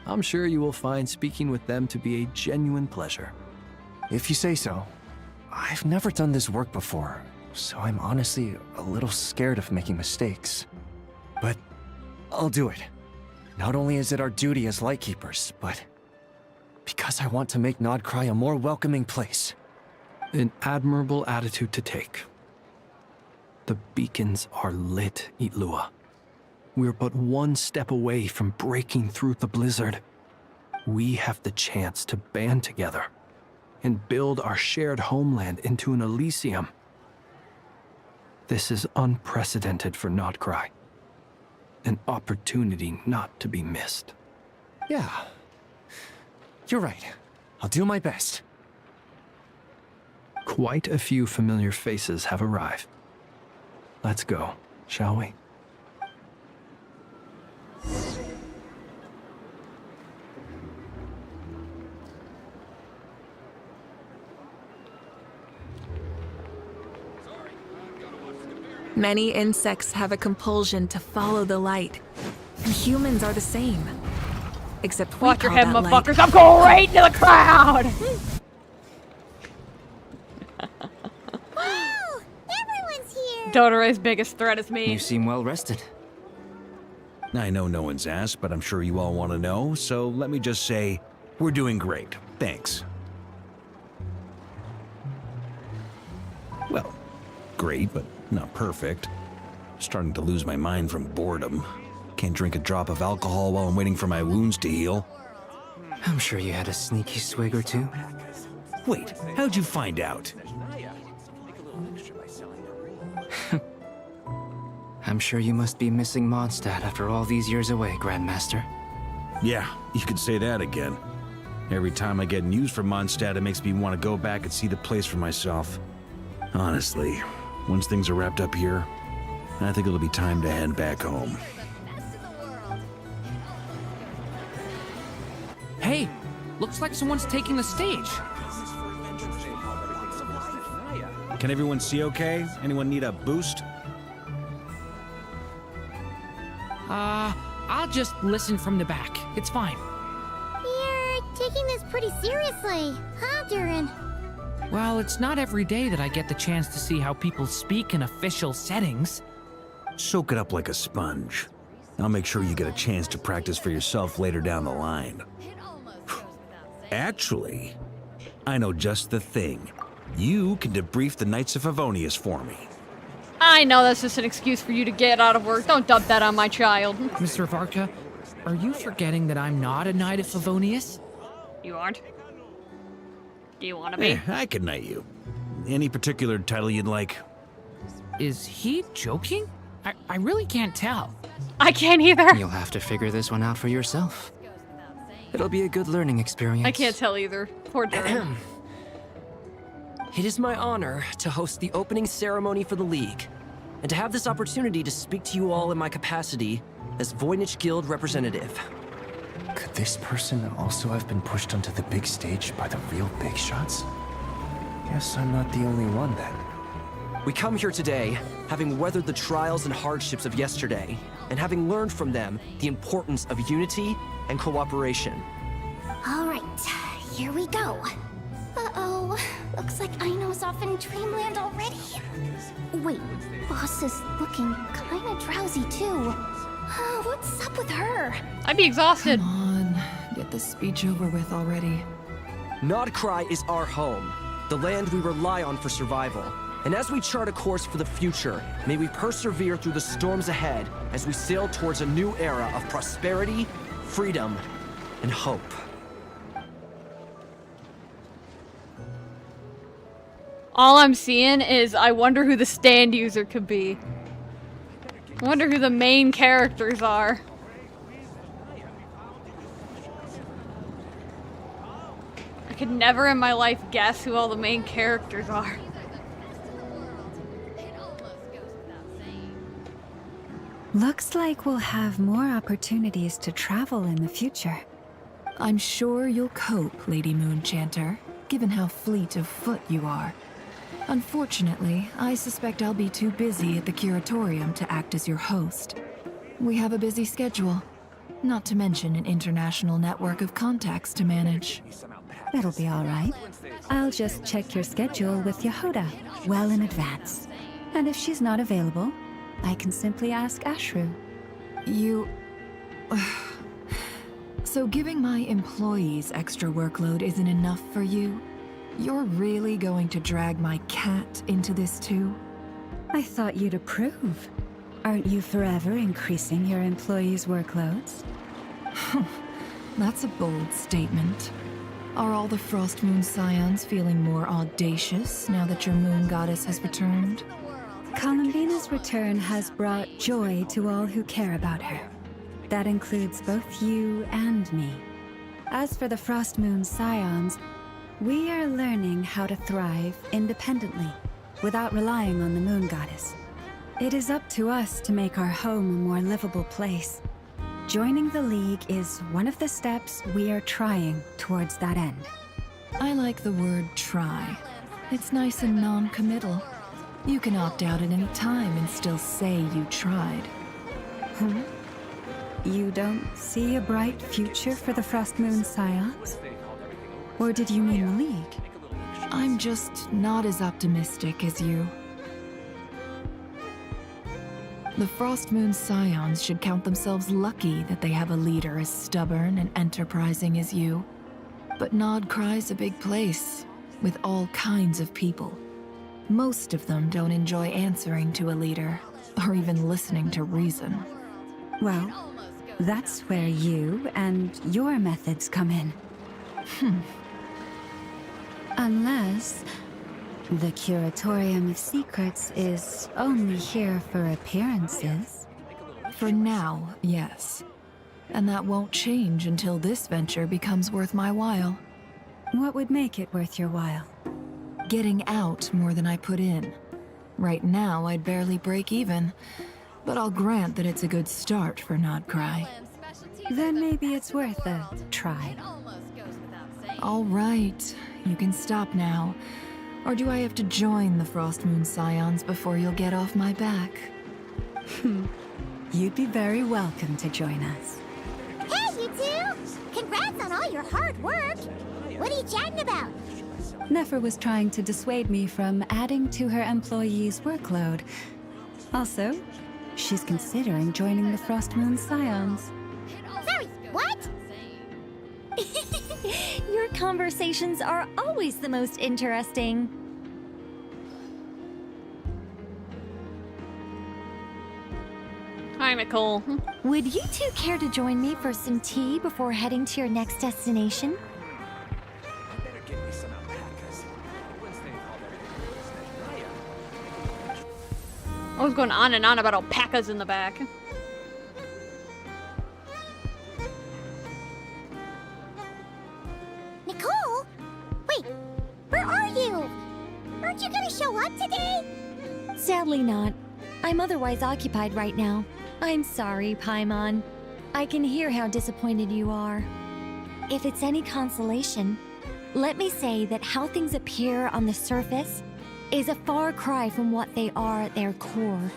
I'm sure you will find speaking with them to be a genuine pleasure. If you say so. I've never done this work before, so I'm honestly a little scared of making mistakes. But I'll do it. Not only is it our duty as Lightkeepers, but because I want to make Nod-Krai a more welcoming place. An admirable attitude to take. The beacons are lit, Ilua. We're but one step away from breaking through the blizzard. We have the chance to band together and build our shared homeland into an Elysium. This is unprecedented for Nod-Krai. An opportunity not to be missed. Yeah. You're right. I'll do my best. Quite a few familiar faces have arrived. Let's go, shall we? Many insects have a compulsion to follow the light, and humans are the same. Except we Watch your call head, that light motherfuckers. I'm going right into the crowd! Wow! Everyone's here! Dodore's biggest threat is me. You seem well rested. I know no one's asked, but I'm sure you all want to know, so let me just say, we're doing great. Thanks. great, but not perfect. Starting to lose my mind from boredom. Can't drink a drop of alcohol while I'm waiting for my wounds to heal. I'm sure you had a sneaky swig or two. Wait, how'd you find out? I'm sure you must be missing Mondstadt after all these years away, Grandmaster. Yeah, you could say that again. Every time I get news from Mondstadt, it makes me want to go back and see the place for myself. Honestly, once things are wrapped up here, I think it'll be time to head back home. Hey, looks like someone's taking the stage. Can everyone see okay? Anyone need a boost? I'll just listen from the back. It's fine. You're taking this pretty seriously, huh, Durin? Well, it's not every day that I get the chance to see how people speak in official settings. Soak it up like a sponge. I'll make sure you get a chance to practice for yourself later down the line. Actually, I know just the thing. You can debrief the Knights of Favonius for me. I know that's just an excuse for you to get out of work. Don't dump that on my child. Mr. Varka, are you forgetting that I'm not a Knight of Favonius? You aren't? Do you want to be? I can knight you. Any particular title you'd like? Is he joking? I really can't tell. I can't either. You'll have to figure this one out for yourself. It'll be a good learning experience. I can't tell either. Poor Durin. It is my honor to host the opening ceremony for the League, and to have this opportunity to speak to you all in my capacity as Voynich Guild representative. Could this person also have been pushed onto the big stage by the real big shots? Guess I'm not the only one then. We come here today, having weathered the trials and hardships of yesterday, and having learned from them the importance of unity and cooperation. All right, here we go. Uh-oh, looks like Aino's off in dreamland already. Wait, Boss is looking kinda drowsy too. What's up with her? I'd be exhausted. Come on, get this speech over with already. Nod-Krai is our home, the land we rely on for survival. And as we chart a course for the future, may we persevere through the storms ahead as we sail towards a new era of prosperity, freedom, and hope. All I'm seeing is I wonder who the stand user could be. I wonder who the main characters are. I could never in my life guess who all the main characters are. Looks like we'll have more opportunities to travel in the future. I'm sure you'll cope, Lady Moonchanter, given how fleet of foot you are. Unfortunately, I suspect I'll be too busy at the Curatorium to act as your host. We have a busy schedule, not to mention an international network of contacts to manage. That'll be all right. I'll just check your schedule with Yehoda well in advance. And if she's not available, I can simply ask Ashru. You... So giving my employees extra workload isn't enough for you? You're really going to drag my cat into this too? I thought you'd approve. Aren't you forever increasing your employees' workloads? That's a bold statement. Are all the Frost Moon Scions feeling more audacious now that your moon goddess has returned? Columbina's return has brought joy to all who care about her. That includes both you and me. As for the Frost Moon Scions, we are learning how to thrive independently, without relying on the moon goddess. It is up to us to make our home a more livable place. Joining the League is one of the steps we are trying towards that end. I like the word try. It's nice and non-committal. You can opt out at any time and still say you tried. You don't see a bright future for the Frost Moon Scions? Or did you mean the League? I'm just not as optimistic as you. The Frost Moon Scions should count themselves lucky that they have a leader as stubborn and enterprising as you. But Nod-Krai's a big place, with all kinds of people. Most of them don't enjoy answering to a leader, or even listening to reason. Well, that's where you and your methods come in. Unless the Curatorium of Secrets is only here for appearances. For now, yes. And that won't change until this venture becomes worth my while. What would make it worth your while? Getting out more than I put in. Right now, I'd barely break even, but I'll grant that it's a good start for Nod-Krai. Then maybe it's worth a try. All right, you can stop now. Or do I have to join the Frost Moon Scions before you'll get off my back? You'd be very welcome to join us. Hey, you two! Congrats on all your hard work! What are you chatting about? Nefer was trying to dissuade me from adding to her employees' workload. Also, she's considering joining the Frost Moon Scions. Sorry, what? Your conversations are always the most interesting. Hi, Nicole. Would you two care to join me for some tea before heading to your next destination? I was going on and on about alpacas in the back. Nicole? Wait, where are you? Aren't you gonna show up today? Sadly not. I'm otherwise occupied right now. I'm sorry, Paimon. I can hear how disappointed you are. If it's any consolation, let me say that how things appear on the surface is a far cry from what they are at their core.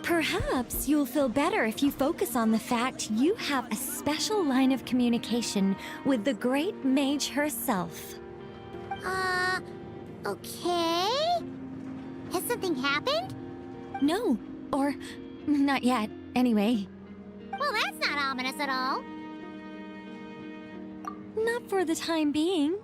Perhaps you'll feel better if you focus on the fact you have a special line of communication with the great mage herself. Okay? Has something happened? No, or not yet, anyway. Well, that's not ominous at all. Not for the time being.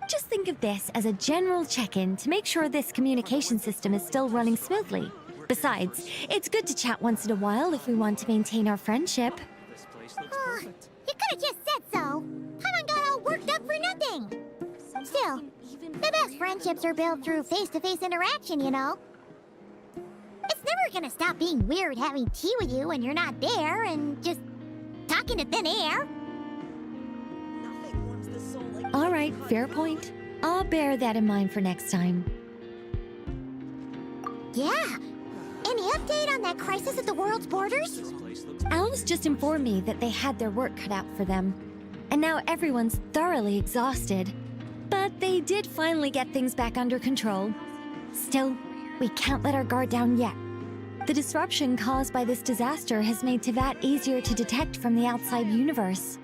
Just think of this as a general check-in to make sure this communication system is still running smoothly. Besides, it's good to chat once in a while if we want to maintain our friendship. You could have just said so. Paimon got all worked up for nothing. Still, the best friendships are built through face-to-face interaction, you know. It's never gonna stop being weird having tea with you when you're not there and just talking to thin air. All right, fair point. I'll bear that in mind for next time. Yeah. Any update on that crisis at the world's borders? Alice just informed me that they had their work cut out for them. And now everyone's thoroughly exhausted. But they did finally get things back under control. Still, we can't let our guard down yet. The disruption caused by this disaster has made Teyvat easier to detect from the outside universe.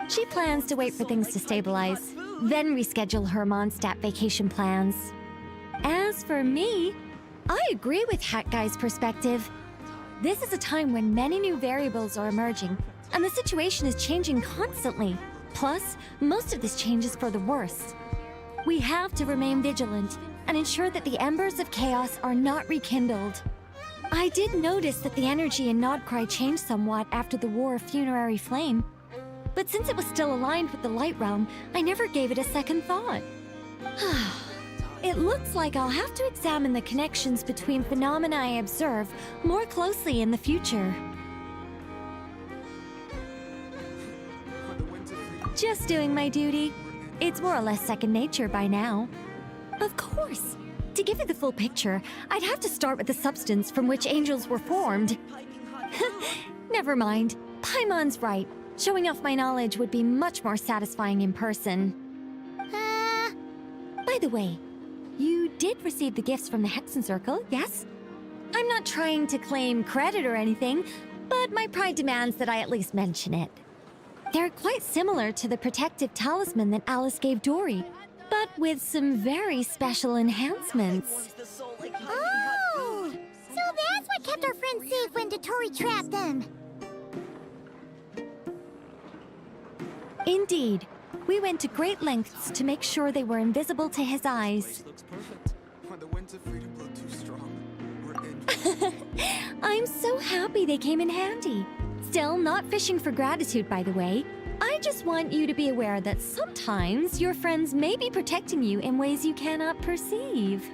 She plans to wait for things to stabilize, then reschedule her Mondstadt vacation plans. As for me, I agree with Hat Guy's perspective. This is a time when many new variables are emerging, and the situation is changing constantly. Plus, most of this change is for the worse. We have to remain vigilant and ensure that the embers of chaos are not rekindled. I did notice that the energy in Nod-Krai changed somewhat after the War of Funerary Flame, but since it was still aligned with the Light Realm, I never gave it a second thought. It looks like I'll have to examine the connections between phenomena I observe more closely in the future. Just doing my duty. It's more or less second nature by now. Of course. To give you the full picture, I'd have to start with the substance from which angels were formed. Never mind. Paimon's right. Showing off my knowledge would be much more satisfying in person. By the way, you did receive the gifts from the Hexen Circle, yes? I'm not trying to claim credit or anything, but my pride demands that I at least mention it. They're quite similar to the protective talisman that Alice gave Dory, but with some very special enhancements. Oh! So that's what kept our friends safe when Dory trapped them. Indeed. We went to great lengths to make sure they were invisible to his eyes. I'm so happy they came in handy. Still not fishing for gratitude, by the way. I just want you to be aware that sometimes your friends may be protecting you in ways you cannot perceive.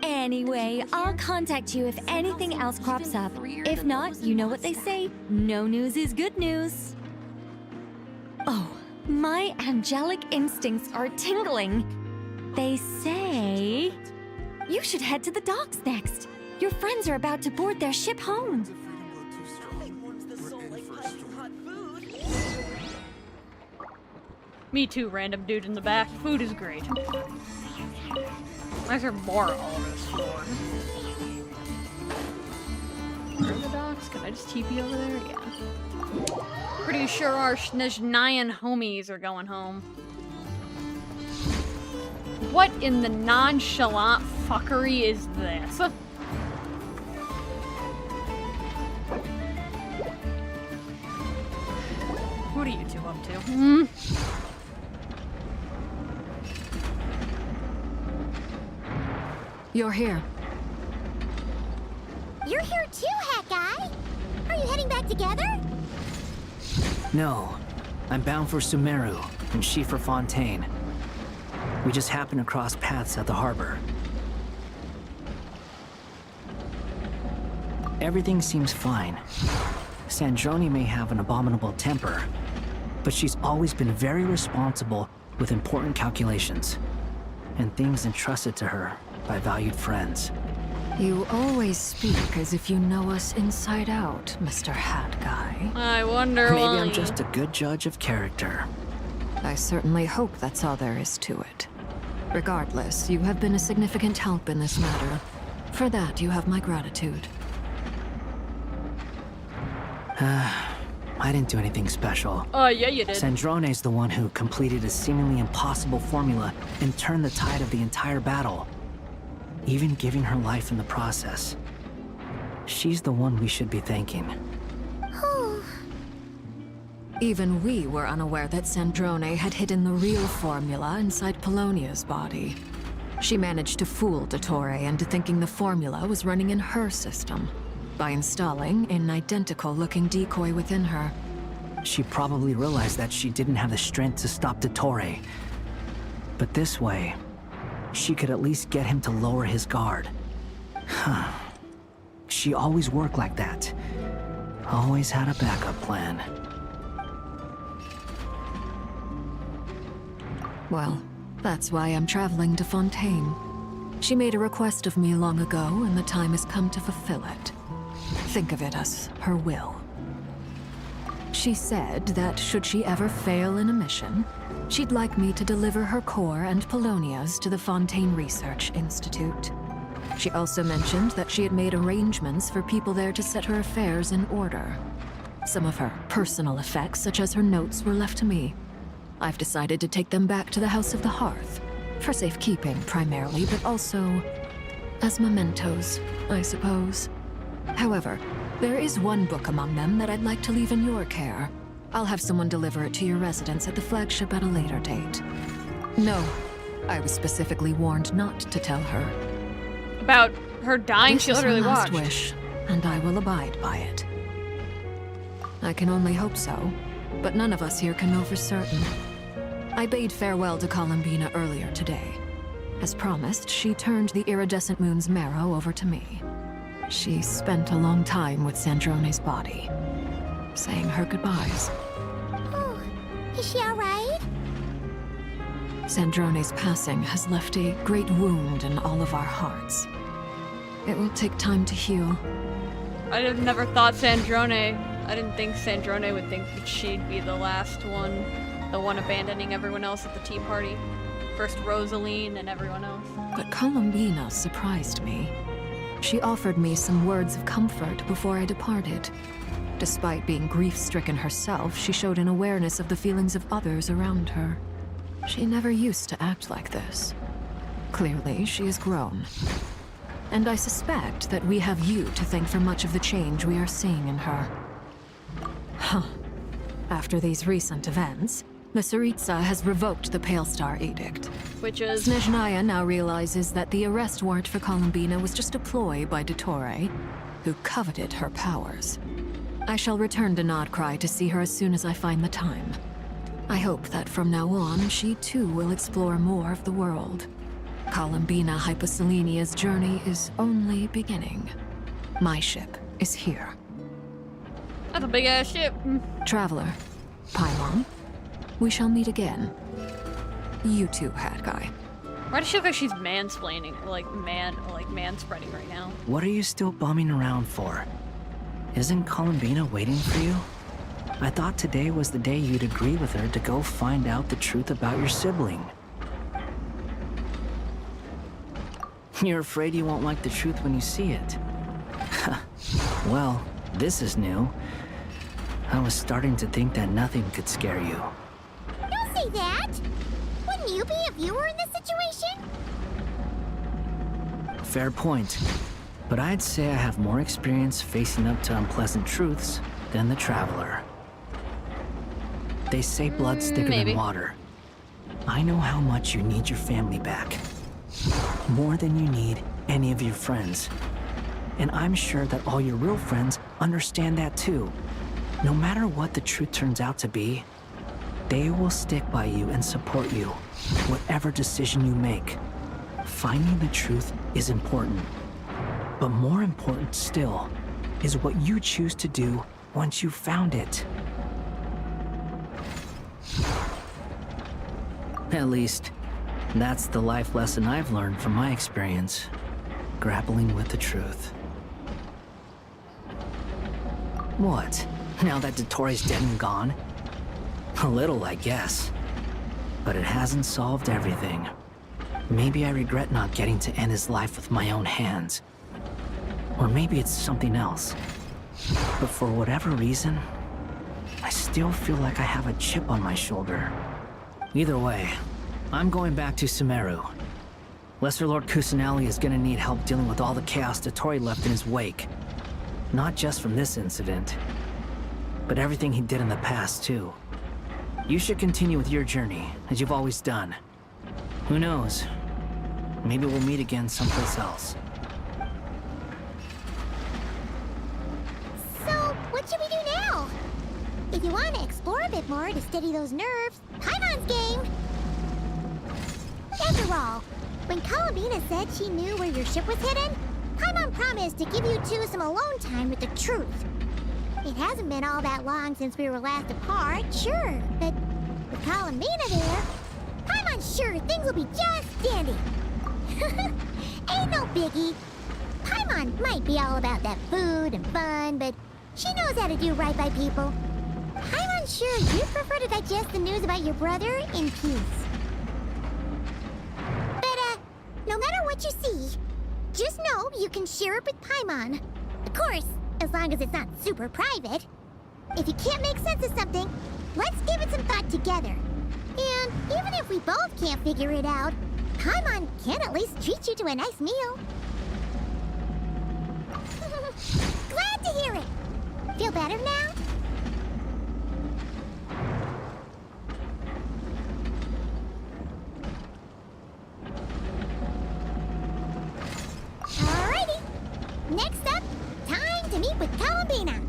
Anyway, I'll contact you if anything else crops up. If not, you know what they say, no news is good news. Oh, my angelic instincts are tingling. They say you should head to the docks next. Your friends are about to board their ship home. Me too, random dude in the back. Food is great. Why is there more all over this floor? Where are the docks? Can I just TP over there? Yeah. Pretty sure our Snezhnayan homies are going home. What in the nonchalant fuckery is this? What are you two up to? You're here. You're here too, Hat Guy. Are you heading back together? No. I'm bound for Sumeru, and she for Fontaine. We just happened to cross paths at the harbor. Everything seems fine. Sandrone may have an abominable temper, but she's always been very responsible with important calculations and things entrusted to her by valued friends. You always speak as if you know us inside out, Mr. Hat Guy. I wonder Maybe why. I'm just a good judge of character. I certainly hope that's all there is to it. Regardless, you have been a significant help in this matter. For that, you have my gratitude. I didn't do anything special. Oh, yeah, you did. Sandrone's the one who completed a seemingly impossible formula and turned the tide of the entire battle, even giving her life in the process. She's the one we should be thanking. Even we were unaware that Sandrone had hidden the real formula inside Polonia's body. She managed to fool Dottore into thinking the formula was running in her system by installing an identical-looking decoy within her. She probably realized that she didn't have the strength to stop Dottore. But this way, she could at least get him to lower his guard. Huh. She always worked like that. Always had a backup plan. Well, that's why I'm traveling to Fontaine. She made a request of me long ago, and the time has come to fulfill it. Think of it as her will. She said that should she ever fail in a mission, she'd like me to deliver her core and Polonia's to the Fontaine Research Institute. She also mentioned that she had made arrangements for people there to set her affairs in order. Some of her personal effects, such as her notes, were left to me. I've decided to take them back to the House of the Hearth, for safekeeping primarily, but also as mementos, I suppose. However, there is one book among them that I'd like to leave in your care. I'll have someone deliver it to your residence at the flagship at a later date. No, I was specifically warned not to tell her. About her dying, she literally This is her last watched. wish, and I will abide by it. I can only hope so, but none of us here can know for certain. I bade farewell to Columbina earlier today. As promised, she turned the iridescent moon's marrow over to me. She spent a long time with Sandrone's body, saying her goodbyes. Oh, is she alright? Sandrone's passing has left a great wound in all of our hearts. It will take time to heal. I never thought Sandrone. I didn't think Sandrone would think that she'd be the last one. The one abandoning everyone else at the tea party. First Rosaline and everyone else. But Columbina surprised me. She offered me some words of comfort before I departed. Despite being grief-stricken herself, she showed an awareness of the feelings of others around her. She never used to act like this. Clearly, she has grown. And I suspect that we have you to thank for much of the change we are seeing in her. Huh. After these recent events, The Tsaritsa has revoked the Pale Star Edict. Which is? Snezhnaya now realizes that the arrest warrant for Columbina was just a ploy by Dottore, who coveted her powers. I shall return to Nod-Krai to see her as soon as I find the time. I hope that from now on, she too will explore more of the world. Columbina Hyposelenia's journey is only beginning. My ship is here. That's a big-ass ship. Traveler, Paimon, we shall meet again. You too, Hat Guy. Why does she look like she's mansplaining, like manspreading right now? What are you still bumming around for? Isn't Columbina waiting for you? I thought today was the day you'd agree with her to go find out the truth about your sibling. You're afraid you won't like the truth when you see it. Well, this is new. I was starting to think that nothing could scare you. Don't say that! Wouldn't you be if you were in this situation? Fair point. But I'd say I have more experience facing up to unpleasant truths than the Traveler. They say blood's thicker than water. I know how much you need your family back. More than you need any of your friends. And I'm sure that all your real friends understand that too. No matter what the truth turns out to be, they will stick by you and support you, whatever decision you make. Finding the truth is important. But more important still is what you choose to do once you've found it. At least, that's the life lesson I've learned from my experience, grappling with the truth. What? Now that Dottore's dead and gone? A little, I guess. But it hasn't solved everything. Maybe I regret not getting to end his life with my own hands. Or maybe it's something else. But for whatever reason, I still feel like I have a chip on my shoulder. Either way, I'm going back to Sumeru. Lesser Lord Kusanali is gonna need help dealing with all the chaos Dottore left in his wake. Not just from this incident, but everything he did in the past, too. You should continue with your journey, as you've always done. Who knows? Maybe we'll meet again someplace else. So, what should we do now? If you want to explore a bit more to steady those nerves, Paimon's game! After all, when Columbina said she knew where your ship was hidden, Paimon promised to give you two some alone time with the truth. It hasn't been all that long since we were last apart, sure, but with Columbina there, Paimon's sure things will be just dandy. Ain't no biggie. Paimon might be all about that food and fun, but she knows how to do right by people. Paimon's sure you'd prefer to digest the news about your brother in peace. But, no matter what you see, just know you can share it with Paimon. Of course, as long as it's not super private. If you can't make sense of something, let's give it some thought together. And even if we both can't figure it out, Paimon can at least treat you to a nice meal. Glad to hear it. Feel better now? Alrighty. Next up, time to meet with Columbina.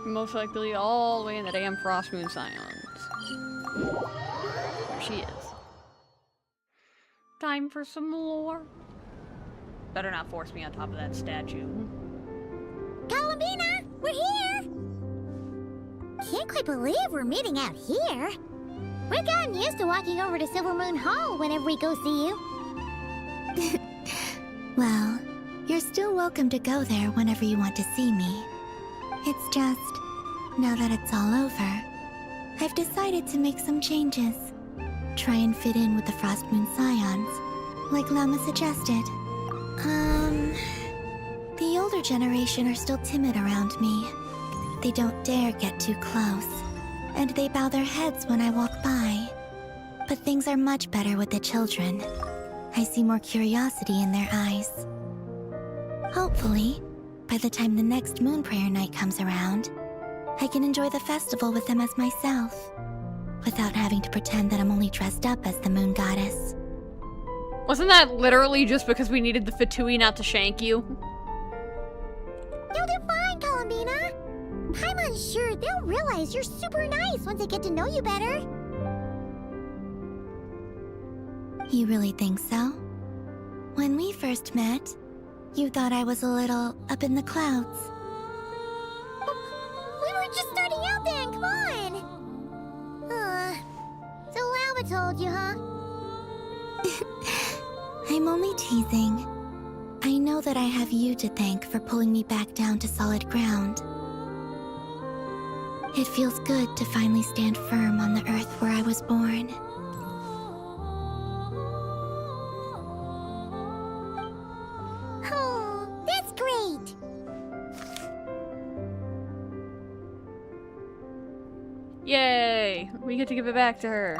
Most likely all the way in the damn Frost Moon Scions. There she is. Time for some more. Better not force me on top of that statue. Columbina, we're here! Can't quite believe we're meeting out here. We've gotten used to walking over to Silver Moon Hall whenever we go see you. Well, you're still welcome to go there whenever you want to see me. It's just, now that it's all over, I've decided to make some changes. Try and fit in with the Frost Moon Scions, like Lama suggested. The older generation are still timid around me. They don't dare get too close, and they bow their heads when I walk by. But things are much better with the children. I see more curiosity in their eyes. Hopefully, by the time the next moon prayer night comes around, I can enjoy the festival with them as myself, without having to pretend that I'm only dressed up as the moon goddess. Wasn't that literally just because we needed the Fatui not to shank you? You'll do fine, Columbina. I'm unsure they'll realize you're super nice once they get to know you better. You really think so? When we first met, you thought I was a little up in the clouds. We were just starting out then, come on! So Lava told you, huh? I'm only teasing. I know that I have you to thank for pulling me back down to solid ground. It feels good to finally stand firm on the earth where I was born. Oh, that's great! Yay! We get to give it back to her.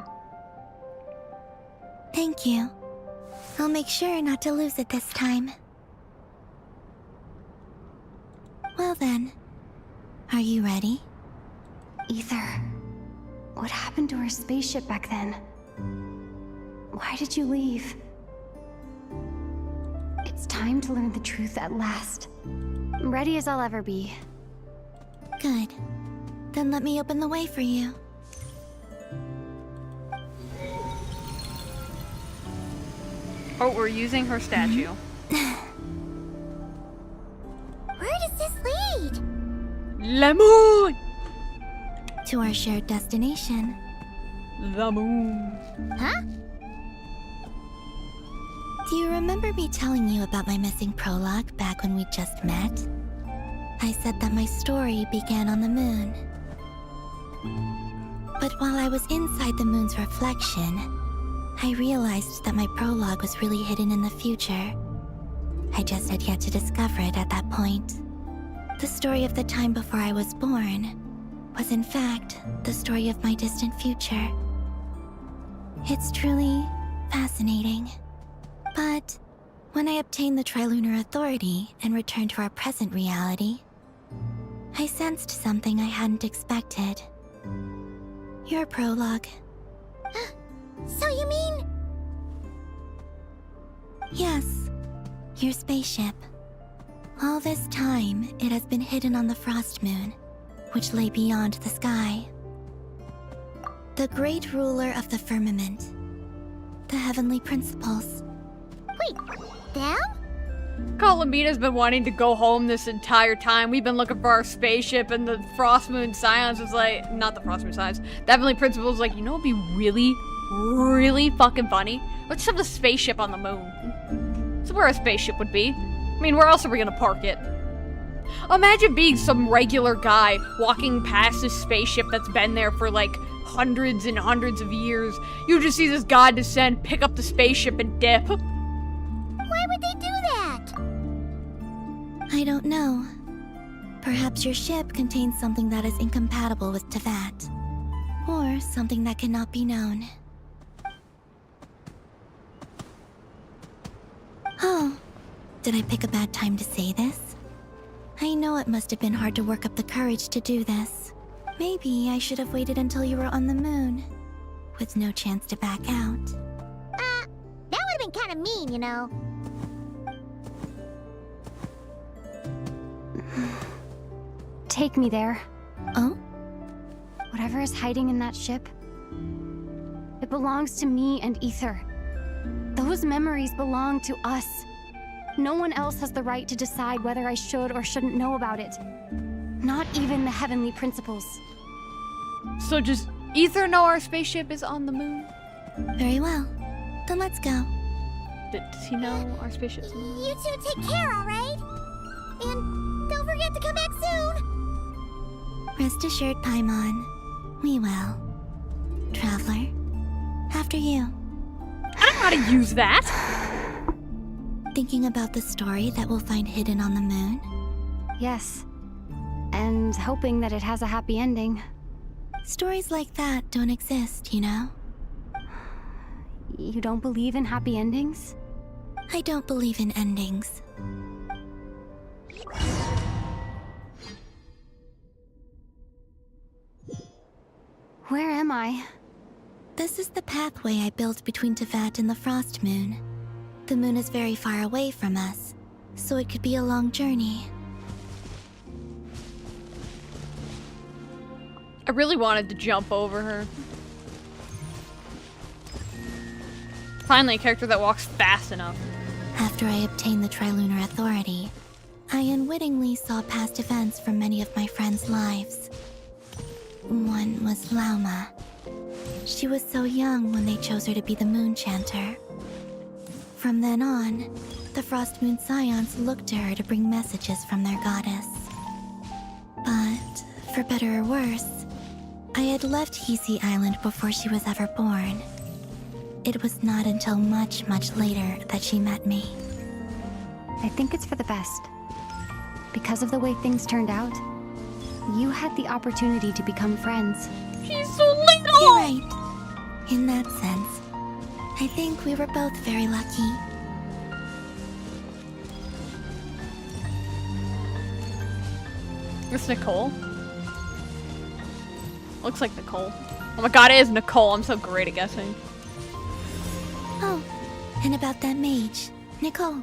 Thank you. I'll make sure not to lose it this time. Well then, are you ready? Ether, what happened to our spaceship back then? Why did you leave? It's time to learn the truth at last. I'm ready as I'll ever be. Good. Then let me open the way for you. Oh, we're using her statue. Where does this lead? Le moon! To our shared destination. The moon. Huh? Do you remember me telling you about my missing prologue back when we just met? I said that my story began on the moon. But while I was inside the moon's reflection, I realized that my prologue was really hidden in the future. I just had yet to discover it at that point. The story of the time before I was born was in fact the story of my distant future. It's truly fascinating. But when I obtained the Trilunar Authority and returned to our present reality, I sensed something I hadn't expected. Your prologue. So you mean... Yes, your spaceship. All this time, it has been hidden on the Frost Moon, which lay beyond the sky. The great ruler of the firmament. The heavenly principles. Wait, them? Columbina's been wanting to go home this entire time. We've been looking for our spaceship, and the Frost Moon Scions was like, not the Frost Moon Scions, the Heavenly Principles was like, you know what'd be really fucking funny? Let's have the spaceship on the moon. That's where a spaceship would be. I mean, where else are we gonna park it? Imagine being some regular guy walking past this spaceship that's been there for like hundreds and hundreds of years. You just see this guy descend, pick up the spaceship, and dip. Why would they do that? I don't know. Perhaps your ship contains something that is incompatible with Tevat. Or something that cannot be known. Oh, did I pick a bad time to say this? I know it must have been hard to work up the courage to do this. Maybe I should have waited until you were on the moon, with no chance to back out. That would have been kind of mean, you know. Take me there. Oh? Whatever is hiding in that ship, it belongs to me and Ether. Those memories belong to us. No one else has the right to decide whether I should or shouldn't know about it. Not even the Heavenly Principles. So does Ether know our spaceship is on the moon? Very well. Then let's go. Does he know our spaceship's on the moon? You two take care, alright? And don't forget to come back soon! Rest assured, Paimon. We will. Traveler, after you. I don't know how to use that! Thinking about the story that we'll find hidden on the moon? Yes. And hoping that it has a happy ending. Stories like that don't exist, you know? You don't believe in happy endings? I don't believe in endings. Where am I? This is the pathway I built between Teyvat and the Frost Moon. The moon is very far away from us, so it could be a long journey. I really wanted to jump over her. Finally, a character that walks fast enough. After I obtained the Trilunar Authority, I unwittingly saw past events from many of my friends' lives. One was Lauma. She was so young when they chose her to be the Moon Chanter. From then on, the Frost Moon Scions looked to her to bring messages from their goddess. But, for better or worse, I had left Hisi Island before she was ever born. It was not until much, much later that she met me. I think it's for the best. Because of the way things turned out, you had the opportunity to become friends. She's so little! You're right. In that sense, I think we were both very lucky. It's Nicole. Looks like Nicole. Oh my god, it is Nicole. I'm so great at guessing. Oh, and about that mage, Nicole.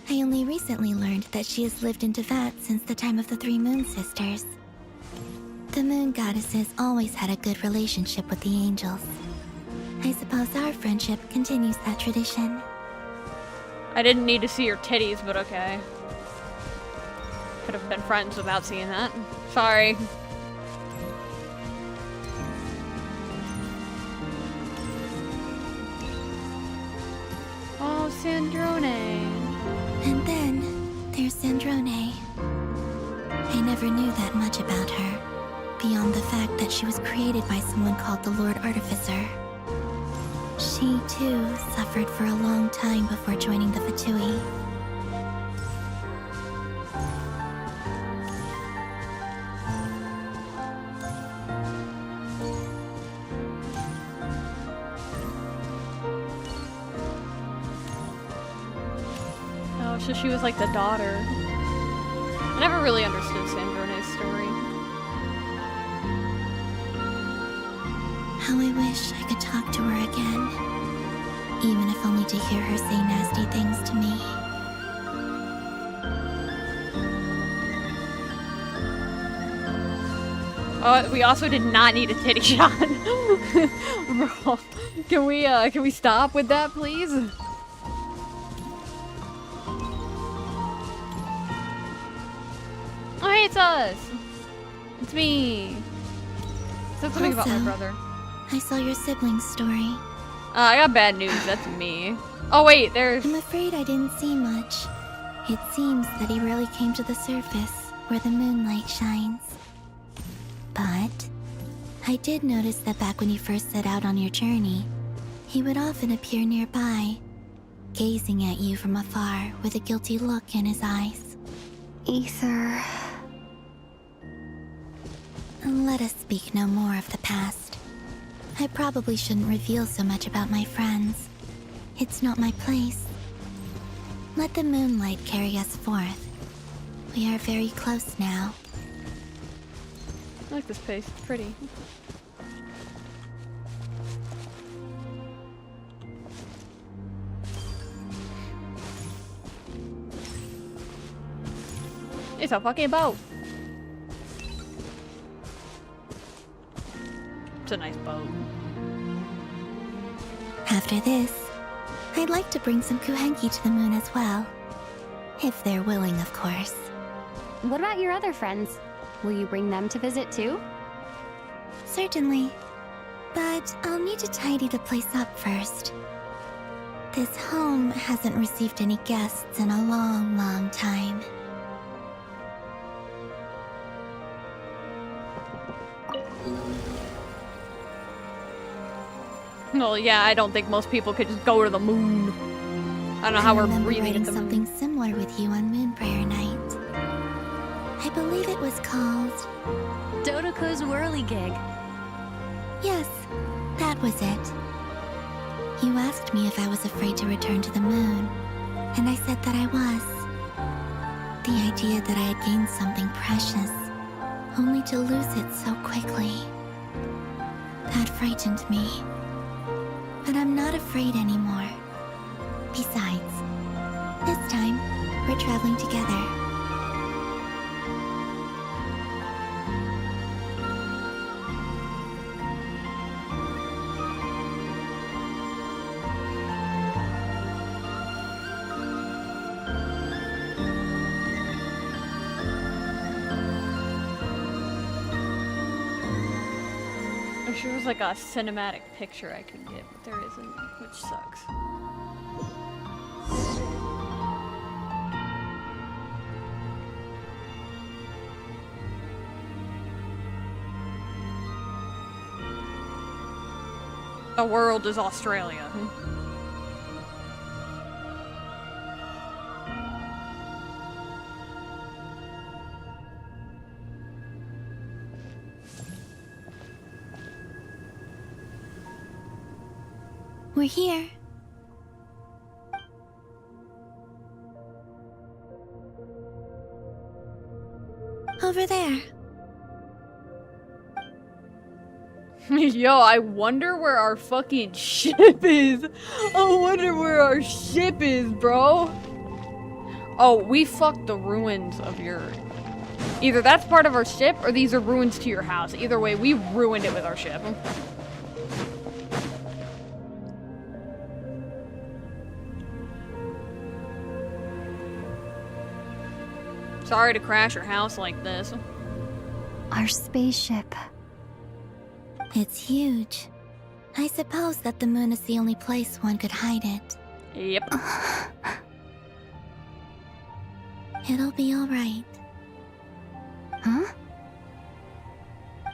I only recently learned that she has lived in Teyvat since the time of the Three Moon Sisters. The Moon Goddesses always had a good relationship with the angels. I suppose our friendship continues that tradition. I didn't need to see your titties, but okay. Could have been friends without seeing that. Sorry. Oh, Sandrone. And then, there's Sandrone. I never knew that much about her, beyond the fact that she was created by someone called the Lord Artificer. She, too, suffered for a long time before joining the Fatui. Oh, so she was like the daughter. I never really understood Sandrone's story. How I wish I could talk to her again, even if only to hear her say nasty things to me. Oh, we also did not need a titty shot. Bro, can we stop with that, please? Oh, hey, it's us. It's me. Said something about my Also, brother. I saw your sibling's story. I got bad news. That's me. Oh wait, there's. I'm afraid I didn't see much. It seems that he rarely came to the surface where the moonlight shines. But I did notice that back when you first set out on your journey, he would often appear nearby, gazing at you from afar with a guilty look in his eyes. Ether. Let us speak no more of the past. I probably shouldn't reveal so much about my friends. It's not my place. Let the moonlight carry us forth. We are very close now. I like this place. It's pretty. It's a fucking boat. It's a nice boat. After this, I'd like to bring some Kuhenki to the moon as well. If they're willing, of course. What about your other friends? Will you bring them to visit too? Certainly. But I'll need to tidy the place up first. This home hasn't received any guests in a long, long time. Well, yeah, I don't think most people could just go to the moon. I don't know how we're breathing writing at the something moon. similar with you on Moon Prayer Night. I believe it was called Dodoko's Whirligig. Yes, that was it. You asked me if I was afraid to return to the moon, and I said that I was. The idea that I had gained something precious, only to lose it so quickly. That frightened me. But I'm not afraid anymore. Besides, this time, we're traveling together. I wish there was like a cinematic picture I could get, but there isn't, which sucks. The world is Australia. We're here. Over there. Yo, I wonder where our fucking ship is. I wonder where our ship is, bro. Oh, we fucked the ruins of your... Either that's part of our ship, or these are ruins to your house. Either way, we ruined it with our ship. Sorry to crash your house like this. Our spaceship. It's huge. I suppose that the moon is the only place one could hide it. Yep. It'll be alright. Huh?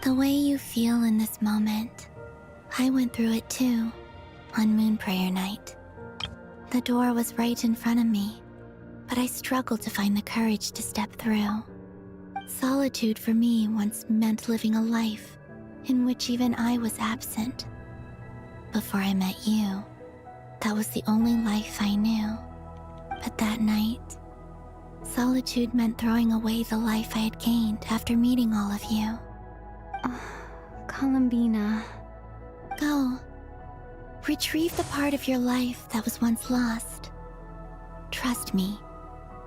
The way you feel in this moment, I went through it too, on Moon Prayer Night. The door was right in front of me, but I struggled to find the courage to step through. Solitude for me once meant living a life in which even I was absent. Before I met you, that was the only life I knew. But that night, solitude meant throwing away the life I had gained after meeting all of you. Columbina. Go. Retrieve the part of your life that was once lost. Trust me,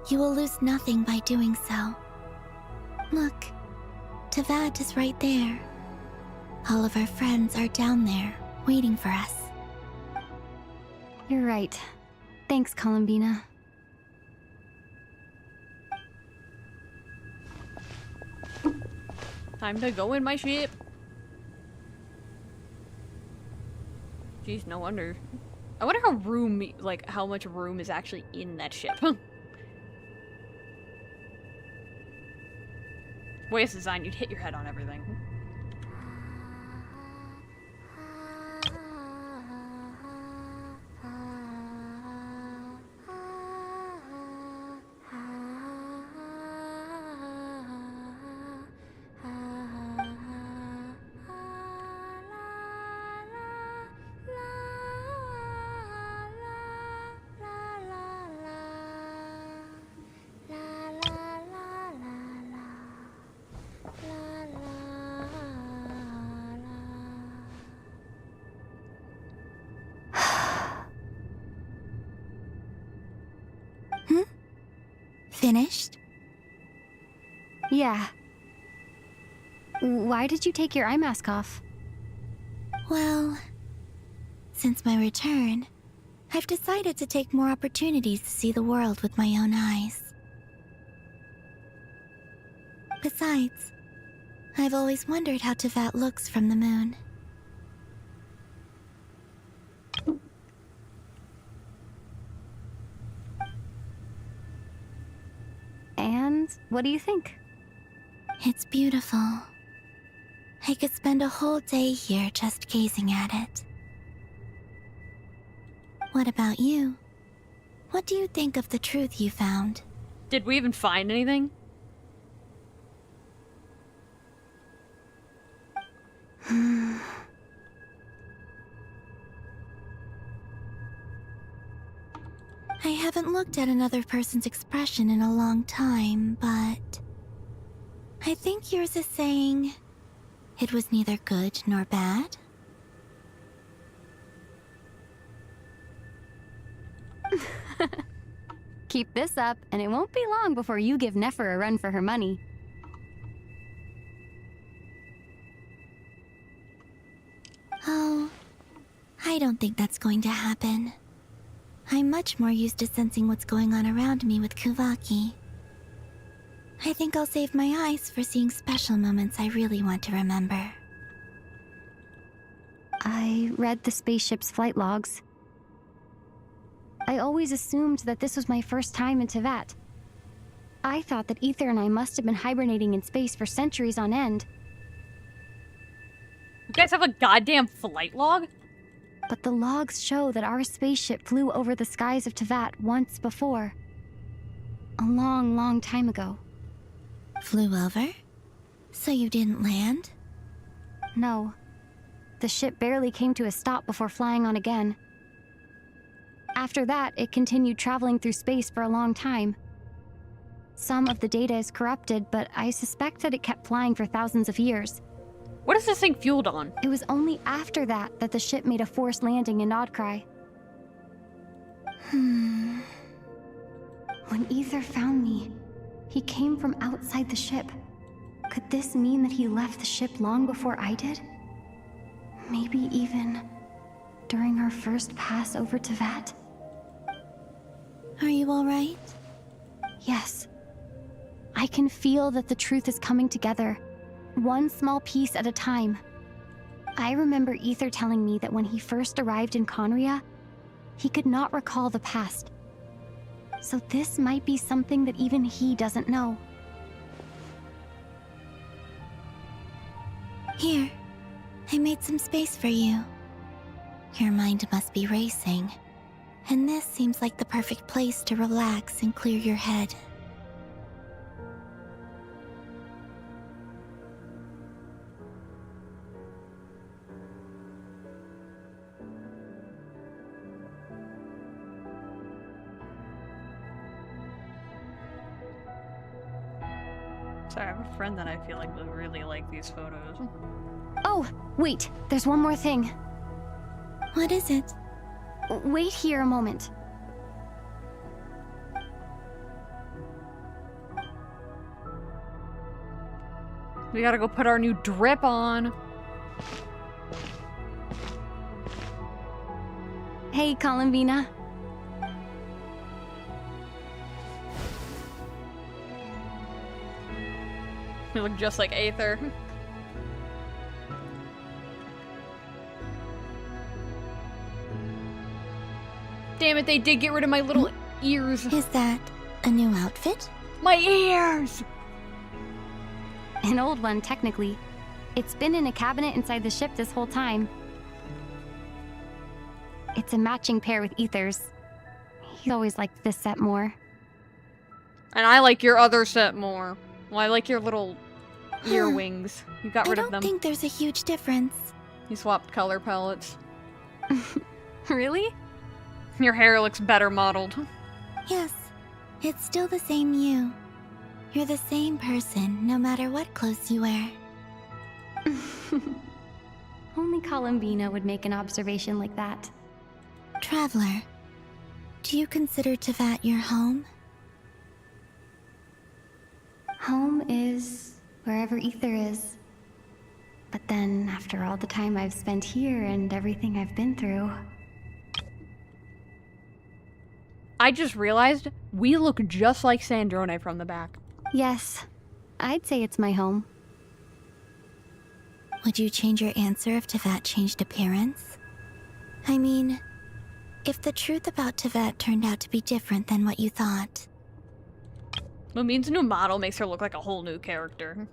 you will lose nothing by doing so. Look, Tavad is right there. All of our friends are down there, waiting for us. You're right. Thanks, Columbina. Time to go in my ship. Jeez, no wonder. I wonder how how much room is actually in that ship. Way it's designed, you'd hit your head on everything. Finished? Yeah. Why did you take your eye mask off? Well, since my return, I've decided to take more opportunities to see the world with my own eyes. Besides, I've always wondered how Teyvat looks from the moon. And what do you think? It's beautiful. I could spend a whole day here just gazing at it. What about you? What do you think of the truth you found? Did we even find anything? I haven't looked at another person's expression in a long time, but I think yours is saying it was neither good nor bad. Keep this up, and it won't be long before you give Nefer a run for her money. Oh, I don't think that's going to happen. I'm much more used to sensing what's going on around me with Kuvaki. I think I'll save my eyes for seeing special moments I really want to remember. I read the spaceship's flight logs. I always assumed that this was my first time in Teyvat. I thought that Ether and I must have been hibernating in space for centuries on end. You guys have a goddamn flight log? But the logs show that our spaceship flew over the skies of Teyvat once before. A long, long time ago. Flew over? So you didn't land? No. The ship barely came to a stop before flying on again. After that, it continued traveling through space for a long time. Some of the data is corrupted, but I suspect that it kept flying for thousands of years. What is this thing fueled on? It was only after that that the ship made a forced landing in Nod-Krai. When Ether found me, he came from outside the ship. Could this mean that he left the ship long before I did? Maybe even during our first pass over Teyvat? Are you alright? Yes. I can feel that the truth is coming together, one small piece at a time. I remember Ether telling me that when he first arrived in Conria, he could not recall the past. So this might be something that even he doesn't know. Here, I made some space for you. Your mind must be racing, and this seems like the perfect place to relax and clear your head. Sorry, I have a friend that I feel like would really like these photos. Oh, wait, there's one more thing. What is it? Wait here a moment. We gotta go put our new drip on. Hey, Columbina. You look just like Aether. Damn it, they did get rid of my little ears. Is that a new outfit? My ears! An old one, technically. It's been in a cabinet inside the ship this whole time. It's a matching pair with Ether's. He always liked this set more. And I like your other set more. Well, I like your little ear wings. You got rid of them. I don't think there's a huge difference. You swapped color palettes. Really? Your hair looks better modeled. Yes, it's still the same you. You're the same person, no matter what clothes you wear. Only Columbina would make an observation like that. Traveler, do you consider Teyvat your home? Home is wherever Ether is. But then, after all the time I've spent here and everything I've been through... I just realized we look just like Sandrone from the back. Yes, I'd say it's my home. Would you change your answer if Teyvat changed appearance? I mean, if the truth about Teyvat turned out to be different than what you thought. Lumine's new model makes her look like a whole new character.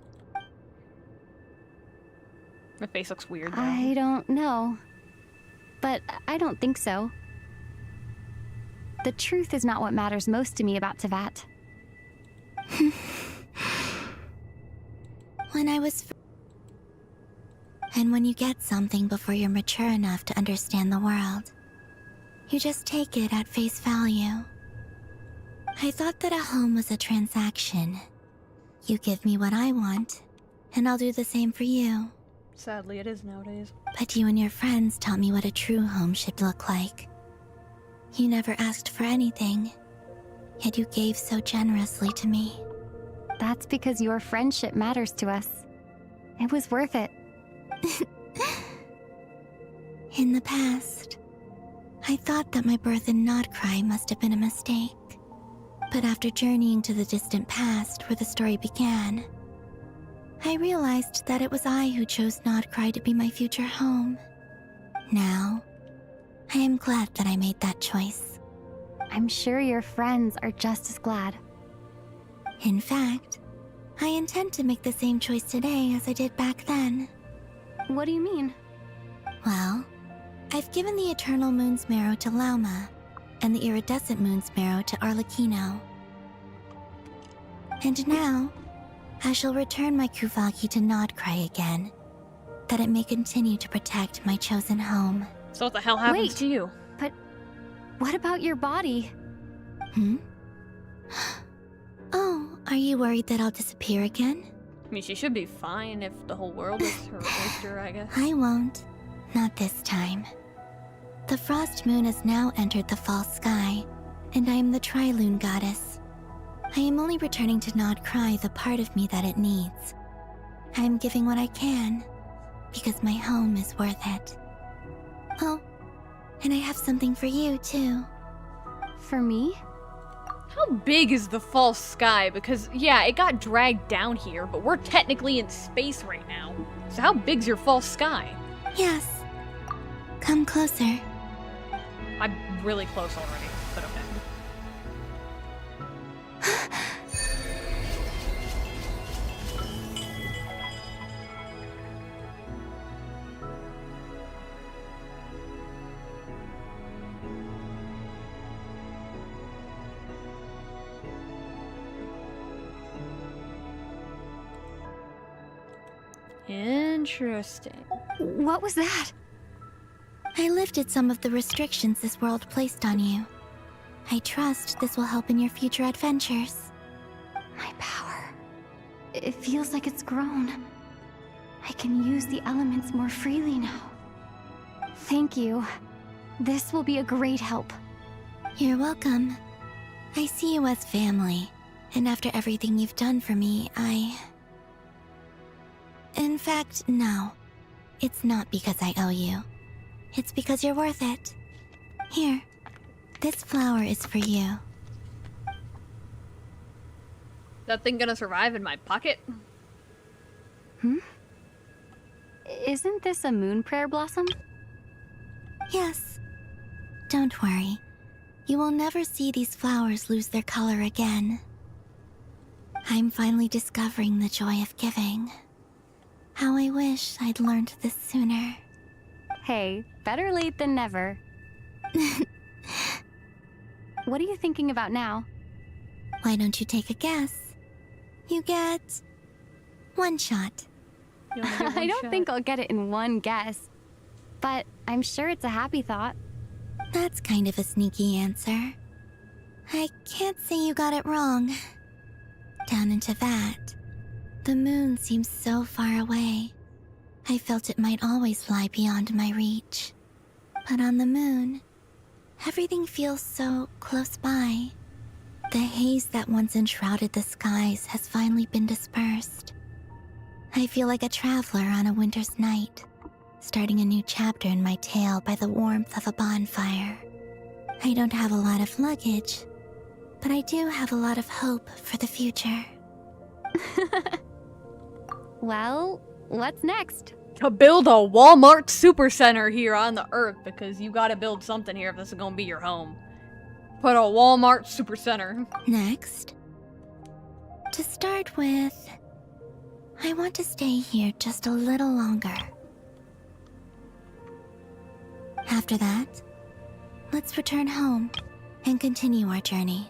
My face looks weird though. I don't know. But I don't think so. The truth is not what matters most to me about Teyvat. When I was... And when you get something before you're mature enough to understand the world, you just take it at face value. I thought that a home was a transaction. You give me what I want, and I'll do the same for you. Sadly, it is nowadays. But you and your friends taught me what a true home should look like. You never asked for anything, yet you gave so generously to me. That's because your friendship matters to us. It was worth it. In the past, I thought that my birth in Nod-Krai must have been a mistake. But after journeying to the distant past where the story began, I realized that it was I who chose Nod-Krai to be my future home. Now, I am glad that I made that choice. I'm sure your friends are just as glad. In fact, I intend to make the same choice today as I did back then. What do you mean? Well, I've given the Eternal Moon's Marrow to Lauma, and the Iridescent Moon's Marrow to Arlecchino. And now, I shall return my Kuvagi to Nod-Krai again, that it may continue to protect my chosen home. So what the hell happens to you? But what about your body? Oh, are you worried that I'll disappear again? I mean, she should be fine if the whole world is her oyster, I guess. I won't. Not this time. The Frost Moon has now entered the false sky, and I am the Tri-Lune Goddess. I am only returning to Nod-Krai the part of me that it needs. I am giving what I can, because my home is worth it. Oh, and I have something for you, too. For me? How big is the false sky? Because, yeah, it got dragged down here, but we're technically in space right now. So how big's your false sky? Yes. Come closer. I'm really close already, but okay. Interesting. What was that? I lifted some of the restrictions this world placed on you. I trust this will help in your future adventures. My power. It feels like it's grown. I can use the elements more freely now. Thank you. This will be a great help. You're welcome. I see you as family, and after everything you've done for me, In fact, no. It's not because I owe you. It's because you're worth it. Here, this flower is for you. That thing gonna survive in my pocket? Isn't this a moon prayer blossom? Yes. Don't worry. You will never see these flowers lose their color again. I'm finally discovering the joy of giving. How I wish I'd learned this sooner. Hey, better late than never. What are you thinking about now? Why don't you take a guess? You get one shot. I don't think I'll get it in one guess. But I'm sure it's a happy thought. That's kind of a sneaky answer. I can't say you got it wrong. Down into that, the moon seems so far away. I felt it might always lie beyond my reach. But on the moon, everything feels so close by. The haze that once enshrouded the skies has finally been dispersed. I feel like a traveler on a winter's night, starting a new chapter in my tale by the warmth of a bonfire. I don't have a lot of luggage, but I do have a lot of hope for the future. Well, what's next? To build a Walmart supercenter here on the Earth, because you gotta build something here if this is gonna be your home. Put a Walmart supercenter. Next, to start with, I want to stay here just a little longer. After that, let's return home and continue our journey.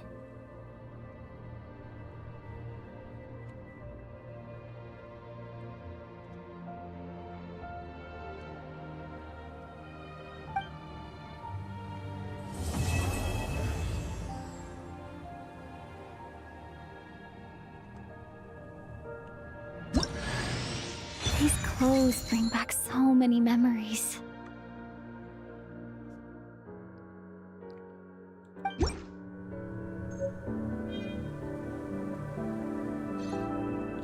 clothes bring back so many memories.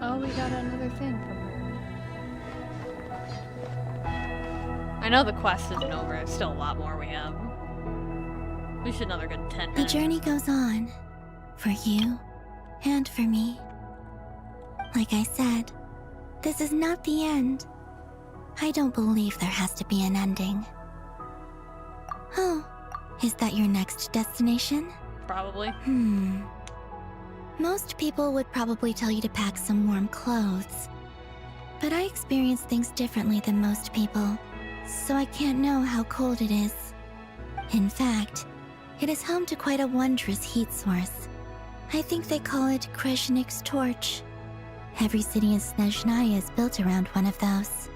Oh, we got another thing from her. I know the quest isn't over. There's still a lot more we have. We should another good 10 The minutes. journey goes on. For you. And for me. Like I said, this is not the end. I don't believe there has to be an ending. Oh, is that your next destination? Probably. Most people would probably tell you to pack some warm clothes. But I experience things differently than most people, so I can't know how cold it is. In fact, it is home to quite a wondrous heat source. I think they call it Kreshnik's torch. Every city in Snezhnaya is built around one of those.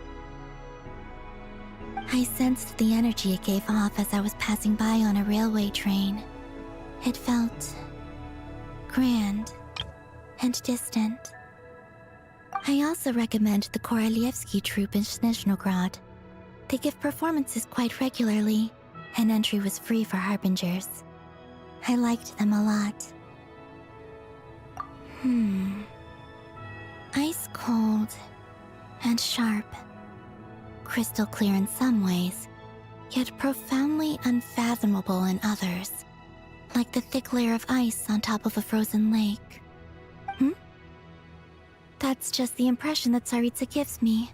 I sensed the energy it gave off as I was passing by on a railway train. It felt grand and distant. I also recommend the Korolievsky troupe in Snezhnograd. They give performances quite regularly, and entry was free for harbingers. I liked them a lot. Ice cold and sharp. Crystal clear in some ways, yet profoundly unfathomable in others. Like the thick layer of ice on top of a frozen lake. That's just the impression that Tsaritsa gives me.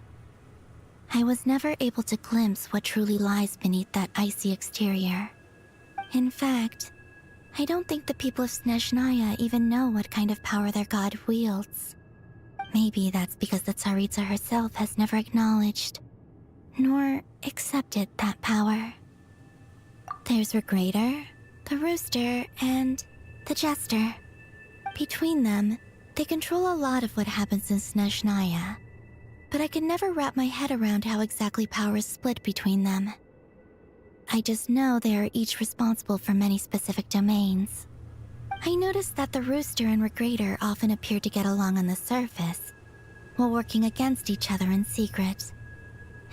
I was never able to glimpse what truly lies beneath that icy exterior. In fact, I don't think the people of Snezhnaya even know what kind of power their god wields. Maybe that's because the Tsaritsa herself has never acknowledged, nor accepted that power. There's Regrator, the Rooster, and the Jester. Between them, they control a lot of what happens in Snezhnaya, but I can never wrap my head around how exactly power is split between them. I just know they are each responsible for many specific domains. I noticed that the Rooster and Regrator often appear to get along on the surface, while working against each other in secret.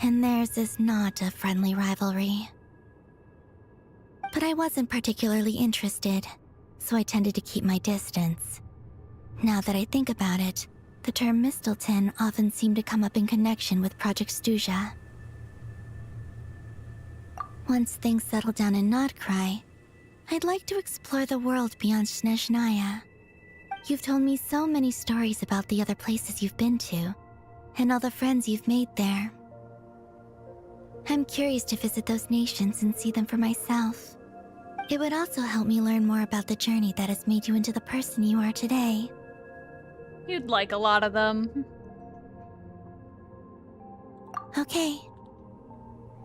And theirs is not a friendly rivalry. But I wasn't particularly interested, so I tended to keep my distance. Now that I think about it, the term Mistelton often seemed to come up in connection with Project Stuja. Once things settle down in Nod-Krai, I'd like to explore the world beyond Snezhnaya. You've told me so many stories about the other places you've been to, and all the friends you've made there. I'm curious to visit those nations and see them for myself. It would also help me learn more about the journey that has made you into the person you are today. You'd like a lot of them. Okay.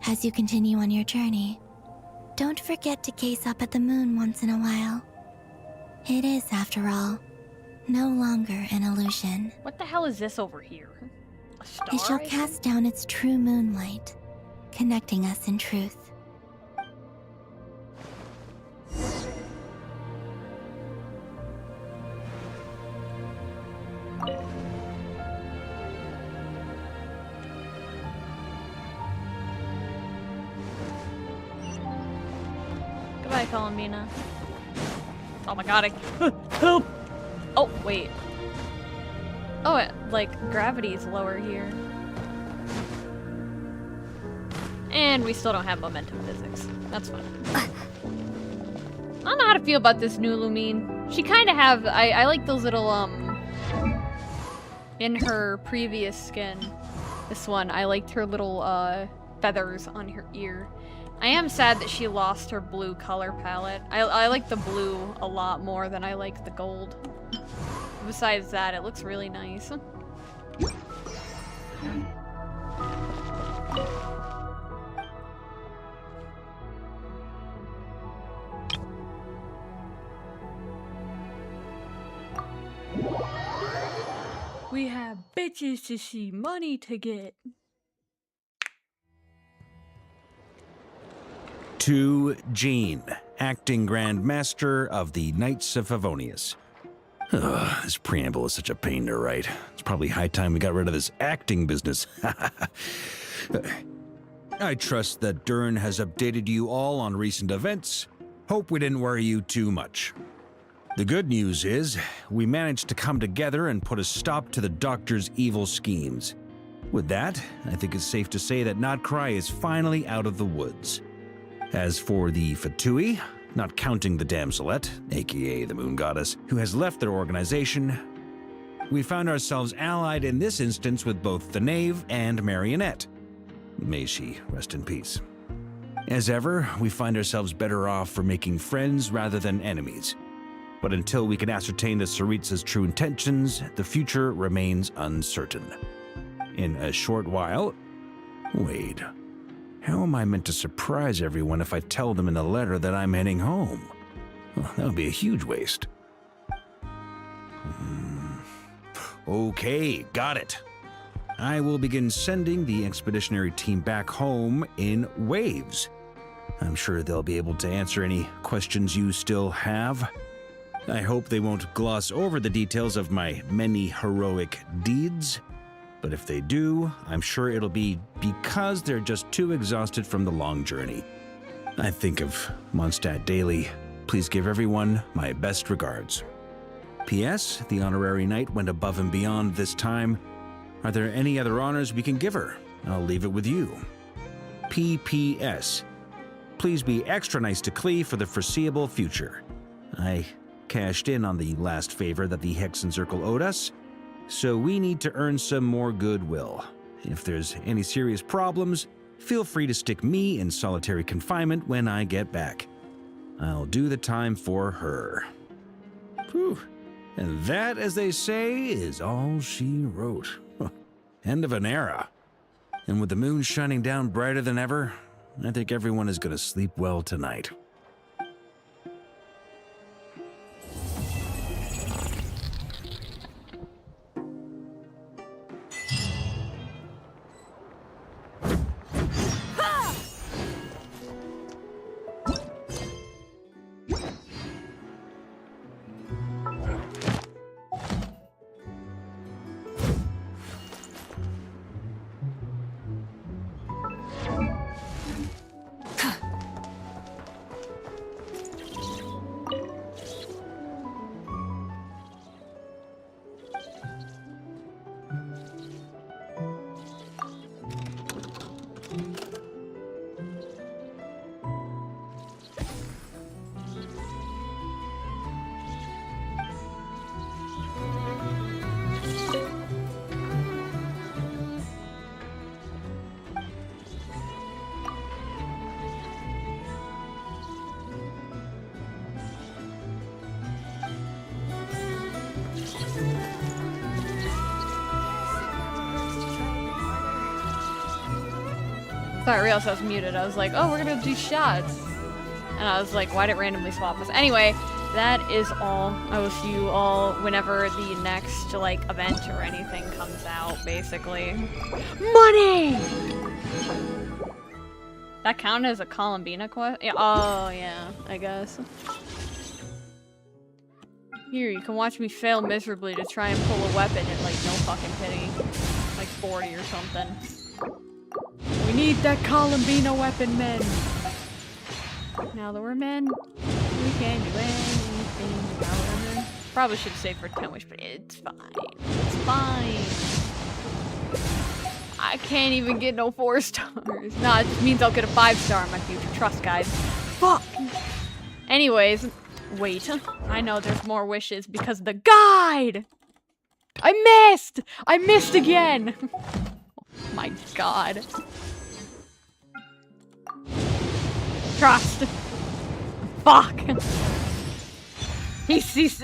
As you continue on your journey, don't forget to gaze up at the moon once in a while. It is, after all, no longer an illusion. What the hell is this over here? A star? It shall cast down its true moonlight, connecting us in truth. Goodbye, Columbina. Oh my god, help! Oh, wait. Oh, like, gravity is lower here. And we still don't have momentum physics. That's fine. I don't know how to feel about this new Lumine. She kind of have... I like those little, in her previous skin. This one, I liked her little, feathers on her ear. I am sad that she lost her blue color palette. I like the blue a lot more than I like the gold. Besides that, it looks really nice. We have bitches to see, money to get. To Jean, acting Grand Master of the Knights of Favonius. Ugh, this preamble is such a pain to write. It's probably high time we got rid of this acting business. I trust that Dern has updated you all on recent events. Hope we didn't worry you too much. The good news is, we managed to come together and put a stop to the Doctor's evil schemes. With that, I think it's safe to say that Nod-Krai is finally out of the woods. As for the Fatui, not counting the damselette, aka the Moon Goddess, who has left their organization, we found ourselves allied in this instance with both the Knave and Marionette. May she rest in peace. As ever, we find ourselves better off for making friends rather than enemies. But until we can ascertain the Tsaritsa's true intentions, the future remains uncertain. In a short while... Wait. How am I meant to surprise everyone if I tell them in a letter that I'm heading home? Well, that would be a huge waste. Okay, got it. I will begin sending the expeditionary team back home in waves. I'm sure they'll be able to answer any questions you still have. I hope they won't gloss over the details of my many heroic deeds. But if they do, I'm sure it'll be because they're just too exhausted from the long journey. I think of Mondstadt daily. Please give everyone my best regards. P.S. The honorary knight went above and beyond this time. Are there any other honors we can give her? I'll leave it with you. P.P.S. Please be extra nice to Klee for the foreseeable future. I cashed in on the last favor that the Hexen Circle owed us, so we need to earn some more goodwill. If there's any serious problems, feel free to stick me in solitary confinement when I get back. I'll do the time for her. Whew. And that, as they say, is all she wrote. End of an era. And with the moon shining down brighter than ever, I think everyone is going to sleep well tonight. Sorry, I realized I was muted. I was like, oh, we're gonna do shots. And I was like, why'd it randomly swap us? Anyway, that is all. I will see you all whenever the next, like, event or anything comes out, basically. Money! That count as a Columbina quest? Yeah, oh, yeah, I guess. Here, you can watch me fail miserably to try and pull a weapon at, like, no fucking pity. Like 40 or something. We need that Columbina weapon, men! Now that we're men, we can do anything. Now that we're men. Probably should have saved for 10 wish, but it's fine. It's fine. I can't even get no 4 stars. Nah, it just means I'll get a 5-star in my future. Trust, guys. Fuck! Anyways, wait. I know there's more wishes because of the guide! I missed! I missed again! Oh my god. Trust. Fuck.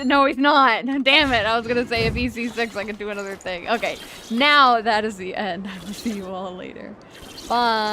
No, he's not. Damn it. I was gonna say if he sees 6, I can do another thing. Okay. Now that is the end. I will see you all later. Bye.